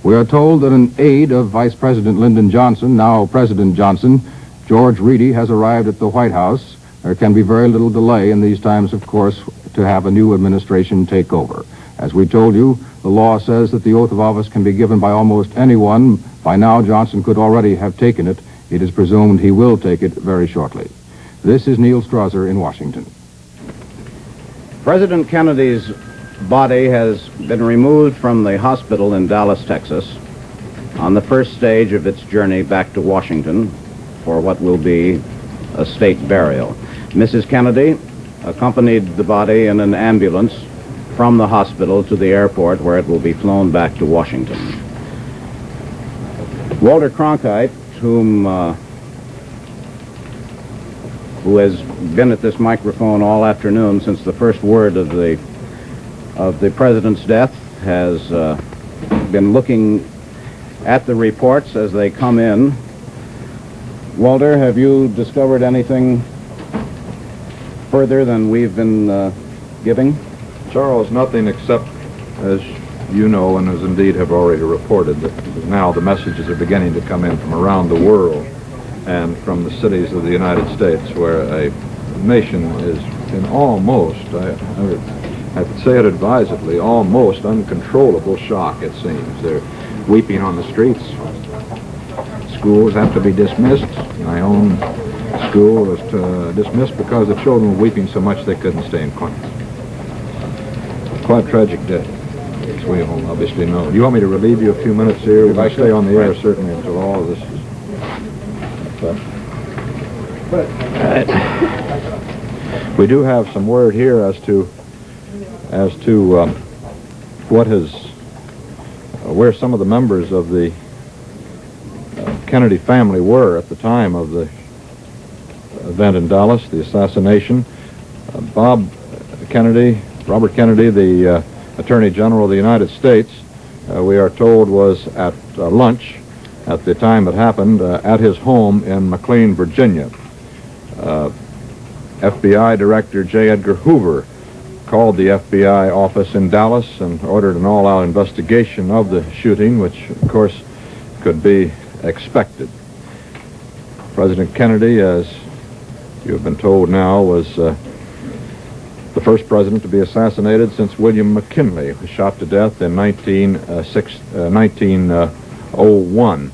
We are told that an aide of Vice President Lyndon Johnson, now President Johnson, George Reedy, has arrived at the White House. There can be very little delay in these times, of course, to have a new administration take over. As we told you, the law says that the oath of office can be given by almost anyone. By now, Johnson could already have taken it. It is presumed he will take it very shortly. This is Neil Strasser in Washington. President Kennedy's body has been removed from the hospital in Dallas, Texas, on the first stage of its journey back to Washington for what will be a state burial. Mrs. Kennedy accompanied the body in an ambulance from the hospital to the airport where it will be flown back to Washington. Walter Cronkite, who has been at this microphone all afternoon since the first word of the president's death, has been looking at the reports as they come in. Walter, have you discovered anything further than we've been giving? Charles, nothing except, as you know, and as indeed have already reported, that now the messages are beginning to come in from around the world and from the cities of the United States, where a nation is in almost, I could say it advisedly, almost uncontrollable shock, it seems. They're weeping on the streets. Schools have to be dismissed. My own school was dismissed because the children were weeping so much they couldn't stay in class. Quite a tragic day, as we all obviously know. Do you want me to relieve you a few minutes here? If I stay on the air, certainly, until all of this is... We do have some word here as to what has, where some of the members of the Kennedy family were at the time of the event in Dallas, the assassination. Robert Kennedy, the Attorney General of the United States, we are told was at lunch at the time it happened at his home in McLean, Virginia. FBI Director J. Edgar Hoover called the FBI office in Dallas and ordered an all-out investigation of the shooting, which, of course, could be expected. President Kennedy, as you have been told now, was the first president to be assassinated since William McKinley was shot to death in 1901.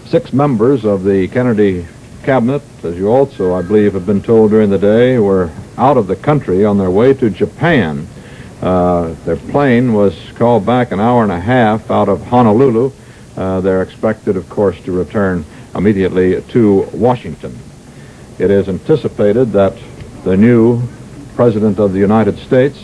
6 members of the Kennedy cabinet, as you also, I believe, have been told during the day, were out of the country on their way to Japan. Their plane was called back an hour and a half out of Honolulu. They're expected, of course, to return immediately to Washington. It is anticipated that the new President of the United States,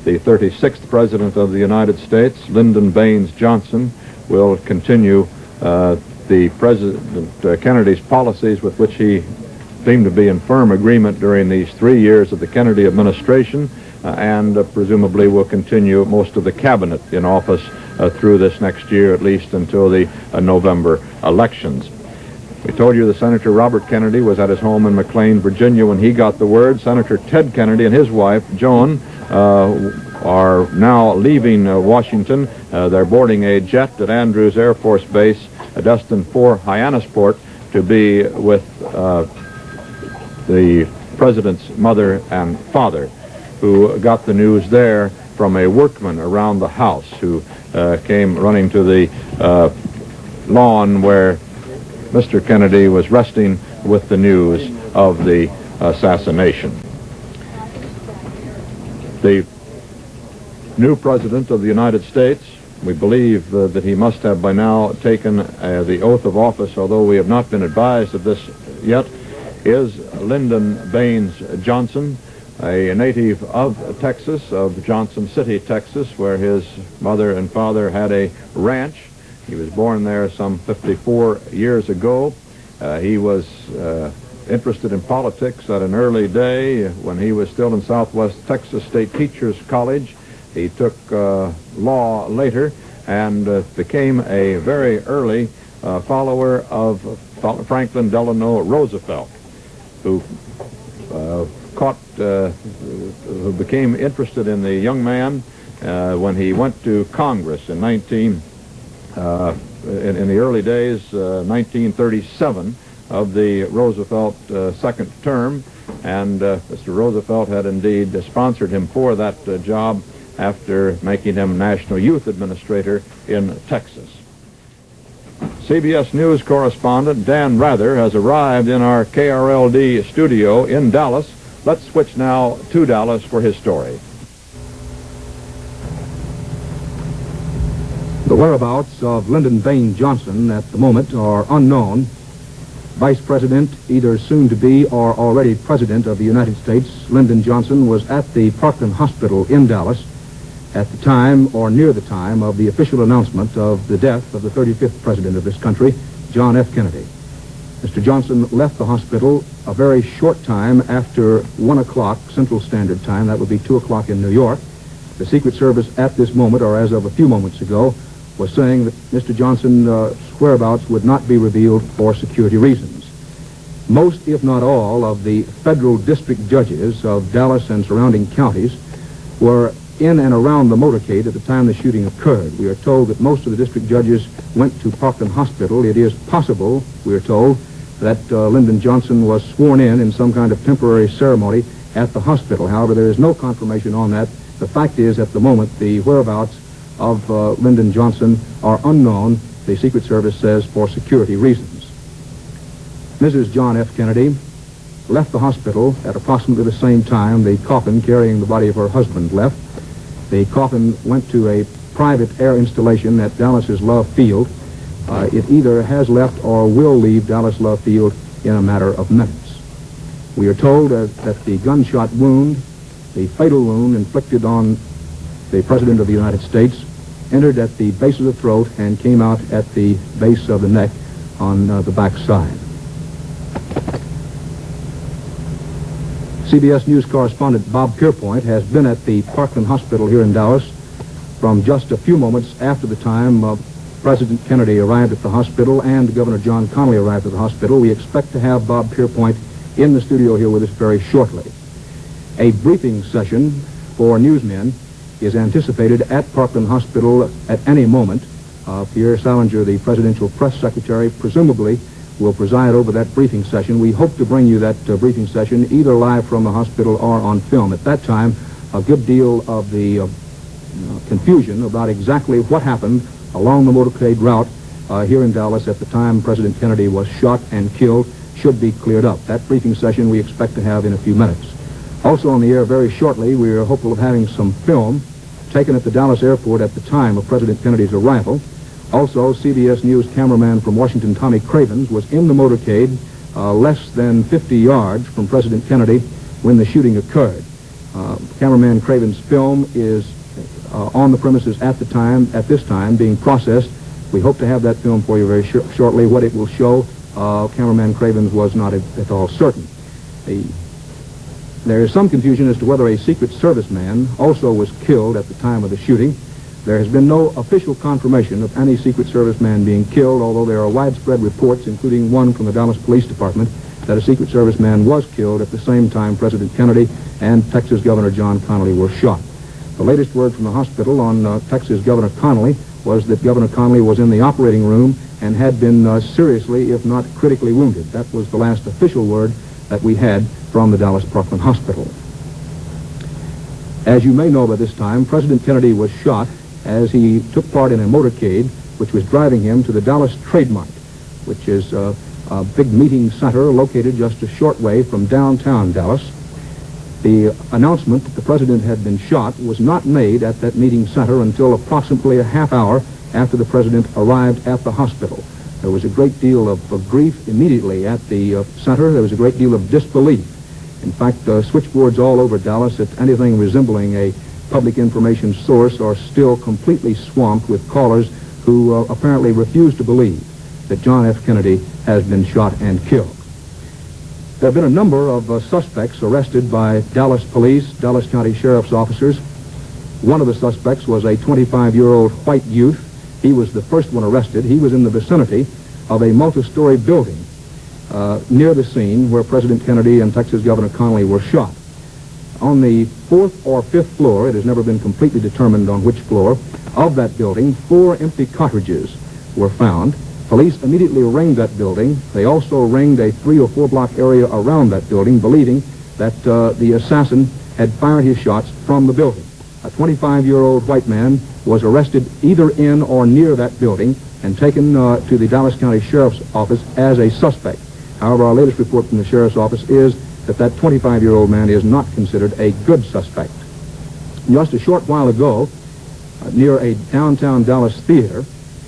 the 36th President of the United States, Lyndon Baines Johnson, will continue the President Kennedy's policies with which he seemed to be in firm agreement during these 3 years of the Kennedy administration, and presumably will continue most of the cabinet in office through this next year, at least until the November elections. We told you that Senator Robert Kennedy was at his home in McLean, Virginia, when he got the word. Senator Ted Kennedy and his wife, Joan, are now leaving Washington. They're boarding a jet at Andrews Air Force Base, destined for Hyannisport, to be with the President's mother and father, who got the news there from a workman around the house who came running to the lawn where Mr. Kennedy was resting with the news of the assassination. The new President of the United States, we believe that he must have by now taken the oath of office, although we have not been advised of this yet, is Lyndon Baines Johnson, a native of Texas, of Johnson City, Texas, where his mother and father had a ranch. He was born there some 54 years ago. He was interested in politics at an early day. When he was still in Southwest Texas State Teachers College, he took law later and became a very early follower of Franklin Delano Roosevelt, who who became interested in the young man when he went to Congress in in the early days, 1937, of the Roosevelt second term, and Mr. Roosevelt had indeed sponsored him for that job after making him National Youth Administrator in Texas. CBS News correspondent Dan Rather has arrived in our KRLD studio in Dallas. Let's switch now to Dallas for his story. The whereabouts of Lyndon Baines Johnson at the moment are unknown. Vice President, either soon to be or already President of the United States, Lyndon Johnson, was at the Parkland Hospital in Dallas at the time or near the time of the official announcement of the death of the 35th President of this country, John F. Kennedy. Mr. Johnson left the hospital a very short time after 1 o'clock Central Standard Time. That would be 2 o'clock in New York. The Secret Service at this moment, or as of a few moments ago, was saying that Mr. Johnson's whereabouts would not be revealed for security reasons. Most, if not all, of the federal district judges of Dallas and surrounding counties were in and around the motorcade at the time the shooting occurred. We are told that most of the district judges went to Parkland Hospital. It is possible, we are told, that Lyndon Johnson was sworn in some kind of temporary ceremony at the hospital. However, there is no confirmation on that. The fact is, at the moment, the whereabouts of Lyndon Johnson are unknown, the Secret Service says, for security reasons. Mrs. John F. Kennedy left the hospital at approximately the same time the coffin carrying the body of her husband left. The coffin went to a private air installation at Dallas's Love Field. It either has left or will leave Dallas Love Field in a matter of minutes. We are told that the gunshot wound, the fatal wound inflicted on the President of the United States, entered at the base of the throat and came out at the base of the neck on the back side. CBS News correspondent Bob Pierpoint has been at the Parkland Hospital here in Dallas from just a few moments after the time President Kennedy arrived at the hospital and Governor John Connally arrived at the hospital. We expect to have Bob Pierpoint in the studio here with us very shortly. A briefing session for newsmen is anticipated at Parkland Hospital at any moment. Pierre Salinger, the presidential press secretary, presumably will preside over that briefing session. We hope to bring you that briefing session either live from the hospital or on film. At that time, a good deal of the confusion about exactly what happened along the motorcade route here in Dallas at the time President Kennedy was shot and killed should be cleared up. That briefing session we expect to have in a few minutes. Also on the air very shortly, we are hopeful of having some film taken at the Dallas airport at the time of President Kennedy's arrival. Also, CBS News cameraman from Washington, Tommy Cravens, was in the motorcade less than 50 yards from President Kennedy when the shooting occurred. Cameraman Cravens' film is on the premises at this time, being processed. We hope to have that film for you very shortly. What it will show, Cameraman Cravens was not at all certain. There is some confusion as to whether a Secret Service man also was killed at the time of the shooting. There has been no official confirmation of any Secret Service man being killed, although there are widespread reports, including one from the Dallas Police Department, that a Secret Service man was killed at the same time President Kennedy and Texas Governor John Connally were shot. The latest word from the hospital on Texas Governor Connally was that Governor Connally was in the operating room and had been seriously, if not critically wounded. That was the last official word that we had from the Dallas Parkland Hospital. As you may know by this time, President Kennedy was shot as he took part in a motorcade which was driving him to the Dallas Trade Mart, which is a big meeting center located just a short way from downtown Dallas. The announcement that the president had been shot was not made at that meeting center until approximately a half hour after the president arrived at the hospital. There was a great deal of grief immediately at the center. There was a great deal of disbelief. In fact, switchboards all over Dallas at anything resembling a public information source are still completely swamped with callers who apparently refuse to believe that John F. Kennedy has been shot and killed. There have been a number of suspects arrested by Dallas police, Dallas County Sheriff's officers. One of the suspects was a 25-year-old white youth. He was the first one arrested. He was in the vicinity of a multi-story building near the scene where President Kennedy and Texas Governor Connally were shot. On the 4th or 5th floor, it has never been completely determined on which floor, of that building, 4 empty cartridges were found. Police immediately ringed that building. They also ringed a 3 or 4 block area around that building, believing that the assassin had fired his shots from the building. A 25-year-old white man was arrested either in or near that building and taken to the Dallas County Sheriff's Office as a suspect. However, our latest report from the Sheriff's Office is that 25-year-old man is not considered a good suspect. Just a short while ago, near a downtown Dallas theater,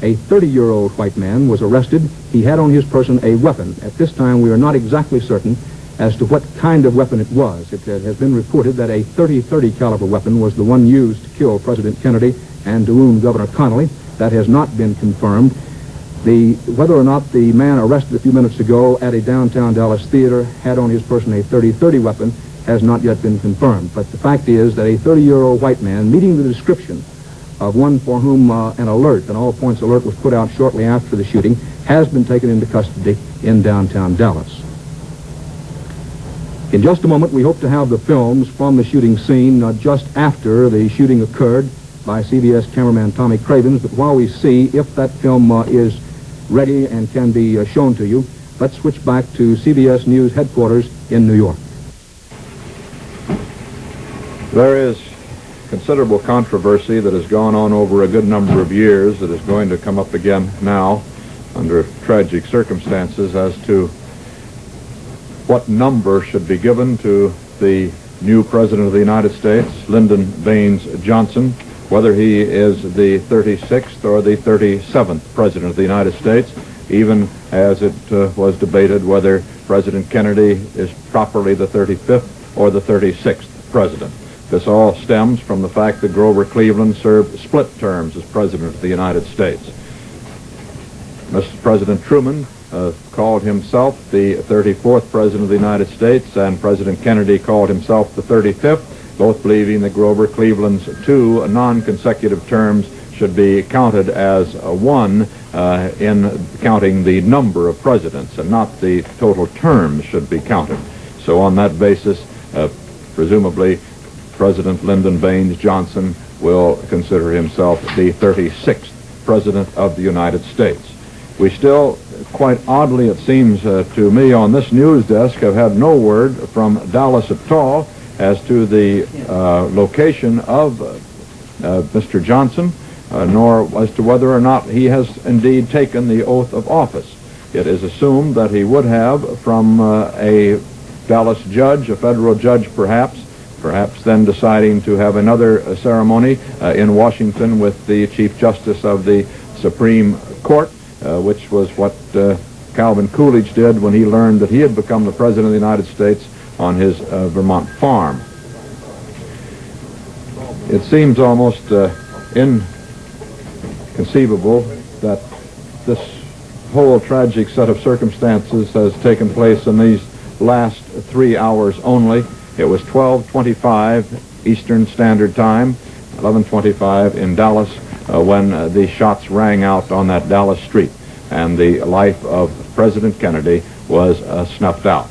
a 30-year-old white man was arrested. He had on his person a weapon. At this time, we are not exactly certain as to what kind of weapon it was. It has been reported that a .30 caliber weapon was the one used to kill President Kennedy and to wound Governor Connally. That has not been confirmed. Whether or not the man arrested a few minutes ago at a downtown Dallas theater had on his person a .30 weapon has not yet been confirmed. But the fact is that a 30-year-old white man, meeting the description of one for whom an all points alert was put out shortly after the shooting, has been taken into custody in downtown Dallas. In just a moment, we hope to have the films from the shooting scene just after the shooting occurred by CBS cameraman Tommy Cravens. But while we see if that film is ready and can be shown to you, let's switch back to CBS News headquarters in New York. There is considerable controversy that has gone on over a good number of years that is going to come up again now under tragic circumstances as to what number should be given to the new President of the United States, Lyndon Baines Johnson, whether he is the 36th or the 37th President of the United States, even as it was debated whether President Kennedy is properly the 35th or the 36th President. This all stems from the fact that Grover Cleveland served split terms as President of the United States. Mr. President Truman called himself the 34th President of the United States, and President Kennedy called himself the 35th, both believing that Grover Cleveland's 2 non-consecutive terms should be counted as one in counting the number of presidents, and not the total terms should be counted. So on that basis, presumably, President Lyndon Baines Johnson will consider himself the 36th President of the United States. We still, quite oddly it seems to me on this news desk, have had no word from Dallas at all as to the location of Mr. Johnson, nor as to whether or not he has indeed taken the oath of office. It is assumed that he would have from a Dallas judge, a federal judge perhaps then deciding to have another ceremony in Washington with the Chief Justice of the Supreme Court, which was what Calvin Coolidge did when he learned that he had become the President of the United States on his Vermont farm. It seems almost inconceivable that this whole tragic set of circumstances has taken place in these last 3 hours only. It was 12:25 Eastern Standard Time, 11:25 in Dallas, when the shots rang out on that Dallas street, and the life of President Kennedy was snuffed out.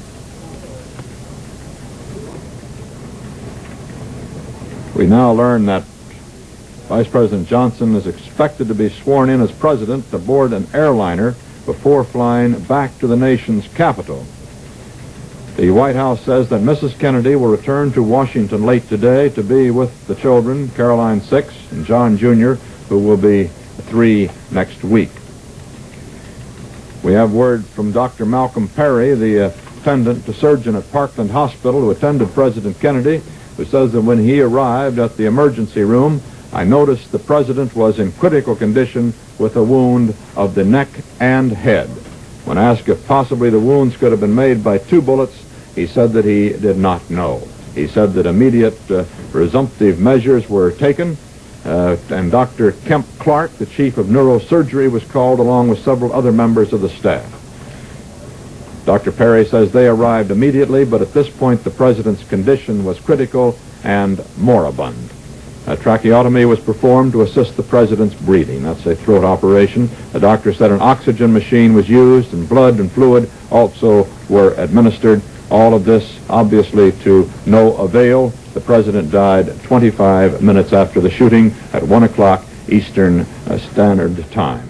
We now learn that Vice President Johnson is expected to be sworn in as president aboard an airliner before flying back to the nation's capital. The White House says that Mrs. Kennedy will return to Washington late today to be with the children, Caroline 6 and John Jr., who will be 3 next week. We have word from Dr. Malcolm Perry, the attendant surgeon at Parkland Hospital who attended President Kennedy, who says that when he arrived at the emergency room, I noticed the president was in critical condition with a wound of the neck and head. When asked if possibly the wounds could have been made by 2 bullets, he said that he did not know. He said that immediate presumptive measures were taken, and Dr. Kemp Clark, the chief of neurosurgery, was called along with several other members of the staff. Dr. Perry says they arrived immediately, but at this point the president's condition was critical and moribund. A tracheotomy was performed to assist the president's breathing. That's a throat operation. The doctor said an oxygen machine was used, and blood and fluid also were administered. All of this, obviously, to no avail. The president died 25 minutes after the shooting at 1 o'clock Eastern Standard Time.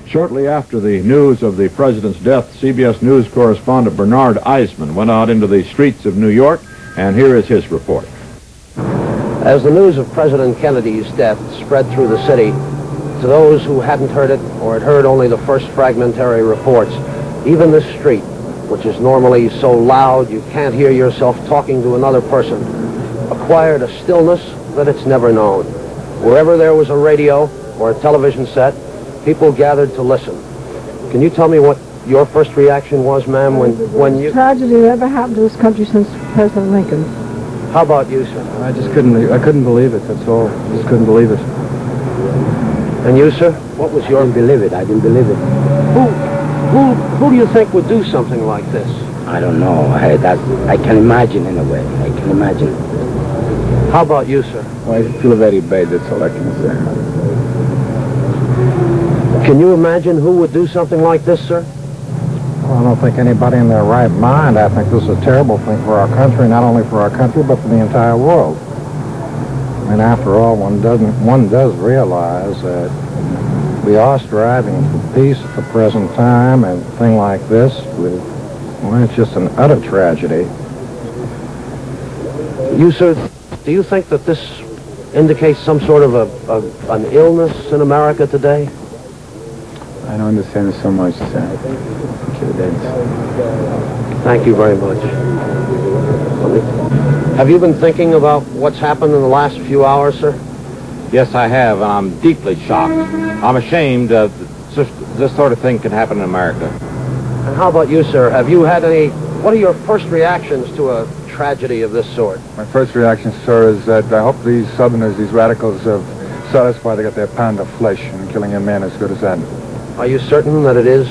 Shortly after the news of the president's death, CBS News correspondent Bernard Eisman went out into the streets of New York, and here is his report. As the news of President Kennedy's death spread through the city, to those who hadn't heard it or had heard only the first fragmentary reports, even this street, which is normally so loud you can't hear yourself talking to another person, acquired a stillness that it's never known. Wherever there was a radio or a television set, people gathered to listen. Can you tell me what your first reaction was, ma'am, when you... Tragedy that ever happened to this country since President Lincoln. How about you, sir? I couldn't believe it, that's all. I just couldn't believe it. And you, sir? What was your... I didn't believe it. I didn't believe it. Who do you think would do something like this? I don't know. I can imagine in a way. I can imagine. How about you, sir? Well, I feel very bad. That's all I can say. Can you imagine who would do something like this, sir? Well, I don't think anybody in their right mind. I think this is a terrible thing for our country, not only for our country, but for the entire world. I mean, after all, one does realize that we are striving for peace at the present time, and a thing like this, well, it's just an utter tragedy. You, sir, do you think that this indicates some sort of an illness in America today? I don't understand so much, Thank you very much. Have you been thinking about what's happened in the last few hours, sir? Yes, I have, and I'm deeply shocked. I'm ashamed this sort of thing can happen in America. And how about you, sir? Have you had any... What are your first reactions to a tragedy of this sort? My first reaction, sir, is that I hope these Southerners, these radicals, have satisfied they got their pound of flesh, and killing a man as good as that. Are you certain that it is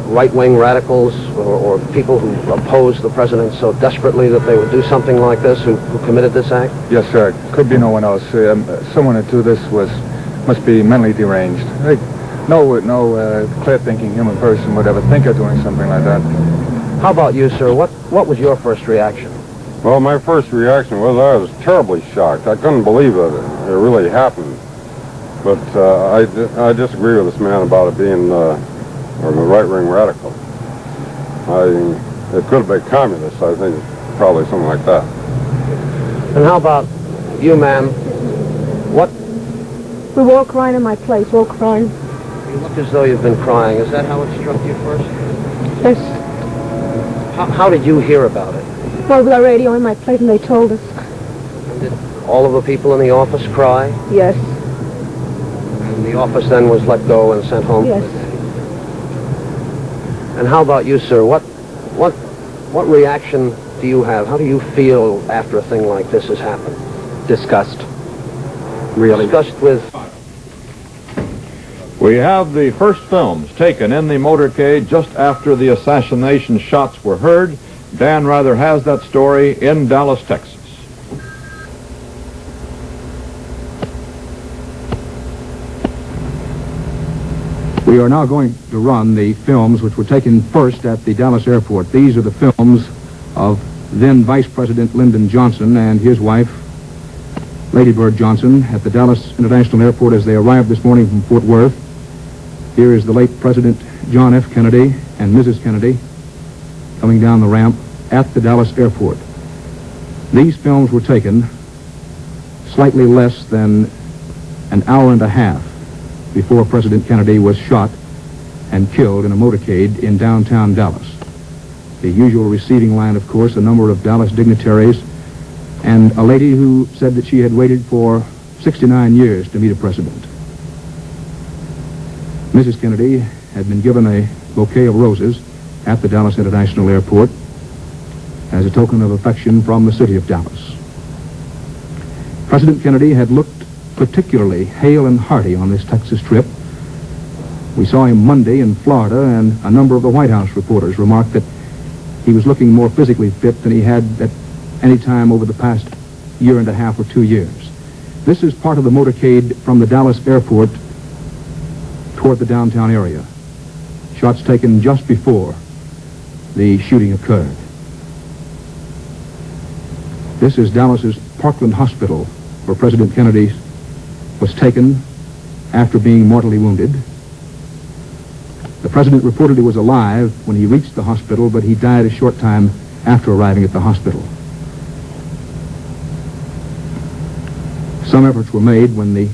right-wing radicals or people who oppose the president so desperately that they would do something like this, who committed this act? Yes, sir. Could be no one else. Someone who do this must be mentally deranged. No clear-thinking human person would ever think of doing something like that. How about you, sir? What was your first reaction? Well, my first reaction was I was terribly shocked. I couldn't believe it really happened. But I disagree with this man about it being a right-wing radical. It could have been communists, I think, probably something like that. And how about you, ma'am? What? We were all crying in my place, all crying. You look as though you've been crying. Is that how it struck you first? Yes. How did you hear about it? Well, with our radio in my place, and they told us. Did all of the people in the office cry? Yes. And the office then was let go and sent home? Yes. And how about you, sir? What reaction do you have? How do you feel after a thing like this has happened? Disgust. Really? Disgust with... We have the first films taken in the motorcade just after the assassination shots were heard. Dan Rather has that story in Dallas, Texas. We are now going to run the films which were taken first at the Dallas airport. These are the films of then Vice President Lyndon Johnson and his wife, Lady Bird Johnson, at the Dallas International Airport as they arrived this morning from Fort Worth. Here is the late President John F. Kennedy and Mrs. Kennedy coming down the ramp at the Dallas airport. These films were taken slightly less than an hour and a half before President Kennedy was shot and killed in a motorcade in downtown Dallas. The usual receiving line, of course, a number of Dallas dignitaries and a lady who said that she had waited for 69 years to meet a president. Mrs. Kennedy had been given a bouquet of roses at the Dallas International Airport as a token of affection from the city of Dallas. President Kennedy had looked particularly hale and hearty on this Texas trip. We saw him Monday in Florida, and a number of the White House reporters remarked that he was looking more physically fit than he had at any time over the past year and a half or 2 years. This is part of the motorcade from the Dallas airport toward the downtown area. Shots taken just before the shooting occurred. This is Dallas's Parkland Hospital, where President Kennedy was taken after being mortally wounded. The president reportedly was alive when he reached the hospital, but he died a short time after arriving at the hospital. Some efforts were made when the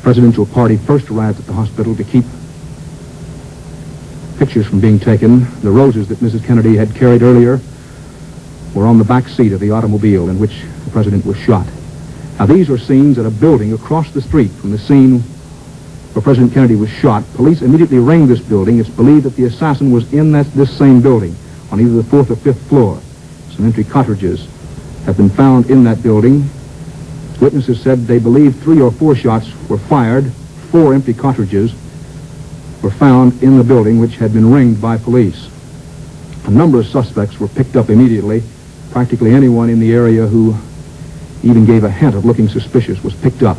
presidential party first arrived at the hospital to keep pictures from being taken. The roses that Mrs. Kennedy had carried earlier were on the back seat of the automobile in which the president was shot. Now, these are scenes at a building across the street from the scene where President Kennedy was shot. Police immediately ringed this building. It's believed that the assassin was in this same building on either the 4th or 5th floor. Some empty cartridges have been found in that building. Witnesses said they believe 3 or 4 shots were fired. 4 empty cartridges were found in the building, which had been ringed by police. A number of suspects were picked up immediately. Practically anyone in the area who even gave a hint of looking suspicious was picked up.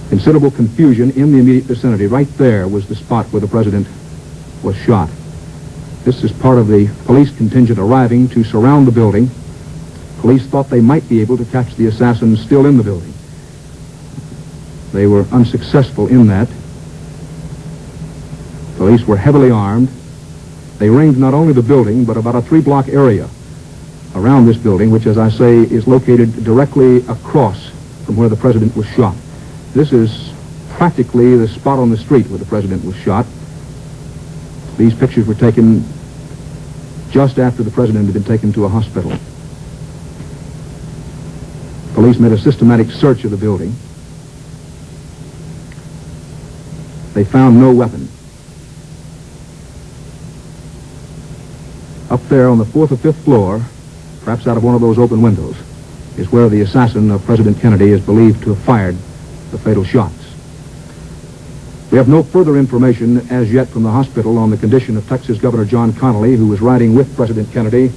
Considerable confusion in the immediate vicinity. Right there was the spot where the president was shot. This is part of the police contingent arriving to surround the building. Police thought they might be able to catch the assassins still in the building. They were unsuccessful in that. Police were heavily armed. They ringed not only the building, but about a 3-block area around this building, which, as I say, is located directly across from where the president was shot. This is practically the spot on the street where the president was shot. These pictures were taken just after the president had been taken to a hospital. Police made a systematic search of the building. They found no weapon. Up there on the 4th or 5th floor, perhaps out of one of those open windows, is where the assassin of President Kennedy is believed to have fired the fatal shots. We have no further information as yet from the hospital on the condition of Texas Governor John Connally, who was riding with President Kennedy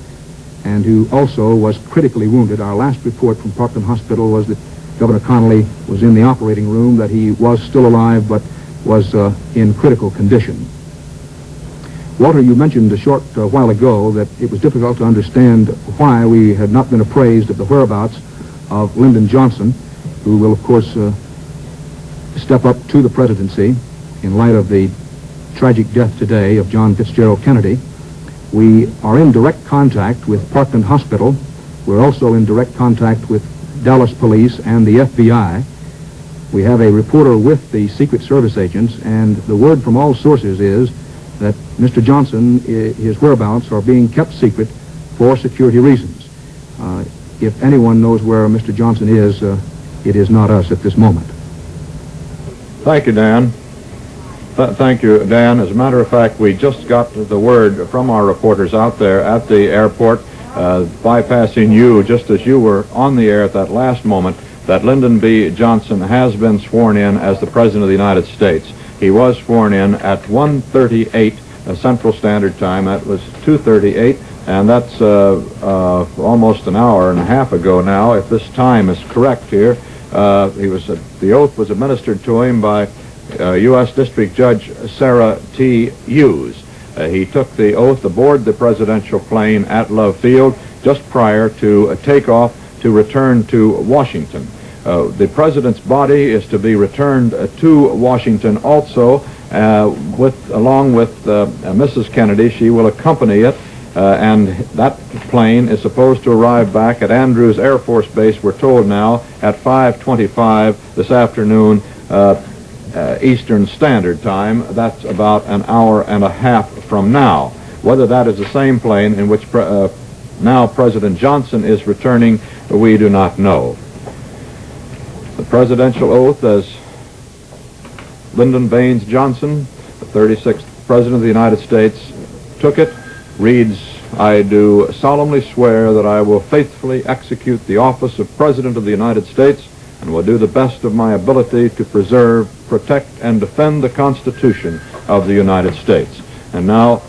and who also was critically wounded. Our last report from Parkland Hospital was that Governor Connally was in the operating room, that he was still alive but was in critical condition. Walter, you mentioned a short while ago that it was difficult to understand why we had not been appraised of the whereabouts of Lyndon Johnson, who will, of course, step up to the presidency in light of the tragic death today of John Fitzgerald Kennedy. We are in direct contact with Parkland Hospital. We're also in direct contact with Dallas Police and the FBI. We have a reporter with the Secret Service agents, and the word from all sources is that Mr. Johnson, his whereabouts are being kept secret for security reasons. If anyone knows where Mr. Johnson is, it is not us at this moment. Thank you, Dan. Thank you, Dan. As a matter of fact, we just got the word from our reporters out there at the airport, bypassing you just as you were on the air at that last moment, that Lyndon B. Johnson has been sworn in as the President of the United States. He was sworn in at 1:38 Central Standard Time. That was 2:38, and that's almost an hour and a half ago now, if this time is correct here. The oath was administered to him by U.S. District Judge Sarah T. Hughes. He took the oath aboard the presidential plane at Love Field just prior to takeoff to return to Washington. The president's body is to be returned to Washington also, along with Mrs. Kennedy. She will accompany it, and that plane is supposed to arrive back at Andrews Air Force Base, we're told now, at 5:25 this afternoon, Eastern Standard Time. That's about an hour and a half from now. Whether that is the same plane in which now President Johnson is returning, we do not know. The presidential oath as Lyndon Baines Johnson, the 36th President of the United States, took it, reads, "I do solemnly swear that I will faithfully execute the office of President of the United States and will do the best of my ability to preserve, protect, and defend the Constitution of the United States." And now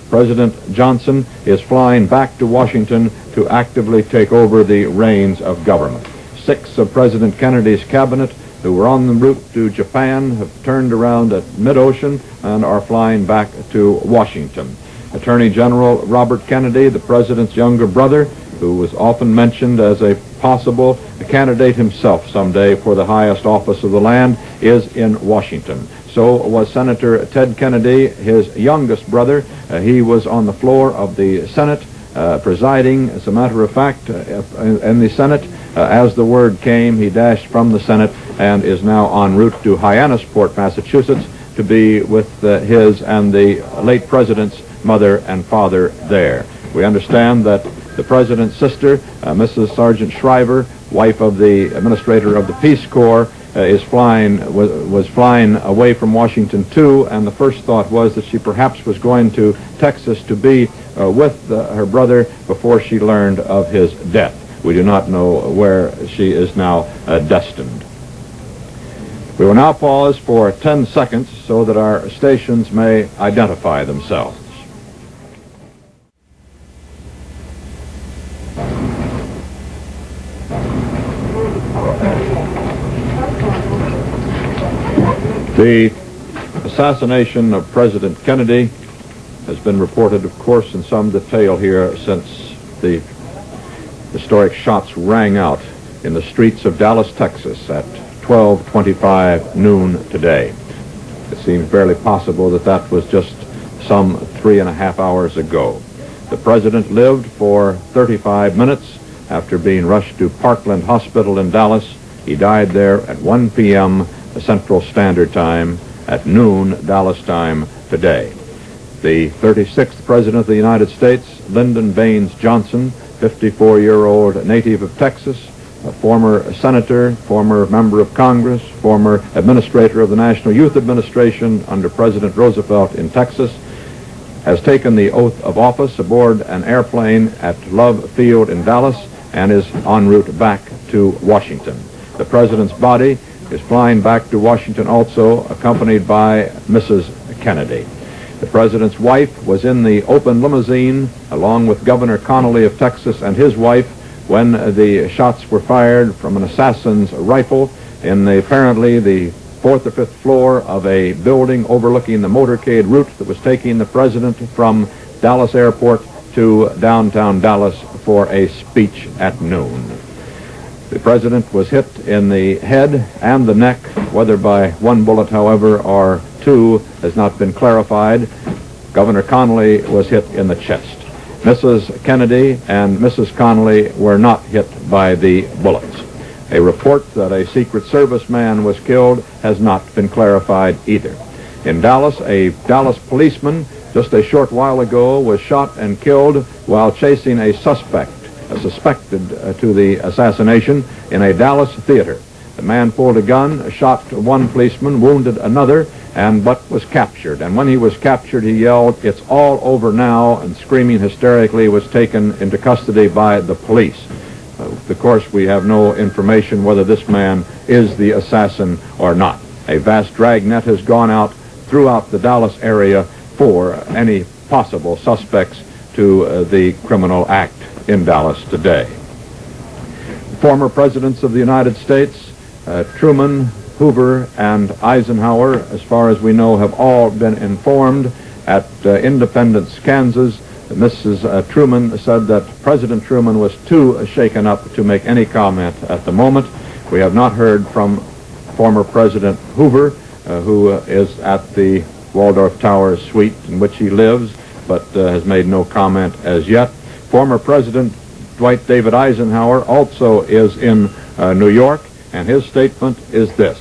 President Johnson is flying back to Washington to actively take over the reins of government. 6 of President Kennedy's cabinet who were on the route to Japan have turned around at mid-ocean and are flying back to Washington. Attorney General Robert Kennedy, the president's younger brother, who was often mentioned as a possible candidate himself someday for the highest office of the land, is in Washington. So was Senator Ted Kennedy, his youngest brother. He was on the floor of the Senate, presiding, as a matter of fact, in the Senate. As the word came, he dashed from the Senate and is now en route to Hyannisport, Massachusetts, to be with his and the late president's mother and father there. We understand that the president's sister, Mrs. Sergeant Shriver, wife of the administrator of the Peace Corps, was flying away from Washington too, and the first thought was that she perhaps was going to Texas to be with her brother before she learned of his death. We do not know where she is now destined. We will now pause for 10 seconds so that our stations may identify themselves. The assassination of President Kennedy has been reported, of course, in some detail here since the historic shots rang out in the streets of Dallas, Texas at 12:25 noon today. It seems barely possible that that was just some 3.5 hours ago. The president lived for 35 minutes after being rushed to Parkland Hospital in Dallas. He died there at 1 p.m. Central Standard Time at noon Dallas time today. The 36th President of the United States, Lyndon Baines Johnson, 54-year-old native of Texas, a former senator, former member of Congress, former administrator of the National Youth Administration under President Roosevelt in Texas, has taken the oath of office aboard an airplane at Love Field in Dallas and is en route back to Washington. The president's body is flying back to Washington also, accompanied by Mrs. Kennedy. The president's wife was in the open limousine along with Governor Connolly of Texas and his wife when the shots were fired from an assassin's rifle in apparently the 4th or 5th floor of a building overlooking the motorcade route that was taking the president from Dallas Airport to downtown Dallas for a speech at noon. The president was hit in the head and the neck, whether by one bullet, however, or two has not been clarified. Governor Connolly was hit in the chest. Mrs. Kennedy and Mrs. Connolly were not hit by the bullets. A report that a Secret Service man was killed has not been clarified either. In Dallas, a Dallas policeman just a short while ago was shot and killed while chasing a suspected to the assassination in a Dallas theater. The man pulled a gun, shot one policeman, wounded another, but was captured. And when he was captured, he yelled, "It's all over now," and screaming hysterically was taken into custody by the police. Of course, we have no information whether this man is the assassin or not. A vast dragnet has gone out throughout the Dallas area for any possible suspects to the criminal act in Dallas today. Former presidents of the United States, Truman, Hoover, and Eisenhower, as far as we know, have all been informed at Independence, Kansas. Mrs. Truman said that President Truman was too shaken up to make any comment at the moment. We have not heard from former President Hoover, who is at the Waldorf Towers suite in which he lives, but has made no comment as yet. Former President Dwight David Eisenhower also is in New York, and his statement is this: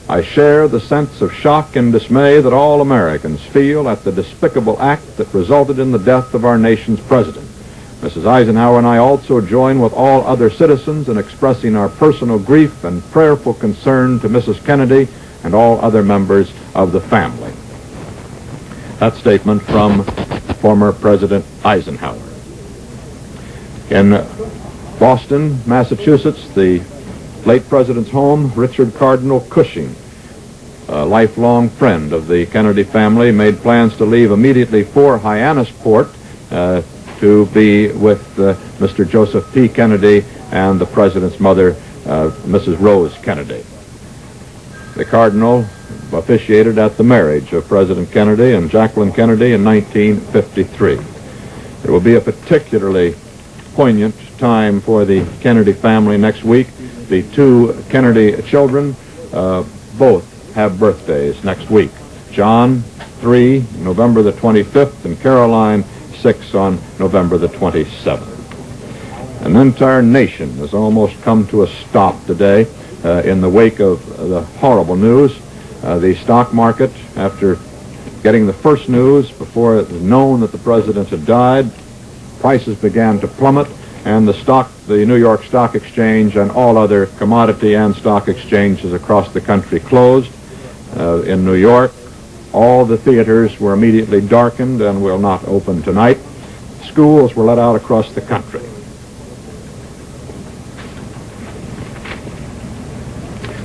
"I share the sense of shock and dismay that all Americans feel at the despicable act that resulted in the death of our nation's president. Mrs. Eisenhower and I also join with all other citizens in expressing our personal grief and prayerful concern to Mrs. Kennedy and all other members of the family." That statement from former President Eisenhower. In Boston, Massachusetts, the late president's home, Richard Cardinal Cushing, a lifelong friend of the Kennedy family, made plans to leave immediately for Hyannisport to be with Mr. Joseph P. Kennedy and the president's mother, Mrs. Rose Kennedy. The Cardinal officiated at the marriage of President Kennedy and Jacqueline Kennedy in 1953. It will be a particularly poignant time for the Kennedy family next week. The two Kennedy children both have birthdays next week. John, 3, November the 25th, and Caroline, 6, on November the 27th. An entire nation has almost come to a stop today in the wake of the horrible news. The stock market, after getting the first news before it was known that the president had died, prices began to plummet, and the New York Stock Exchange and all other commodity and stock exchanges across the country closed. In New York, all the theaters were immediately darkened and will not open tonight. Schools were let out across the country.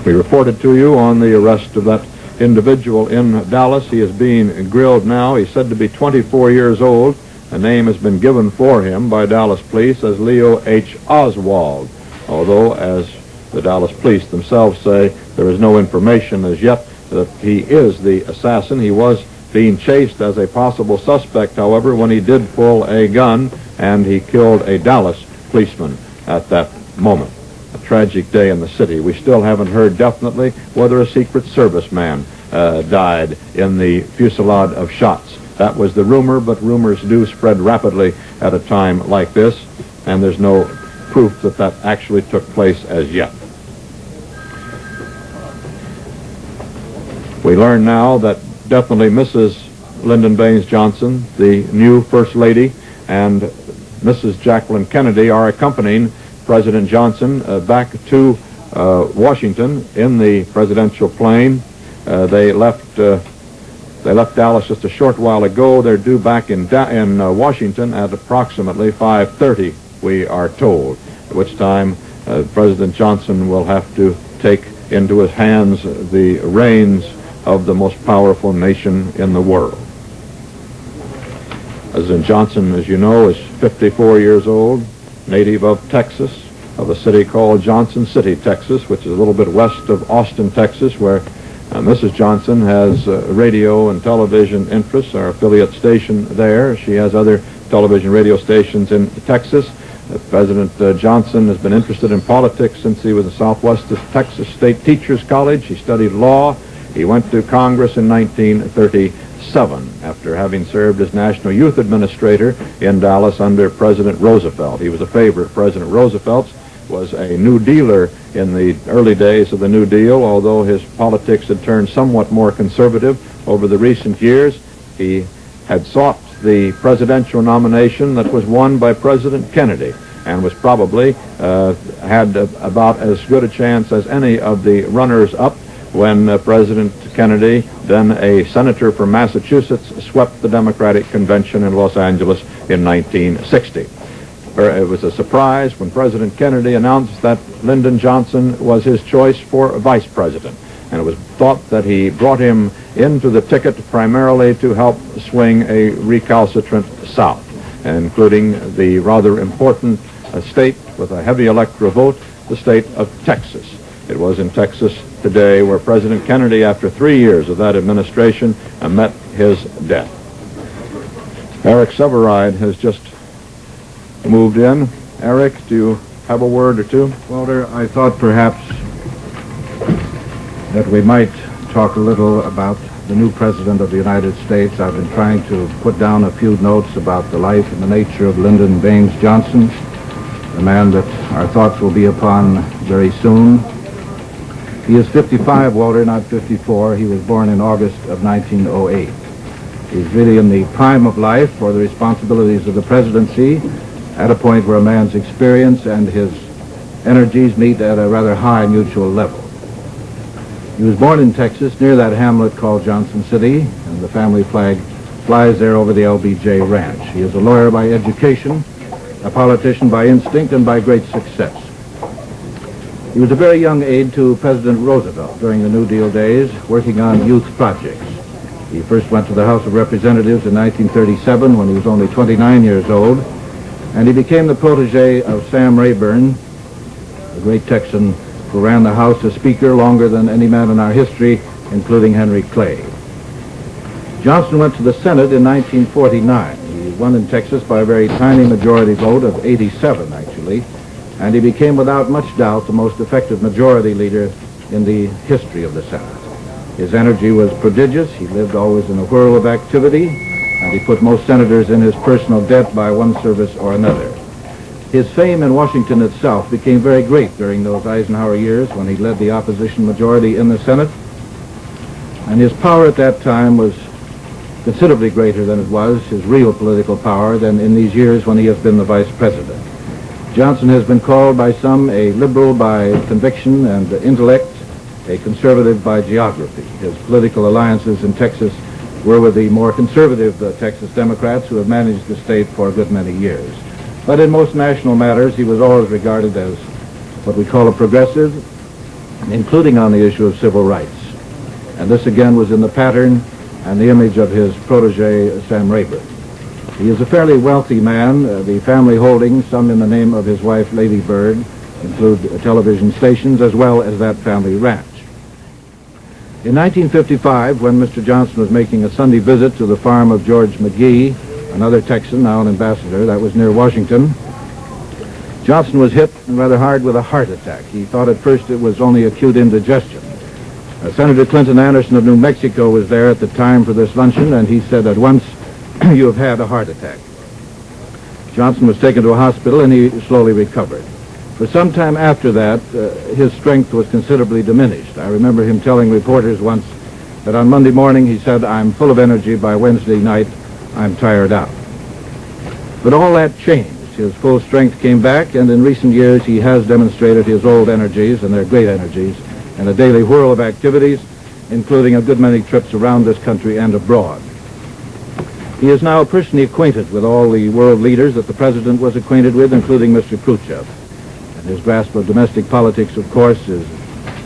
We reported to you on the arrest of that individual in Dallas. He is being grilled now. He's said to be 24 years old. A name has been given for him by Dallas police as Leo H. Oswald, although, as the Dallas police themselves say, there is no information as yet that he is the assassin. He was being chased as a possible suspect, however, when he did pull a gun and he killed a Dallas policeman at that moment. A tragic day in the city. We still haven't heard definitely whether a Secret Service man died in the fusillade of shots. That was the rumor, but rumors do spread rapidly at a time like this, and there's no proof that that actually took place as yet. We learn now that definitely Mrs. Lyndon Baines Johnson, the new First Lady, and Mrs. Jacqueline Kennedy are accompanying President Johnson back to Washington in the presidential plane. They left Dallas just a short while ago. They're due back in Washington at approximately 5:30, we are told, at which time President Johnson will have to take into his hands the reins of the most powerful nation in the world. President Johnson, as you know, is 54 years old, native of Texas, of a city called Johnson City, Texas, which is a little bit west of Austin, Texas, where Mrs. Johnson has radio and television interests, our affiliate station there. She has other television radio stations in Texas. President Johnson has been interested in politics since he was in Southwest Texas State Teachers College. He studied law. He went to Congress in 1937 after having served as National Youth Administrator in Dallas under President Roosevelt. He was a favorite of President Roosevelt's, was a New Dealer in the early days of the New Deal, although his politics had turned somewhat more conservative over the recent years. He had sought the presidential nomination that was won by President Kennedy and was probably had about as good a chance as any of the runners-up when President Kennedy, then a senator from Massachusetts, swept the Democratic Convention in Los Angeles in 1960. It was a surprise when President Kennedy announced that Lyndon Johnson was his choice for vice president, and it was thought that he brought him into the ticket primarily to help swing a recalcitrant South, including the rather important state with a heavy electoral vote, the state of Texas. It was in Texas today where President Kennedy, after 3 years of that administration, met his death. Eric Severide has just moved in. Eric, do you have a word or two? Walter, I thought perhaps that we might talk a little about the new President of the United States. I've been trying to put down a few notes about the life and the nature of Lyndon Baines Johnson, the man that our thoughts will be upon very soon. He is 55, Walter, not 54. He was born in August of 1908. He's really in the prime of life for the responsibilities of the presidency, at a point where a man's experience and his energies meet at a rather high mutual level. He was born in Texas, near that hamlet called Johnson City, and the family flag flies there over the LBJ Ranch. He is a lawyer by education, a politician by instinct, and by great success. He was a very young aide to President Roosevelt during the New Deal days, working on youth projects. He first went to the House of Representatives in 1937 when he was only 29 years old, and he became the protege of Sam Rayburn, the great Texan who ran the House as Speaker longer than any man in our history, including Henry Clay. Johnson went to the Senate in 1949. He won in Texas by a very tiny majority vote of 87, actually, and he became without much doubt the most effective majority leader in the history of the Senate. His energy was prodigious. He lived always in a whirl of activity, and he put most senators in his personal debt by one service or another. His fame in Washington itself became very great during those Eisenhower years when he led the opposition majority in the Senate, and his power at that time was considerably greater than it was, his real political power, than in these years when he has been the vice president. Johnson has been called by some a liberal by conviction and intellect, a conservative by geography. His political alliances in Texas were with the more conservative Texas Democrats who have managed the state for a good many years. But in most national matters, he was always regarded as what we call a progressive, including on the issue of civil rights. And this again was in the pattern and the image of his protege, Sam Rayburn. He is a fairly wealthy man. The family holdings, some in the name of his wife, Lady Bird, include television stations as well as that family ranch. In 1955, when Mr. Johnson was making a Sunday visit to the farm of George McGee, another Texan, now an ambassador, that was near Washington, Johnson was hit rather hard with a heart attack. He thought at first it was only acute indigestion. Senator Clinton Anderson of New Mexico was there at the time for this luncheon, and he said at once, "You have had a heart attack." Johnson was taken to a hospital, and he slowly recovered. For some time after that, his strength was considerably diminished. I remember him telling reporters once that on Monday morning he said, "I'm full of energy. By Wednesday night, I'm tired out." But all that changed. His full strength came back, and in recent years he has demonstrated his old energies, and they're great energies, in a daily whirl of activities, including a good many trips around this country and abroad. He is now personally acquainted with all the world leaders that the President was acquainted with, including Mr. Khrushchev. And his grasp of domestic politics, of course, is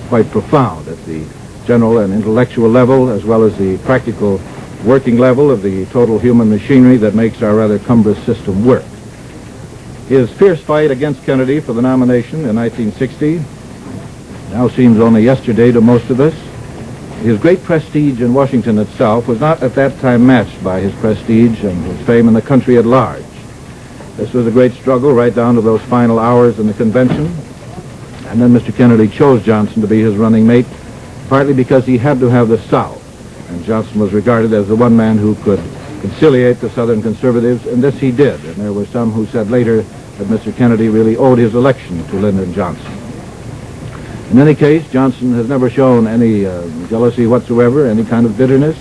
quite profound at the general and intellectual level, as well as the practical working level of the total human machinery that makes our rather cumbrous system work. His fierce fight against Kennedy for the nomination in 1960 now seems only yesterday to most of us. His great prestige in Washington itself was not at that time matched by his prestige and his fame in the country at large. This was a great struggle right down to those final hours in the convention. And then Mr. Kennedy chose Johnson to be his running mate, partly because he had to have the South. And Johnson was regarded as the one man who could conciliate the Southern conservatives, and this he did. And there were some who said later that Mr. Kennedy really owed his election to Lyndon Johnson. In any case, Johnson has never shown any jealousy whatsoever, any kind of bitterness.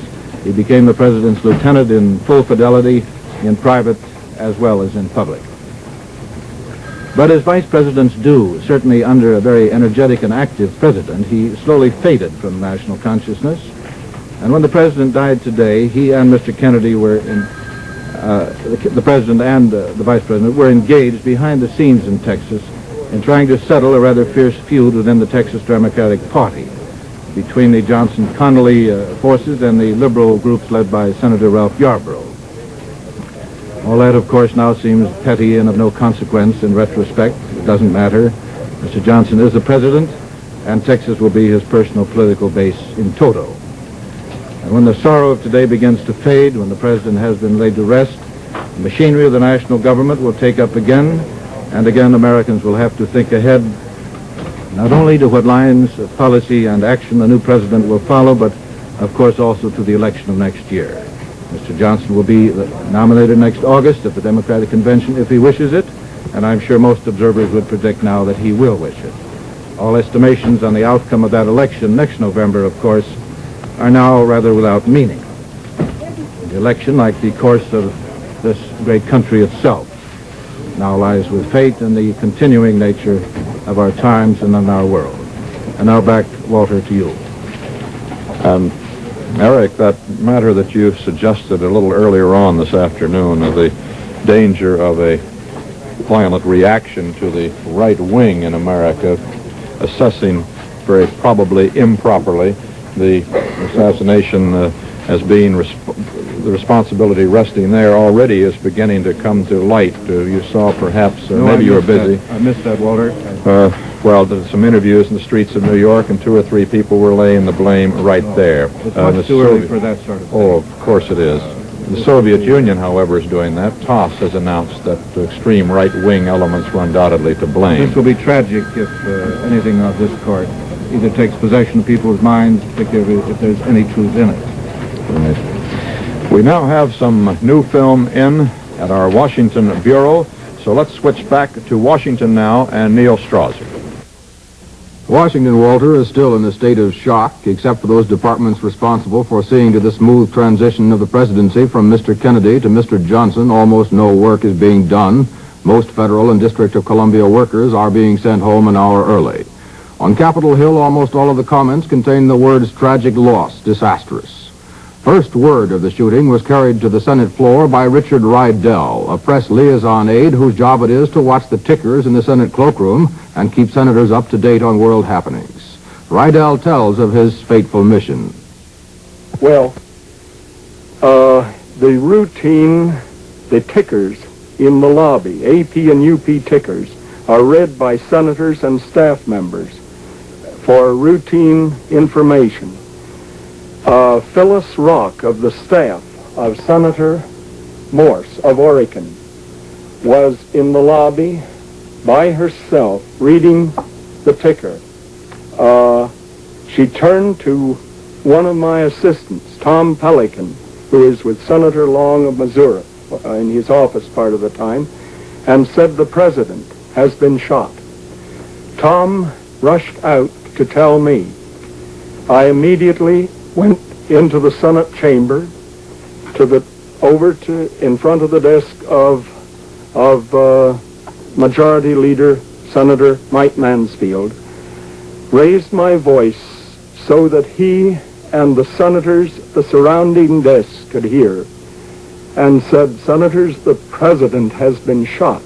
He became the President's lieutenant in full fidelity, in private as well as in public. But as vice presidents do, certainly under a very energetic and active president, he slowly faded from national consciousness. And when the president died today, he and Mr. Kennedy were the president and the vice president were engaged behind the scenes in Texas in trying to settle a rather fierce feud within the Texas Democratic Party between the Johnson-Connolly forces and the liberal groups led by Senator Ralph Yarborough. All that, of course, now seems petty and of no consequence in retrospect. It doesn't matter. Mr. Johnson is the president, and Texas will be his personal political base in toto. And when the sorrow of today begins to fade, when the president has been laid to rest, the machinery of the national government will take up again, and again Americans will have to think ahead, not only to what lines of policy and action the new president will follow, but of course also to the election of next year. Mr. Johnson will be nominated next August at the Democratic Convention if he wishes it, and I'm sure most observers would predict now that he will wish it. All estimations on the outcome of that election next November, of course, are now rather without meaning. The election, like the course of this great country itself, now lies with fate and the continuing nature of our times and in our world. And now back, Walter, to you. Eric, that matter that you suggested a little earlier on this afternoon of the danger of a violent reaction to the right wing in America, assessing very probably improperly the assassination as being the responsibility resting there already is beginning to come to light. You saw perhaps, maybe you were busy. I missed that, Walter. Well, there's some interviews in the streets of New York, and 2 or 3 people were laying the blame right there. It's much too early for that sort of thing. Oh, of course it is. The Soviet Union, however, is doing that. TOS has announced that extreme right-wing elements were undoubtedly to blame. This will be tragic if anything of this court either takes possession of people's minds, particularly if there's any truth in it. Right. We now have some new film in at our Washington Bureau, so let's switch back to Washington now and Neil Strauser. Washington, Walter, is still in a state of shock, except for those departments responsible for seeing to the smooth transition of the presidency from Mr. Kennedy to Mr. Johnson. Almost no work is being done. Most federal and District of Columbia workers are being sent home an hour early. On Capitol Hill, almost all of the comments contain the words tragic loss, disastrous. First word of the shooting was carried to the Senate floor by Richard Rydell, a press liaison aide whose job it is to watch the tickers in the Senate cloakroom and keep senators up to date on world happenings. Rydell tells of his fateful mission. Well, the routine, the tickers in the lobby, AP and UP tickers, are read by senators and staff members for routine information. Phyllis Rock of the staff of Senator Morse of Oregon was in the lobby by herself reading the ticker. She turned to one of my assistants, Tom Pelican, who is with Senator Long of Missouri in his office part of the time, and said the president has been shot. Tom rushed out to tell me. I immediately went into the Senate chamber in front of the desk of Majority Leader Senator Mike Mansfield, raised my voice so that he and the senators at the surrounding desk could hear, and said, "Senators, the president has been shot."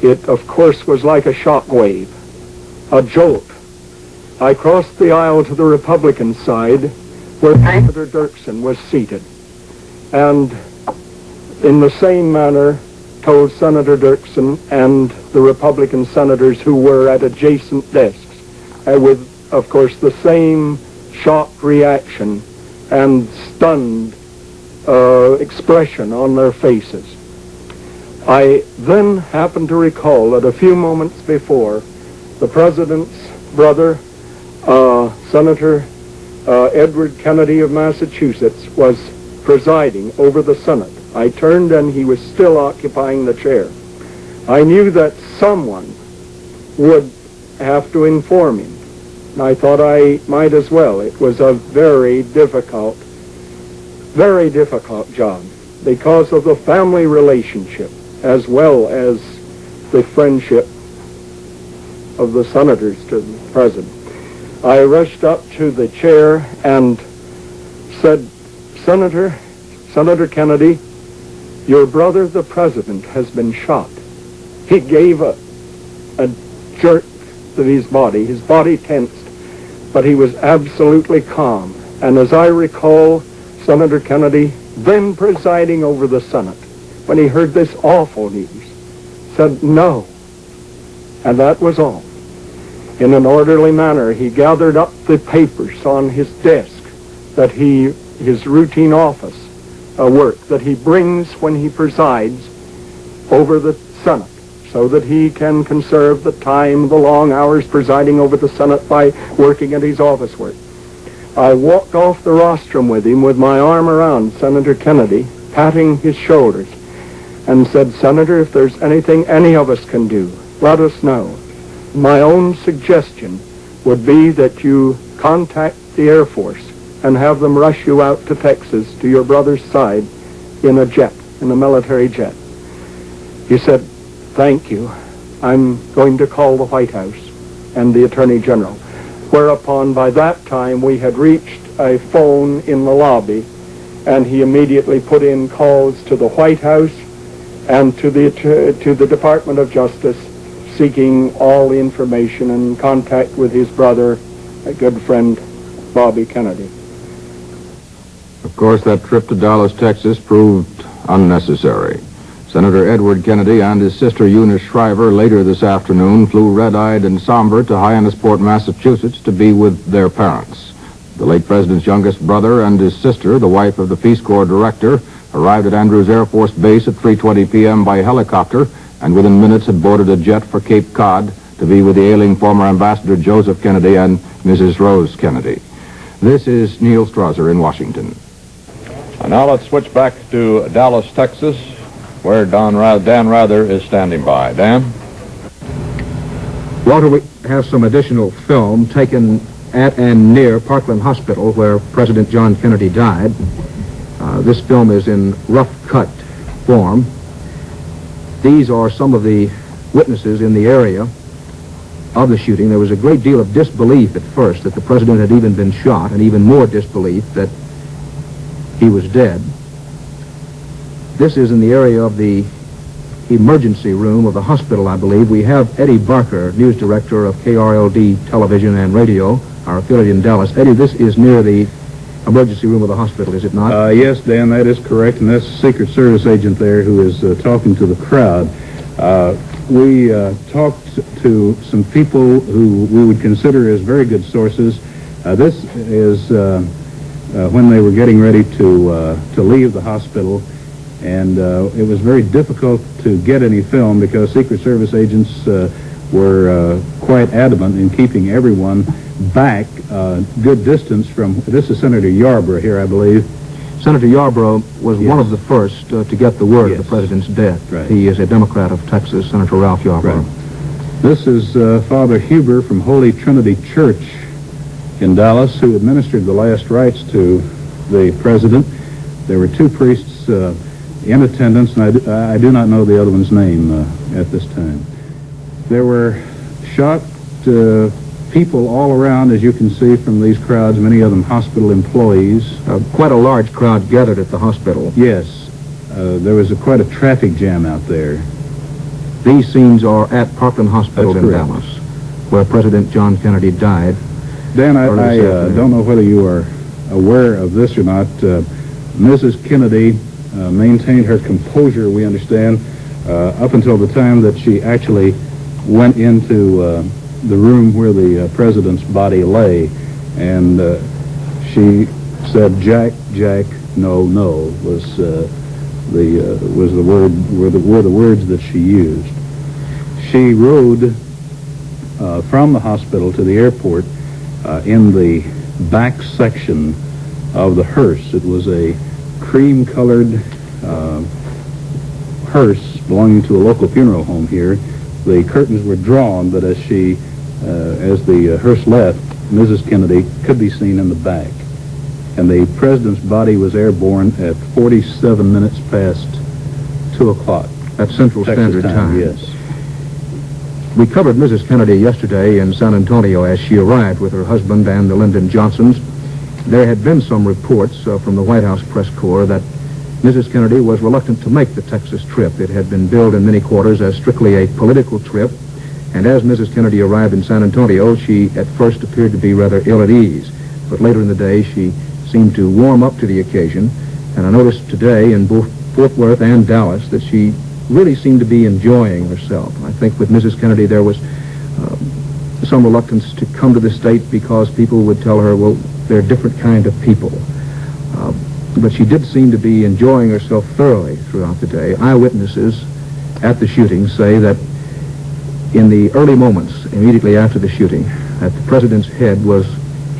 It, of course, was like a shock wave, a jolt. I crossed the aisle to the Republican side, where Senator Dirksen was seated, and in the same manner told Senator Dirksen and the Republican senators who were at adjacent desks, with, of course, the same shocked reaction and stunned expression on their faces. I then happened to recall that a few moments before, the president's brother, Senator Edward Kennedy of Massachusetts, was presiding over the Senate. I turned and he was still occupying the chair. I knew that someone would have to inform him. And I thought I might as well. It was a very difficult job because of the family relationship as well as the friendship of the senators to the president. I rushed up to the chair and said, Senator Kennedy, your brother, the president, has been shot. He gave a jerk to his body tensed, but he was absolutely calm. And as I recall, Senator Kennedy, then presiding over the Senate, when he heard this awful news, said no. And that was all. In an orderly manner, he gathered up the papers on his desk that his routine office work that he brings when he presides over the Senate, so that he can conserve the time, the long hours presiding over the Senate by working at his office work. I walked off the rostrum with him with my arm around Senator Kennedy, patting his shoulders, and said, Senator, if there's anything any of us can do, let us know. My own suggestion would be that you contact the Air Force and have them rush you out to Texas to your brother's side in a military jet. He said, thank you. I'm going to call the White House and the Attorney General. Whereupon, by that time, we had reached a phone in the lobby, and he immediately put in calls to the White House and to the Department of Justice, seeking all the information and contact with his brother, a good friend, Bobby Kennedy. Of course, that trip to Dallas, Texas proved unnecessary. Senator Edward Kennedy and his sister Eunice Shriver later this afternoon flew red-eyed and somber to Hyannisport, Massachusetts to be with their parents. The late president's youngest brother and his sister, the wife of the Peace Corps director, arrived at Andrews Air Force Base at 3:20 p.m. by helicopter and within minutes had boarded a jet for Cape Cod to be with the ailing former Ambassador Joseph Kennedy and Mrs. Rose Kennedy. This is Neil Strasser in Washington. And now let's switch back to Dallas, Texas, where Dan Rather is standing by. Dan? Walter, we have some additional film taken at and near Parkland Hospital, where President John Kennedy died. This film is in rough cut form. These are some of the witnesses in the area of the shooting. There was a great deal of disbelief at first that the president had even been shot, and even more disbelief that he was dead. This is in the area of the emergency room of the hospital, I believe. We have Eddie Barker, news director of KRLD Television and Radio, our affiliate in Dallas. Eddie, this is near the emergency room of the hospital, is it not? Yes, Dan, that is correct, and that's a Secret Service agent there who is talking to the crowd. We talked to some people who we would consider as very good sources. This is when they were getting ready to leave the hospital, and it was very difficult to get any film because Secret Service agents were quite adamant in keeping everyone back a good distance from. This is Senator Yarborough here, I believe. Senator Yarborough was one of the first to get the word of the president's death. Right. He is a Democrat of Texas, Senator Ralph Yarborough. Right. This is Father Huber from Holy Trinity Church in Dallas, who administered the last rites to the president. There were two priests in attendance, and I do not know the other one's name at this time. There were shocked people all around, as you can see from these crowds, many of them hospital employees. Quite a large crowd gathered at the hospital. Yes. There was quite a traffic jam out there. These scenes are at Parkland Hospital in Dallas, where President John Kennedy died. Dan, I don't know whether you are aware of this or not. Mrs. Kennedy maintained her composure, we understand, up until the time that she actually went into the room where the president's body lay, and she said, "Jack, Jack, no, no," was the words that she used. She rode from the hospital to the airport in the back section of the hearse. It was a cream-colored hearse belonging to a local funeral home here. The curtains were drawn, but as the hearse left, Mrs. Kennedy could be seen in the back. And the president's body was airborne at 47 minutes past 2 o'clock. At Central Standard Time. Yes. We covered Mrs. Kennedy yesterday in San Antonio as she arrived with her husband and the Lyndon Johnsons. There had been some reports from the White House press corps that Mrs. Kennedy was reluctant to make the Texas trip. It had been billed in many quarters as strictly a political trip, and as Mrs. Kennedy arrived in San Antonio, she at first appeared to be rather ill at ease, but later in the day she seemed to warm up to the occasion, and I noticed today in both Fort Worth and Dallas that she really seemed to be enjoying herself. I think with Mrs. Kennedy there was some reluctance to come to the state because people would tell her, well, they're different kind of people. But she did seem to be enjoying herself thoroughly throughout the day. Eyewitnesses at the shooting say that in the early moments immediately after the shooting, that the president's head was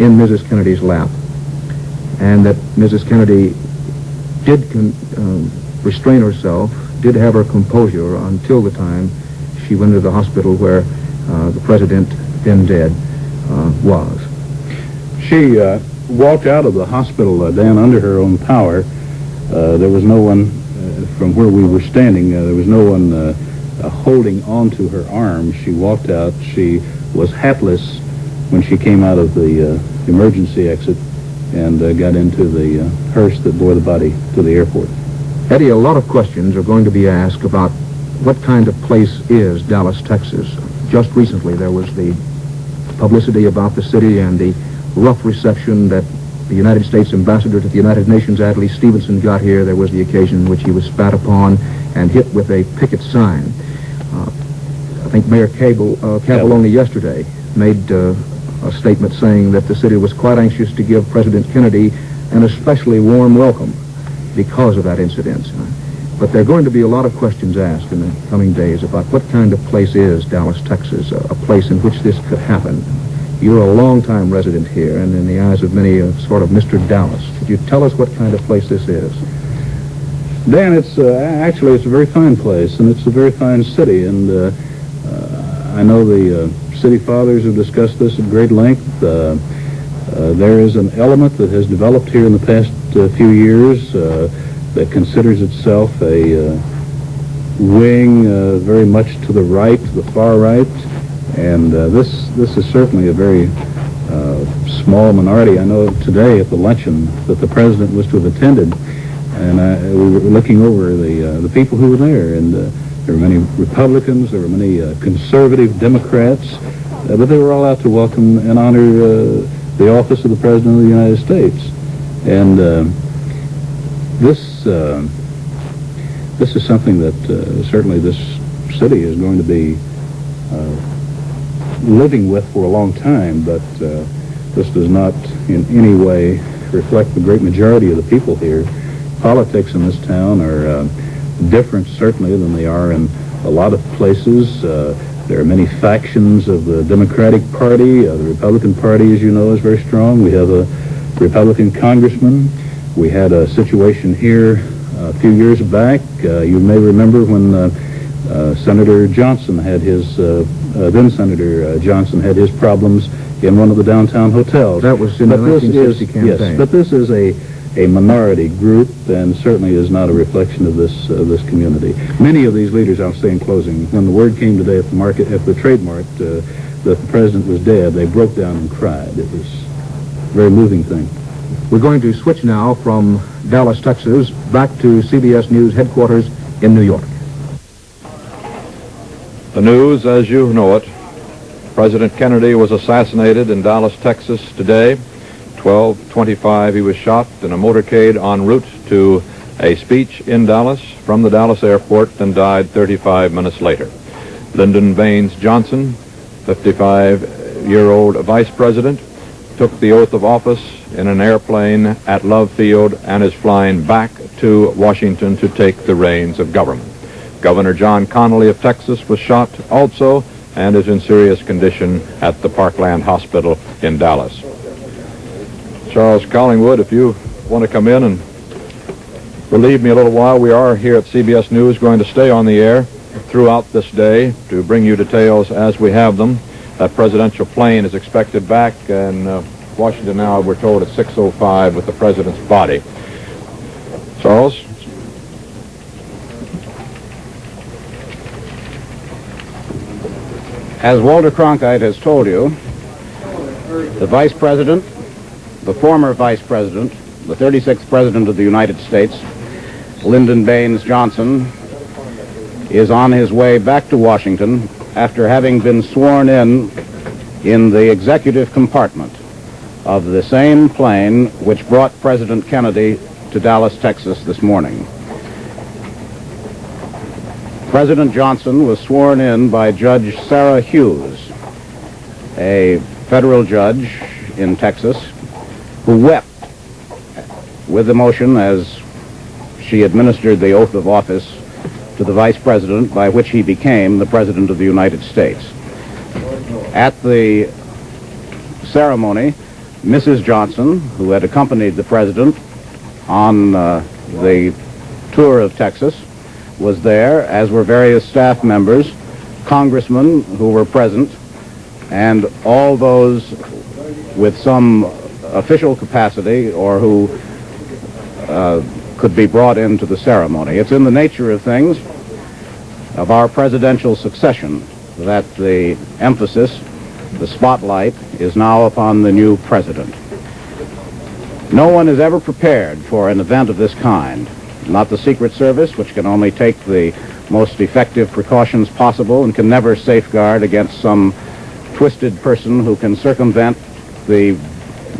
in Mrs. Kennedy's lap, and that Mrs. Kennedy did restrain herself, did have her composure until the time she went to the hospital where the president, then dead, was. She walked out of the hospital, Dan, under her own power. There was no one, from where we were standing, there was no one holding on to her arm. She walked out. She was hatless when she came out of the emergency exit and got into the hearse that bore the body to the airport. Eddie, a lot of questions are going to be asked about what kind of place is Dallas, Texas. Just recently there was the publicity about the city and the rough reception that the United States ambassador to the United Nations, Adlai Stevenson, got here. There was the occasion in which he was spat upon and hit with a picket sign. I think Mayor Cabell only yesterday made a statement saying that the city was quite anxious to give President Kennedy an especially warm welcome because of that incident. But there are going to be a lot of questions asked in the coming days about what kind of place is Dallas, Texas, a place in which this could happen. You're a long-time resident here, and in the eyes of many, sort of Mr. Dallas. Could you tell us what kind of place this is? Dan, it's actually it's a very fine place, and it's a very fine city, and I know the city fathers have discussed this at great length. There is an element that has developed here in the past few years that considers itself a wing very much to the right, to the far right, and this is certainly a very small minority. I know today at the luncheon that the president was to have attended, and we were looking over the people who were there, and there were many Republicans, there were many conservative Democrats, but they were all out to welcome and honor the office of the President of the United States. And this is something that certainly this city is going to be living with for a long time, but this does not in any way reflect the great majority of the people here. Politics in this town are different, certainly, than they are in a lot of places. There are many factions of the Democratic Party. The Republican Party, as you know, is very strong. We have a Republican congressman. We had a situation here a few years back. You may remember when Senator Johnson had his, then Senator Johnson had his problems in one of the downtown hotels. That was in the 1960 campaign. Yes, but this is a minority group, and certainly is not a reflection of this community. Many of these leaders, I'll say in closing, when the word came today at the Trade Mart that the president was dead, they broke down and cried. It was a very moving thing. We're going to switch now from Dallas, Texas, back to CBS News headquarters in New York. The news, as you know it, President Kennedy was assassinated in Dallas, Texas today. 12:25, he was shot in a motorcade en route to a speech in Dallas from the Dallas airport and died 35 minutes later. Lyndon Baines Johnson, 55-year-old vice president, took the oath of office in an airplane at Love Field and is flying back to Washington to take the reins of government. Governor John Connally of Texas was shot also and is in serious condition at the Parkland Hospital in Dallas. Charles Collingwood, if you want to come in and relieve me a little while, we are here at CBS News going to stay on the air throughout this day to bring you details as we have them. That presidential plane is expected back in Washington now, we're told, at 6:05 with the president's body. Charles? As Walter Cronkite has told you, the vice president, the former vice president, the 36th president of the United States, Lyndon Baines Johnson, is on his way back to Washington after having been sworn in the executive compartment of the same plane which brought President Kennedy to Dallas, Texas this morning. President Johnson was sworn in by Judge Sarah Hughes, a federal judge in Texas, who wept with emotion as she administered the oath of office to the vice president by which he became the president of the United States. At the ceremony, Mrs. Johnson, who had accompanied the president on the tour of Texas, was there, as were various staff members, congressmen who were present, and all those with some official capacity or who could be brought into the ceremony. It's in the nature of things, of our presidential succession, that the emphasis, the spotlight, is now upon the new president. No one is ever prepared for an event of this kind. Not the Secret Service, which can only take the most effective precautions possible and can never safeguard against some twisted person who can circumvent the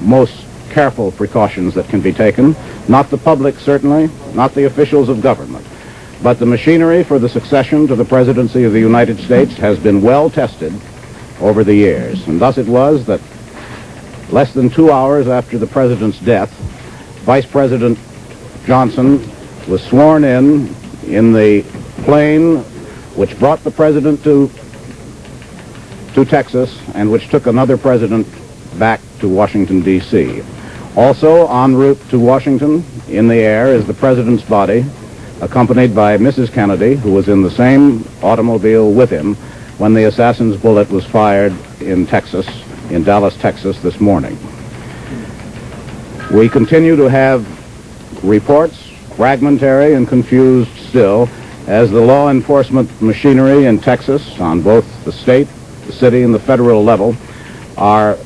most careful precautions that can be taken. Not the public, certainly, not the officials of government. But the machinery for the succession to the presidency of the United States has been well tested over the years. And thus it was that less than 2 hours after the president's death, Vice President Johnson was sworn in the plane which brought the president to Texas and which took another president back to Washington, D.C. Also en route to Washington in the air is the president's body, accompanied by Mrs. Kennedy, who was in the same automobile with him when the assassin's bullet was fired in Texas, in Dallas, Texas this morning. We continue to have reports, fragmentary and confused still, as the law enforcement machinery in Texas on both the state, the city, and the federal level are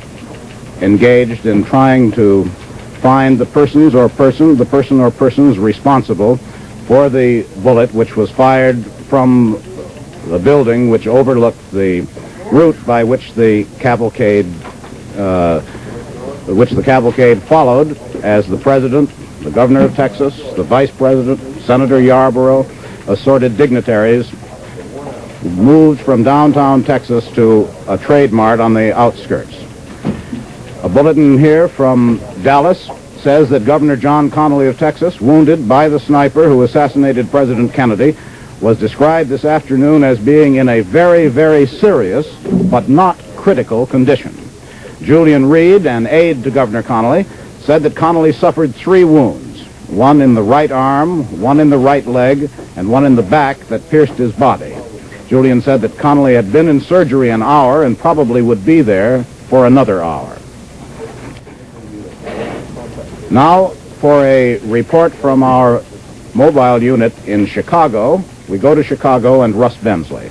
engaged in trying to find the person or persons responsible for the bullet which was fired from the building which overlooked the route by which the cavalcade followed as the president, the governor of Texas, the vice president, Senator Yarborough, assorted dignitaries moved from downtown Texas to a trade mart on the outskirts. A bulletin here from Dallas says that Governor John Connally of Texas, wounded by the sniper who assassinated President Kennedy, was described this afternoon as being in a very, very serious but not critical condition. Julian Reed, an aide to Governor Connally, said that Connally suffered 3 wounds, one in the right arm, one in the right leg, and one in the back that pierced his body. Julian said that Connally had been in surgery an hour and probably would be there for another hour. Now, for a report from our mobile unit in Chicago, we go to Chicago and Russ Bensley.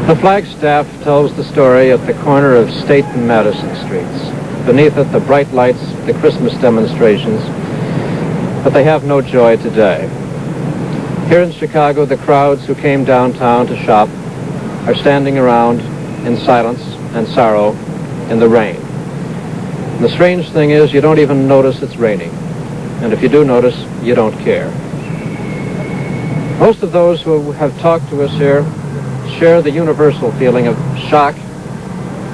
The flagstaff tells the story at the corner of State and Madison Streets. Beneath it, the bright lights, the Christmas demonstrations, but they have no joy today. Here in Chicago, the crowds who came downtown to shop are standing around in silence and sorrow in the rain. And the strange thing is, you don't even notice it's raining. And if you do notice, you don't care. Most of those who have talked to us here share the universal feeling of shock.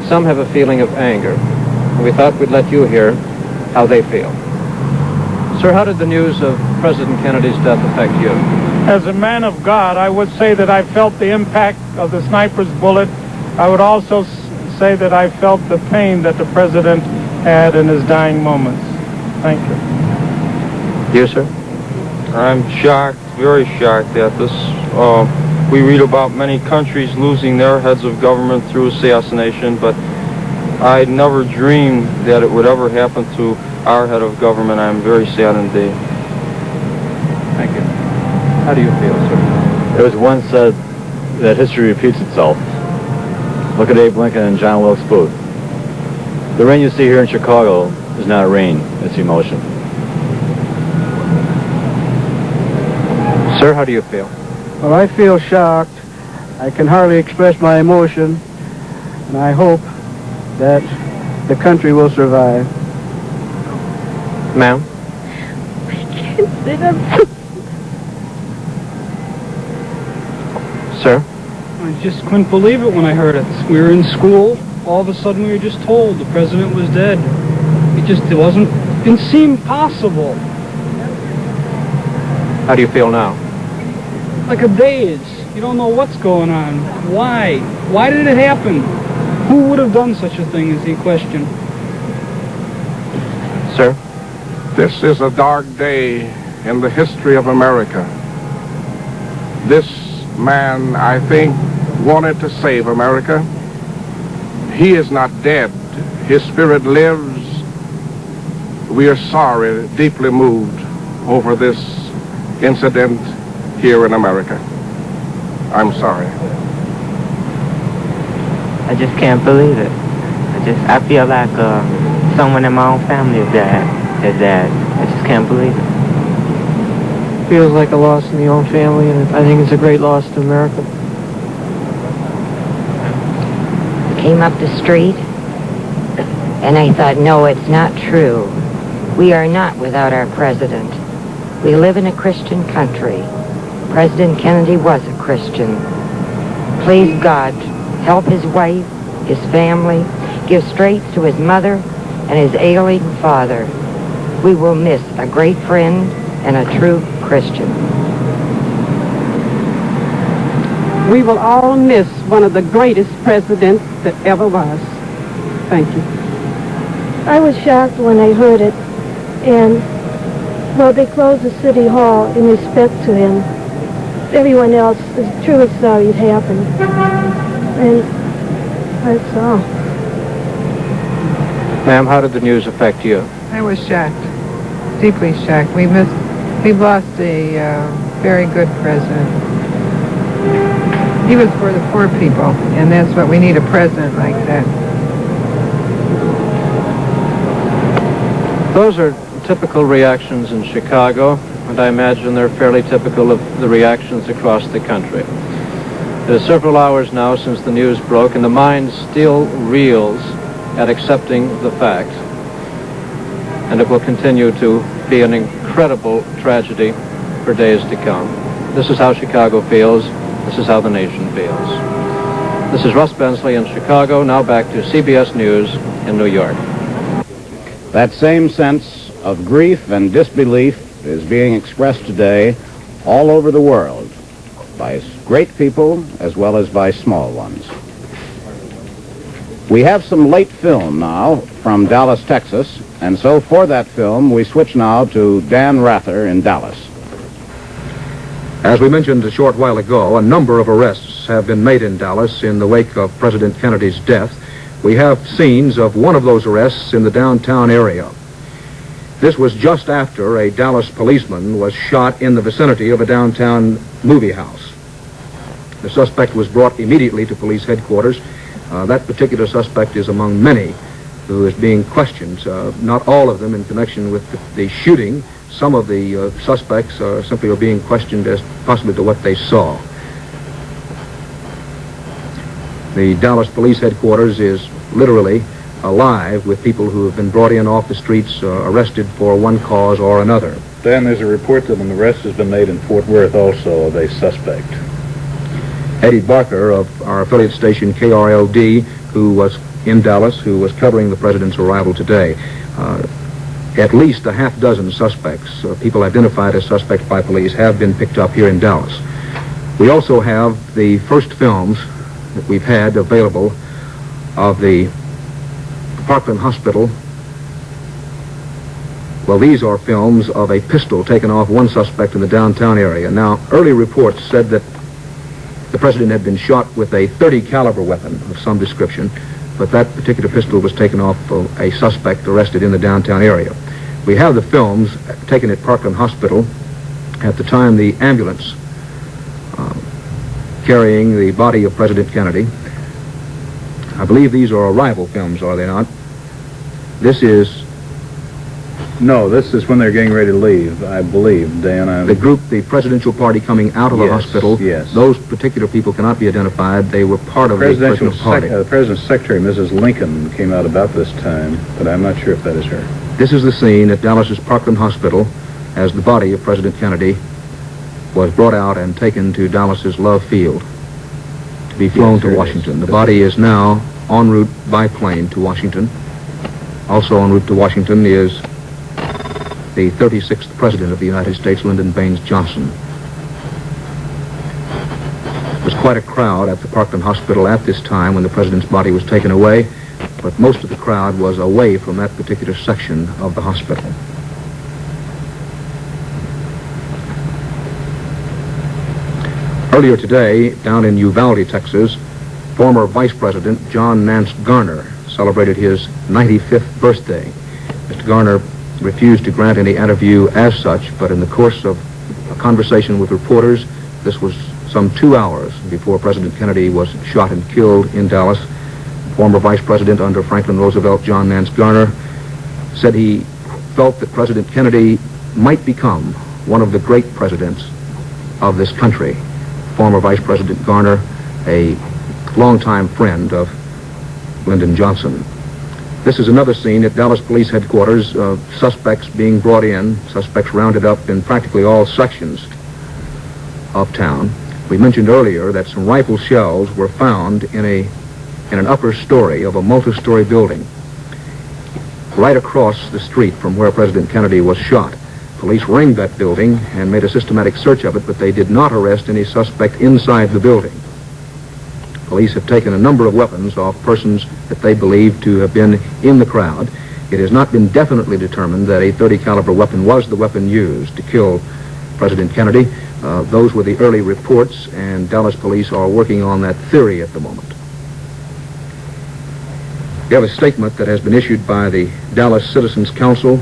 Some have a feeling of anger. And we thought we'd let you hear how they feel. Sir, how did the news of President Kennedy's death affect you? As a man of God, I would say that I felt the impact of the sniper's bullet. I would also say that I felt the pain that the president had in his dying moments. Thank you. You, sir? I'm shocked, very shocked at this. We read about many countries losing their heads of government through assassination, but I never dreamed that it would ever happen to our head of government. I'm very sad indeed. Thank you. How do you feel, sir? It was once said that history repeats itself. Look at Abe Lincoln and John Wilkes Booth. The rain you see here in Chicago is not rain, it's emotion. Sir, how do you feel? Well, I feel shocked. I can hardly express my emotion, and I hope that the country will survive. Ma'am? I can't sit up. Sir? I just couldn't believe it when I heard it. We were in school. All of a sudden we were just told the president was dead. It didn't seem possible. How do you feel now? Like a daze. You don't know what's going on. Why? Why did it happen? Who would have done such a thing is the question. Sir? This is a dark day in the history of America. This man, I think, wanted to save America. He is not dead. His spirit lives. We are sorry, deeply moved over this incident here in America. I'm sorry. I just can't believe it. I feel like someone in my own family is dead. I just can't believe it. Feels like a loss in the own family, and I think it's a great loss to America. I came up the street, and I thought, no, it's not true. We are not without our president. We live in a Christian country. President Kennedy was a Christian. Please God, help his wife, his family, give strength to his mother and his ailing father. We will miss a great friend and a true Christian. We will all miss one of the greatest presidents that ever was. Thank you. I was shocked when I heard it, and, well, they closed the city hall in respect to him. Everyone else is truly sorry it happened. And that's all. Ma'am, how did the news affect you? I was shocked, deeply shocked. We've lost a very good president. He was for the poor people, and that's what we need, a president like that. Those are typical reactions in Chicago, and I imagine they're fairly typical of the reactions across the country. It is several hours now since the news broke, and the mind still reels at accepting the fact. And it will continue to be an incredible tragedy for days to come. This is how Chicago feels. This is how the nation feels. This is Russ Bensley in Chicago. Now back to CBS News in New York. That same sense of grief and disbelief is being expressed today all over the world by great people as well as by small ones. We have some late film now from Dallas, Texas, and so for that film we switch now to Dan Rather in Dallas. As we mentioned a short while ago, a number of arrests have been made in Dallas in the wake of President Kennedy's death. We have scenes of one of those arrests in the downtown area. This was just after a Dallas policeman was shot in the vicinity of a downtown movie house. The suspect was brought immediately to police headquarters. That particular suspect is among many who is being questioned, not all of them in connection with the shooting. Some of the suspects simply are being questioned as possibly to what they saw. The Dallas police headquarters is literally alive with people who have been brought in off the streets, arrested for one cause or another. Dan, there's a report that an arrest has been made in Fort Worth also of a suspect. Eddie Barker of our affiliate station KRLD, who was in Dallas, who was covering the president's arrival today. At least a half dozen suspects, people identified as suspects by police, have been picked up here in Dallas. We also have the first films that we've had available of the Parkland Hospital. Well, these are films of a pistol taken off one suspect in the downtown area. Now, early reports said that the president had been shot with a .30 caliber weapon of some description, but that particular pistol was taken off a suspect arrested in the downtown area. We have the films taken at Parkland Hospital at the time the ambulance carrying the body of President Kennedy. I believe these are arrival films, are they not? This is... No, this is when they're getting ready to leave, I believe, Dan. The group, the presidential party coming out of the hospital. Yes. Those particular people cannot be identified. They were part of the presidential party. The president's secretary, Mrs. Lincoln, came out about this time, but I'm not sure if that is her. This is the scene at Dallas's Parkland Hospital as the body of President Kennedy was brought out and taken to Dallas's Love Field to be flown to Washington. The body is now en route by plane to Washington. Also en route to Washington is the 36th President of the United States, Lyndon Baines Johnson. There was quite a crowd at the Parkland Hospital at this time when the President's body was taken away, but most of the crowd was away from that particular section of the hospital. Earlier today, down in Uvalde, Texas, former Vice President John Nance Garner celebrated his 95th birthday. Mr. Garner refused to grant any interview as such, but in the course of a conversation with reporters, this was some 2 hours before President Kennedy was shot and killed in Dallas. Former Vice President under Franklin Roosevelt, John Nance Garner, said he felt that President Kennedy might become one of the great presidents of this country. Former Vice President Garner, a longtime friend of Lyndon Johnson. This is another scene at Dallas Police Headquarters, suspects being brought in, suspects rounded up in practically all sections of town. We mentioned earlier that some rifle shells were found in an upper story of a multi-story building right across the street from where President Kennedy was shot. Police ringed that building and made a systematic search of it, but they did not arrest any suspect inside the building. Police have taken a number of weapons off persons that they believe to have been in the crowd. It has not been definitely determined that a .30 caliber weapon was the weapon used to kill President Kennedy. Those were the early reports, and Dallas police are working on that theory at the moment. We have a statement that has been issued by the Dallas Citizens Council,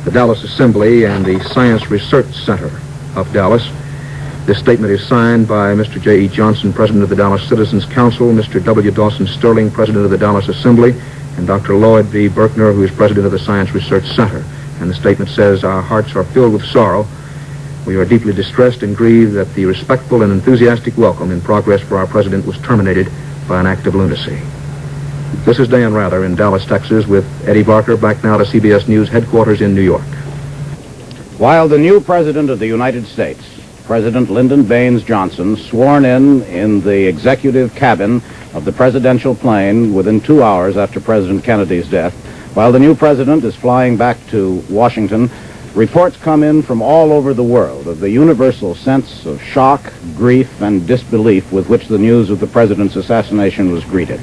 the Dallas Assembly, and the Science Research Center of Dallas. This statement is signed by Mr. J.E. Johnson, President of the Dallas Citizens Council, Mr. W. Dawson Sterling, President of the Dallas Assembly, and Dr. Lloyd V. Berkner, who is President of the Science Research Center. And the statement says, "Our hearts are filled with sorrow. We are deeply distressed and grieved that the respectful and enthusiastic welcome in progress for our President was terminated by an act of lunacy." This is Dan Rather in Dallas, Texas, with Eddie Barker, back now to CBS News headquarters in New York. While the new President of the United States, President Lyndon Baines Johnson, sworn in the executive cabin of the presidential plane within 2 hours after President Kennedy's death. While the new president is flying back to Washington, reports come in from all over the world of the universal sense of shock, grief, and disbelief with which the news of the president's assassination was greeted.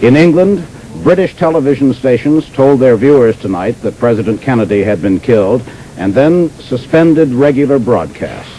In England, British television stations told their viewers tonight that President Kennedy had been killed and then suspended regular broadcasts.